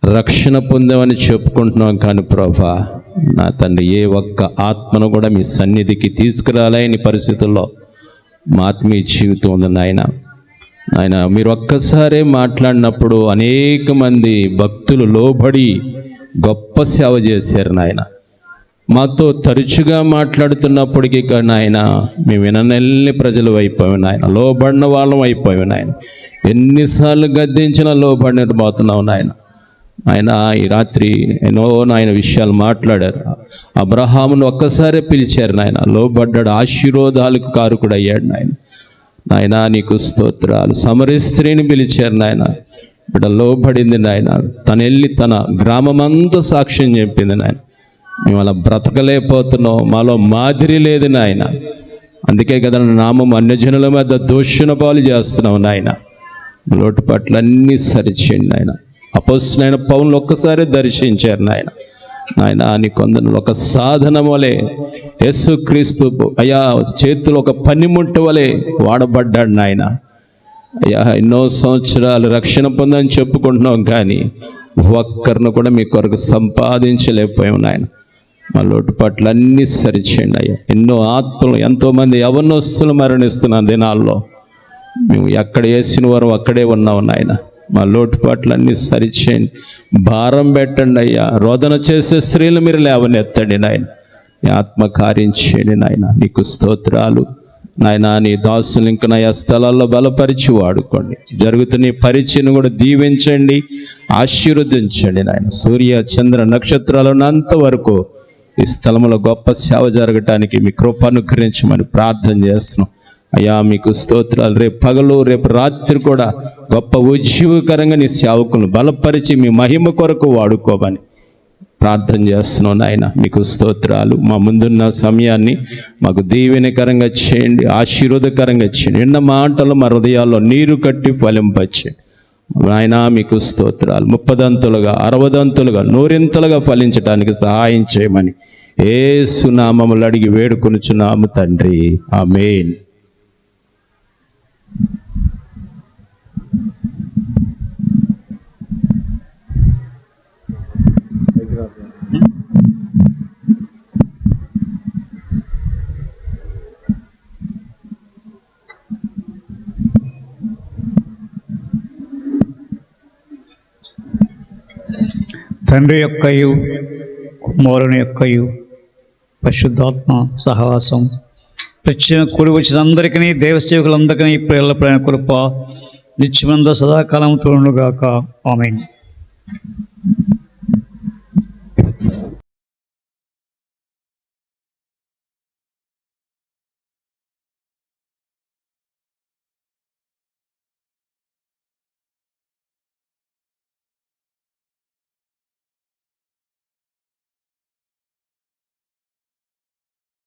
[SPEAKER 4] రక్షణ పొందామని చెప్పుకుంటున్నాం కానీ ప్రభా నా తండ్రి ఏ ఒక్క ఆత్మను కూడా మీ సన్నిధికి తీసుకురాలేని పరిస్థితుల్లో మా ఆత్మీయ జీవితం ఉంది నాయన. ఆయన మీరు ఒక్కసారే మాట్లాడినప్పుడు అనేక మంది భక్తులు లోబడి గొప్ప సేవ చేశారు నాయన. మాతో తరచుగా మాట్లాడుతున్నప్పటికీ కానీ ఆయన మేము విననెల్ని ప్రజలు అయిపోయాం నాయన, లోబడిన వాళ్ళం అయిపోయాం నాయన. ఎన్నిసార్లు గద్దించినా లోబడినట్టు పోతున్నాం నాయన. ఆయన ఈ రాత్రి ఎన్నో నాయన విషయాలు మాట్లాడారు. అబ్రహామును ఒక్కసారే పిలిచారు నాయన, లోబడ్డాడు, ఆశీర్వాదాలకు కారుకుడు అయ్యాడు నాయన. నాయన నీకు స్తోత్రాలు. సమరీ స్త్రీని పిలిచారు నాయన, బిడ్డ లోబడింది నాయన. తను వెళ్ళి తన గ్రామమంతా సాక్ష్యం చెప్పింది నాయన. మేము అలా బ్రతకలేకపోతున్నాం, మాలో మాదిరి లేదు నాయన. అందుకే కదా నామం అన్యజనుల మీద దూషణ పాలు చేస్తున్నాం నాయన. లోటుపాట్లన్నీ సరిచేయండి నాయన. అపోస్తలుడైన పౌలును ఒక్కసారి దర్శించారు నాయన. నాయన నీ కొందరు ఒక సాధనం వలె యేసుక్రీస్తు అయ్యా చేతులు ఒక పనిముట్ట వలె వాడబడ్డాడు నాయన. అయ్యా ఎన్నో సంవత్సరాలు రక్షణ పొందని చెప్పుకుంటున్నాం కానీ ఒక్కరిని కూడా మీ కొరకు సంపాదించలేకపోయాం నాయన. మా లోటుపాట్లన్నీ సరిచేయండి అయ్యా. ఎన్నో ఆత్మలు, ఎంతోమంది యవనస్తులు మరణిస్తున్న దినాల్లో మేము ఎక్కడ వేసిన వారు అక్కడే ఉన్నావు నాయన. మా లోటుపాట్లన్నీ సరిచేయండి, భారం పెట్టండి అయ్యా. రోదన చేసే స్త్రీలు మీరు లేవనెత్తండి నాయన. నీ ఆత్మకార్యం చేయండి నాయన. నీకు స్తోత్రాలు నాయన. నీ దాసులు ఇంకా నా స్థలాల్లో బలపరిచి వాడుకోండి. జరుగుతున్న ఈ పరిచయను కూడా దీవించండి, ఆశీర్వదించండి నాయన. సూర్య చంద్ర నక్షత్రాలు ఉన్నంత వరకు ఈ స్థలంలో గొప్ప సేవ జరగటానికి మీ కృప అనుగ్రహించమని ప్రార్థన చేస్తున్నాం అయ్యా. మీకు స్తోత్రాలు. రేపు పగలు రేపు రాత్రి కూడా గొప్ప ఉజ్జీవకరంగా నీ సేవకులను బలపరిచి మీ మహిమ కొరకు వాడుకోమని ప్రార్థన చేస్తున్నాం నాయన. మీకు స్తోత్రాలు. మా ముందున్న సమయాన్ని మాకు దీవెనకరంగా చేయండి, ఆశీర్వాదకరంగా చేయండి. ఎన్న మాటలు మా హృదయాల్లో నీరు కట్టి ఫలింపచేయండి నాయన. మీకు స్తోత్రాలు. 30దంతులుగా 60దంతులుగా 100ంతలుగా ఫలించడానికి సహాయం చేయమని యేసు నామములో అడిగి వేడుకొనుచున్నాము తండ్రి, ఆమేన్.
[SPEAKER 5] తండ్రి యొక్కయు కుమారుని యొక్కయు పరిశుద్ధాత్మ సహవాసం ప్రత్యేక కూడి వచ్చిన అందరికీ, దేవసేవకులందరికీ ప్రేరణ ప్రేమ కృప నిత్యమంద సదాకాలం తోడుగాక. ఆమేన్.